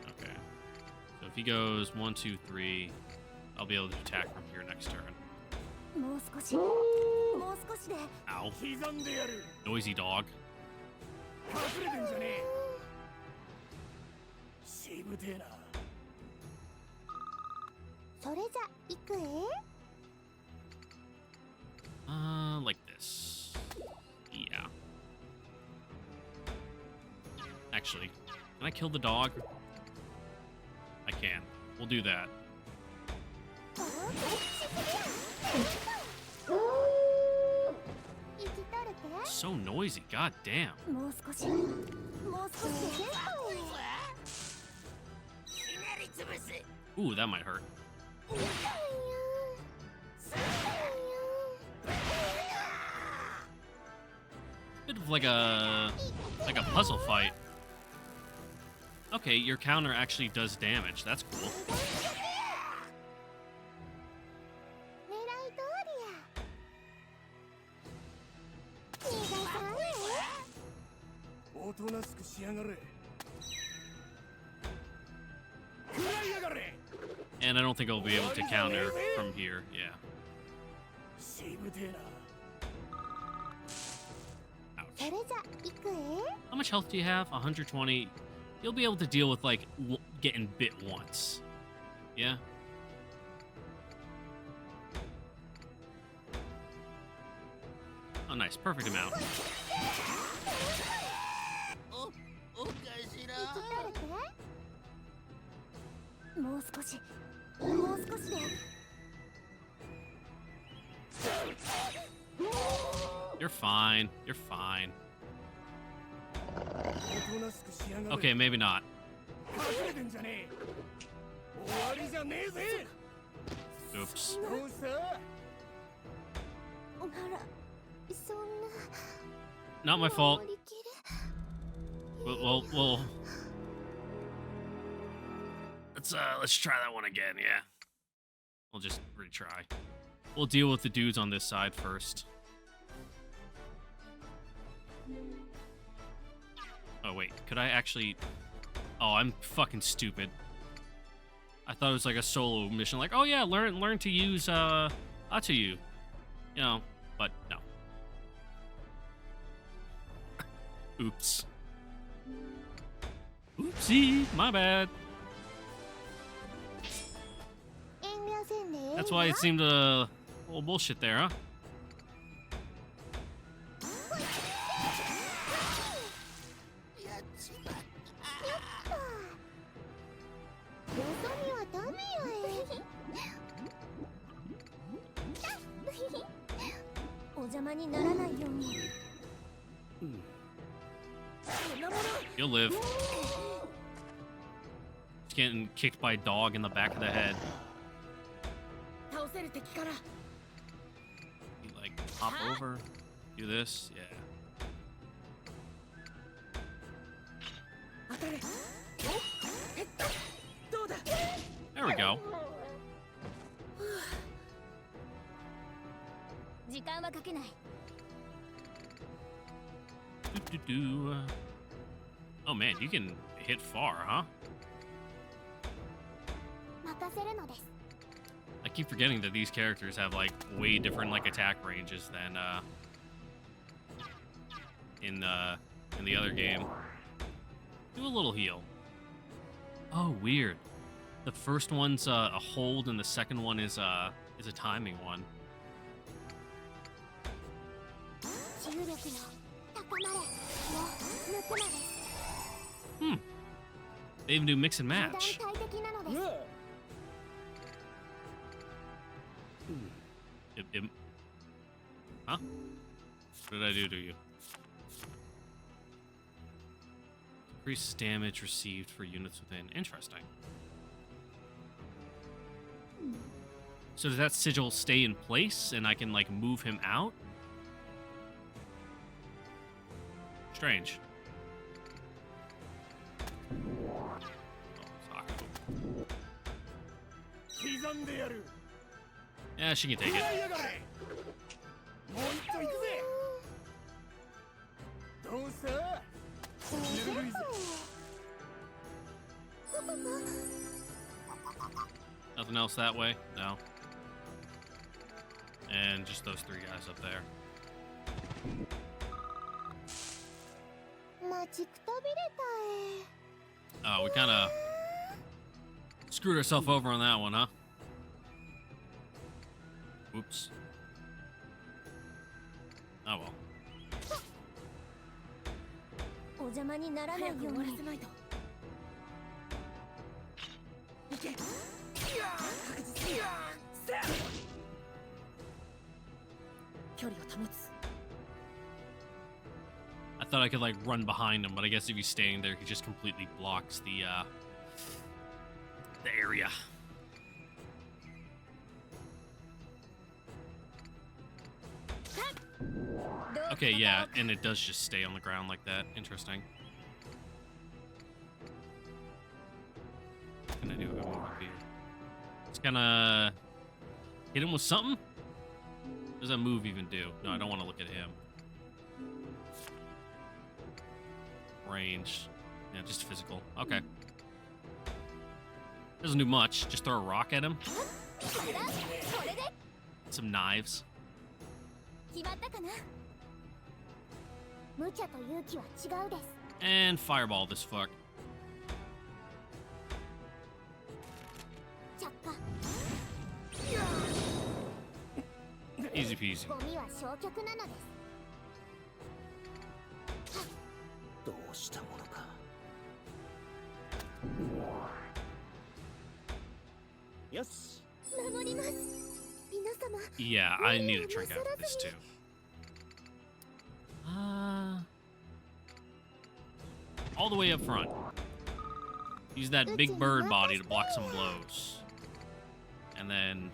Okay. So if he goes 1, 2, 3, I'll be able to attack from here next turn. Ow. Noisy dog. 隠れてんじゃねえ。しぶてえな。それじゃ行くLike this. Yeah. Actually, can I kill the dog? I can. We'll do that. So noisy, god damn. Ooh, that might hurt. Bit of like a puzzle fight. Okay, your counter actually does damage. That's cool. And I don't think I'll be able to counter from here. Yeah. Ouch. How much health do you have? 120. You'll be able to deal with like getting bit once. Yeah. Oh, nice. Perfect amount. You're fine. You're fine. おとなしくしやがれ。 Okay, maybe not. 隠れてんじゃねえ。終わりじゃねえぜ。 Oops. どうした？ならそんな Not my fault. 守りきる Well. Let's try that one again. Yeah. We'll just retry. We'll deal with the dudes on this side first. Oh wait, could I actually? Oh, I'm fucking stupid. I thought it was like a solo mission, like, oh yeah, learn to use Utayu, you know, but no. Oops. Oopsie, my bad. 遠慮せんでええ That's why it seemed a little bullshit there, huh? よそ見はダメやえお邪魔にならないように You'll live. Just getting kicked by a dog in the back of the head. 倒せる敵から You like hop over, do this, yeah. 当たれおっえっどうだ There we go. 時間はかけない Do. Oh man, you can hit far, huh? 任せるのです I keep forgetting that these characters have like way different like attack ranges than in the other game. Do a little heal. Oh, weird. The first one's a hold and the second one is a timing one. 重力よ高まれよ抜くのです They even do mix and 油断 match. 大敵なのです Huh? What did I do to you? Increase damage received for units within. Interesting. So does that sigil stay in place and I can like move him out? Strange. Oh, Sako. 刻んでやる。 Yeah, she can take や it. やがれ。もう一丁行くぜ。どうした？ぬるいぜ。 Nothing else that way? No. And just those three guys up there. 待ちくたびれた Oh, we kind of screwed ourselves over on that one, huh? Oops. Oh well. えお邪魔にならない早ようにく終わらせないと行け確実に距離を保つ I thought I could like run behind him, but I guess if he's staying there, he just completely blocks the area. Okay, yeah, and it does just stay on the ground like that. Interesting. What can I do if I move up here? Just gonna hit him with something? What does that move even do? No, I don't want to look at him. Range. Yeah, just physical. Okay. Doesn't do much. Just throw a rock at him. これで Some knives. 決まったかな無茶と勇気は違うです And fireball this fuck. 着火 Easy peasy. ゴミは消極なのですどうしたものか。よし。守ります Yeah, I need a drink after this too. All the way up front. Use that big bird body to block some blows. And then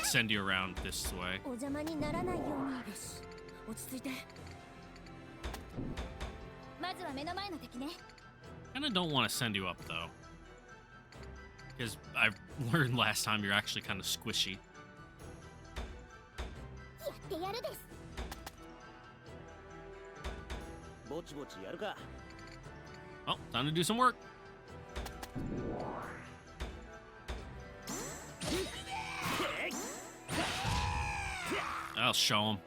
send you around this way. お邪魔にならないように。落ち着いて。まずは目の前の敵ね。Kinda don't want to send you up though. Because I've learned last time you're actually kind of squishy. やってやるです。ぼちぼちやるか。 Oh, time to do some work. I'll show him.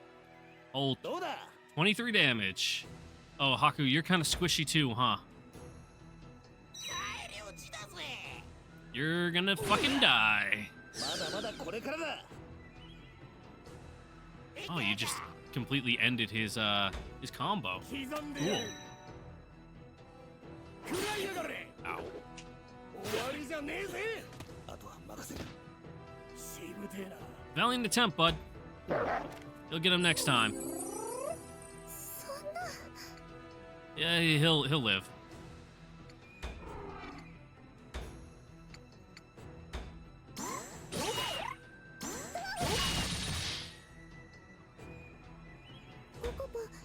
Oh, どうだ。 23 damage. Oh, Haku, you're kind of squishy too, huh? You're gonna fucking die. まだまだこれからだ。 Oh, you just completely ended his combo. 刻んで Cool. やる食らいやがれ Ow. 終わりじゃねえぜあとは任せる。しぶてえな Valiant attempt, bud. You'll get him next time. そんな。 Yeah, he'll live.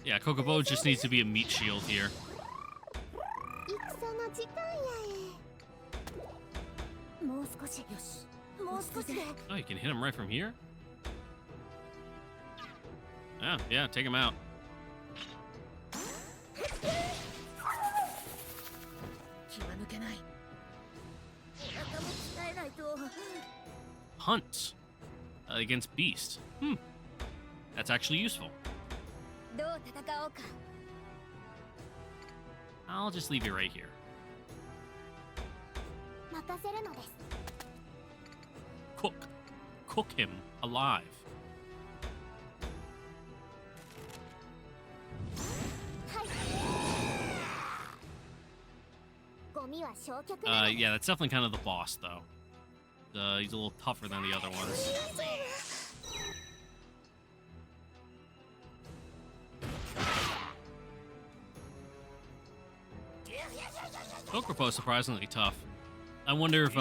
Yeah, Kokobo just needs to be a meat shield here. 戦の時間やえ。もう少し。よし。もう少しで。 Oh, you can hit him right from here? Yeah, take him out. 気は抜けない。お腹も鍛えないと。 Hunt against Beast. That's actually useful. どう戦おうか。 I'll just leave you right here. 任せるのです。 Cook him alive. はい。ゴミは焼却。Yeah, that's definitely kind of the boss, though. He's a little tougher than the other ones. Kokopo's surprisingly tough. I wonder if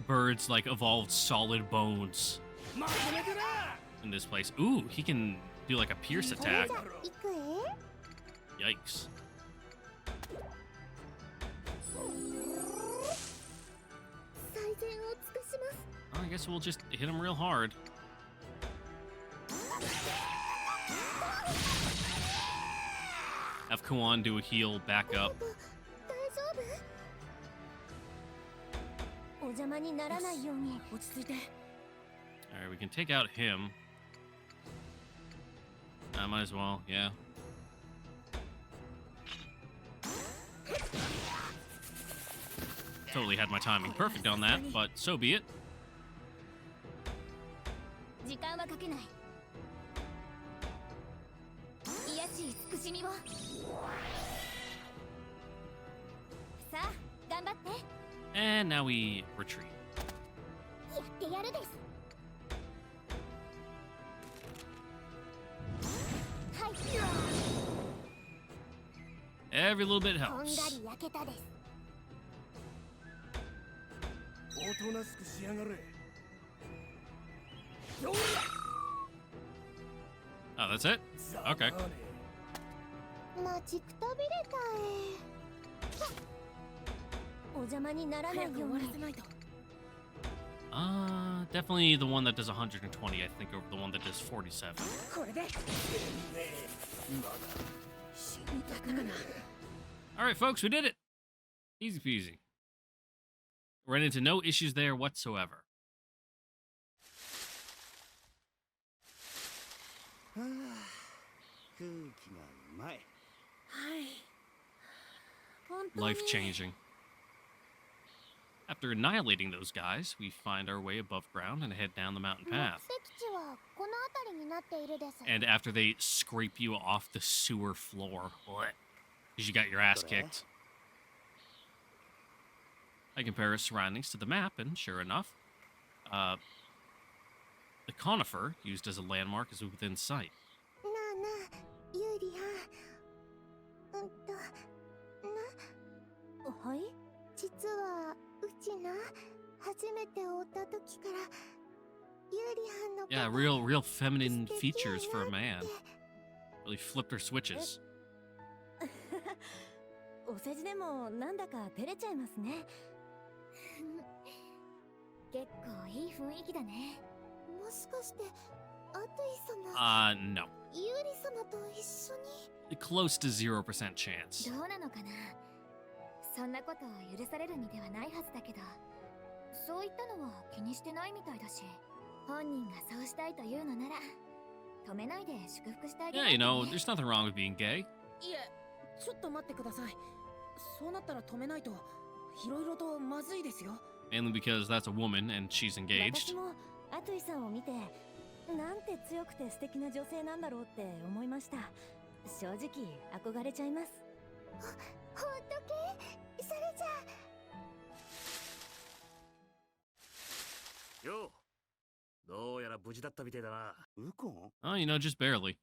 birds like evolved solid bones 負けねえな in this place. Ooh, he can do like a pierce attack. 行くえ。 Yikes. 最善を尽くします。 Well, I guess we'll just hit him real hard. Have Kuan do a heal back up. 大丈夫？お邪魔にならないように。落ち着いて。 Alright, we can take out him. I might as well, yeah. Totally had my timing perfect on that, but so be it. 時間はかけない。癒やし慈しみを。さあ、頑張って。 And now we retreat. やってやるです。はい。 Every little bit こんが helps. り焼けたです。おとなしくしやがれ Oh, that's it? Okay. 待ちくたびれたえ。お邪魔にならない早く終ように。わらせないと。 Definitely the one that does 120, I think, over the one that does 47. これで。まだ死にたくね Alright, folks, we did it! Easy peasy. Ran into no issues there whatsoever. はあ、空気がうまい。はい。本当に。 Life changing. After annihilating those guys, we find our way above ground and head down the mountain 目 path. 的地はこの辺りになっているです。 And after they scrape you off the sewer floor, because you got your ass kicked, I compare our surroundings to the map, and sure enough, the conifer, used as a landmark, is within sight. なあなあ、ユーリアン。はい実は、うちな、初めて会った時から、ユーリアンの Yeah, パパ real feminine features for a man. Really flipped her switches. お世辞でもなんだか照れちゃいますね。結構いい雰囲気だね。もしかして、アトイ様、 No. ユーリ様と一緒に。 Close to 0% chance. どうなのかな。そんなことを許される身ではないはずだけど、そういったのは気にしてないみたいだし、本人がそうしたいというのなら、止めないで祝福してあげ Yeah, ない you と know, ね。 there's nothing wrong with being gay. いえ、ちょっと待ってください。そうなったら止めないと、いろいろとまずいですよ。Mainly because that's a woman and she's 私 engaged. もアトイさんを見て、なんて強くて素敵な女性なんだろうって思いました。正直憧れちゃいます。ほんとけ？それじゃあ。よう、どうやら無事だったみてえだな。ウコン Oh, you know, just barely.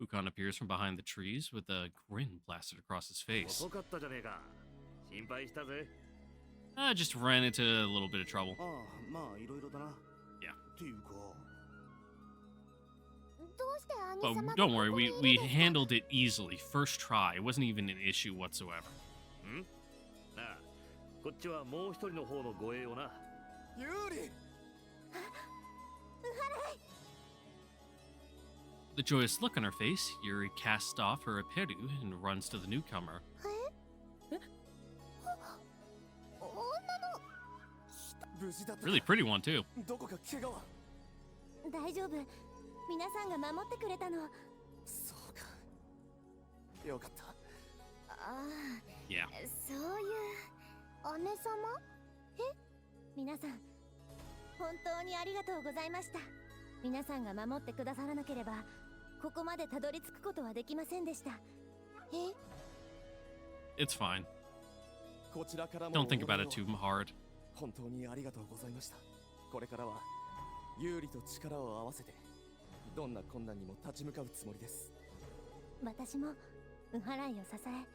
Ukon appears from behind the trees with a grin plastered across his face. 遅かったじゃねえか。心配したぜ。Just ran into a little bit of trouble. ああ、まあいろいろだな。いや。っていうか、どうして兄 But 様が don't worry, ここ we にいるんですか？ handled it easily. First try. It wasn't even an issue whatsoever. ん？なあ、こっちはもう一人の方の護衛をな。ユーリ The joyous look on her face, Yuri casts off her apperu and runs to the newcomer. 女の無事だったか。 Really pretty one, too. どこか怪我は。大丈夫。皆さんが守ってくれたの。そうか。よかった。ああ、 Yeah. そういう姉様？皆さん、本当にありがとうございました。皆さんが守ってくださらなければ、ここまでたどり着くことはできませんでした。It's fine. こちらからも Don't think about it too hard. 本当にありがとうございました。これからは有利と力を合わせてどんな困難にも立ち向かうつもりです。私もウハライを支え、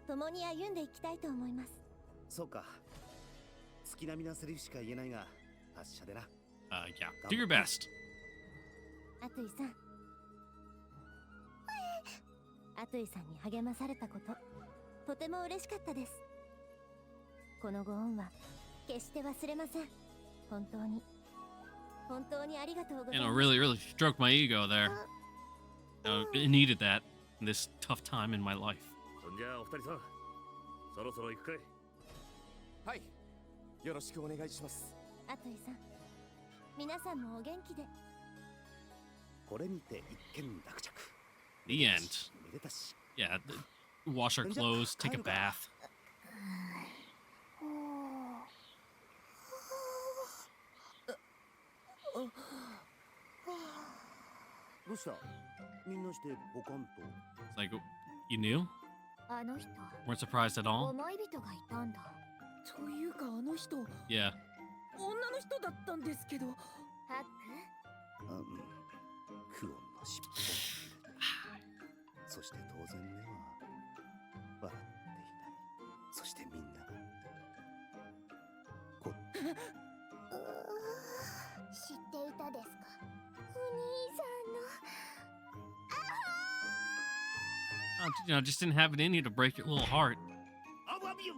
共に歩んでいきたいと思います。そうか。月並みなセリフしか言えないが、達者でな。Yeah. Do your best. アトイさん。アトイさんに励まされたこと、とても嬉しかったです。このご恩は決して忘れません。本当にありがとうござい You ま know, す。 really stroked my ego there. It needed that in this tough time in my life. そんじゃあお二人さん、そろそろ行くかい。はい。よろしくお願いします。アトイさん、皆さんもお元気で。これにて一件落着。 The end. めでたし。 Yeah. Wash our clothes, take a bath. どうした？みんなしてポカンと。 It's like, you knew? あの人、 Weren't surprised at all? 思い人がいたんだ。というかあの人、女 Yeah. の人だったんですけど。ハックオンの尻尾を見る。そして当然目は笑っていない。そしてみんなこク。知っていたですか？お兄さんの。Just didn't have it in you to break your little heart. I love you.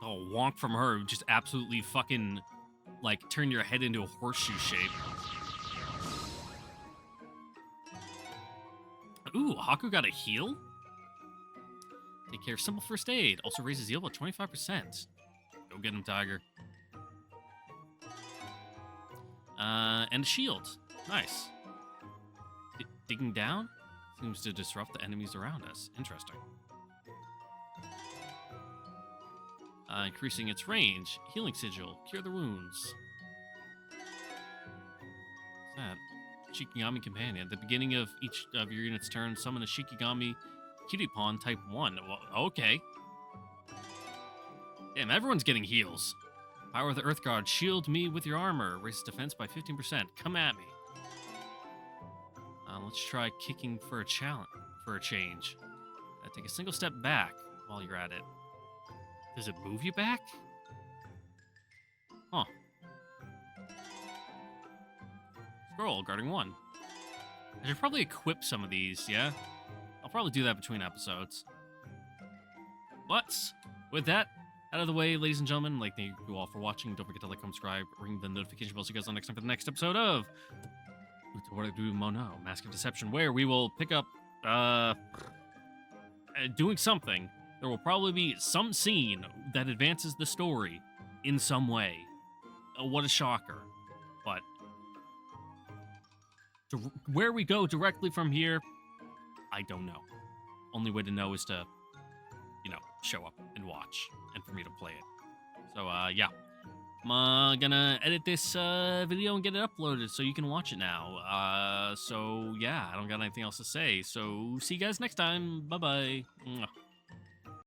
Oh, wonk from her would just absolutely fucking, like, turn your head into a horseshoe shape. Ooh, Haku got a heal? Take care of simple first aid. Also raises heal by 25%. Go get him, Tiger. And a shield. Nice. Digging down? Seems to disrupt the enemies around us. Interesting. Increasing its range. Healing sigil. Cure the wounds. What's that? Shikigami Companion. At the beginning of each of your unit's turn, summon a Shikigami Kiripon Type 1. Well, okay. Damn, everyone's getting heals. Power of the Earth Guard. Shield me with your armor. Raises defense by 15%. Come at me. Let's try kicking for a challenge. For a change. Take a single step back while you're at it. Does it move you back? Huh. Scroll, guarding 1. I should probably equip some of these, yeah? I'll probably do that between episodes. But, with that out of the way, ladies and gentlemen, I'd like to thank you all for watching. Don't forget to like, comment, subscribe, ring the notification bell so you guys know next time for the next episode of Utawarerumono, Mask of Deception, where we will pick up, doing something. There will probably be some scene that advances the story in some way. What a shocker. But where we go directly from here, I don't know. Only way to know is to, show up and watch, and for me to play it. So, yeah. I'm gonna edit this video and get it uploaded so you can watch it now. So, yeah, I don't got anything else to say. So, see you guys next time. Bye-bye.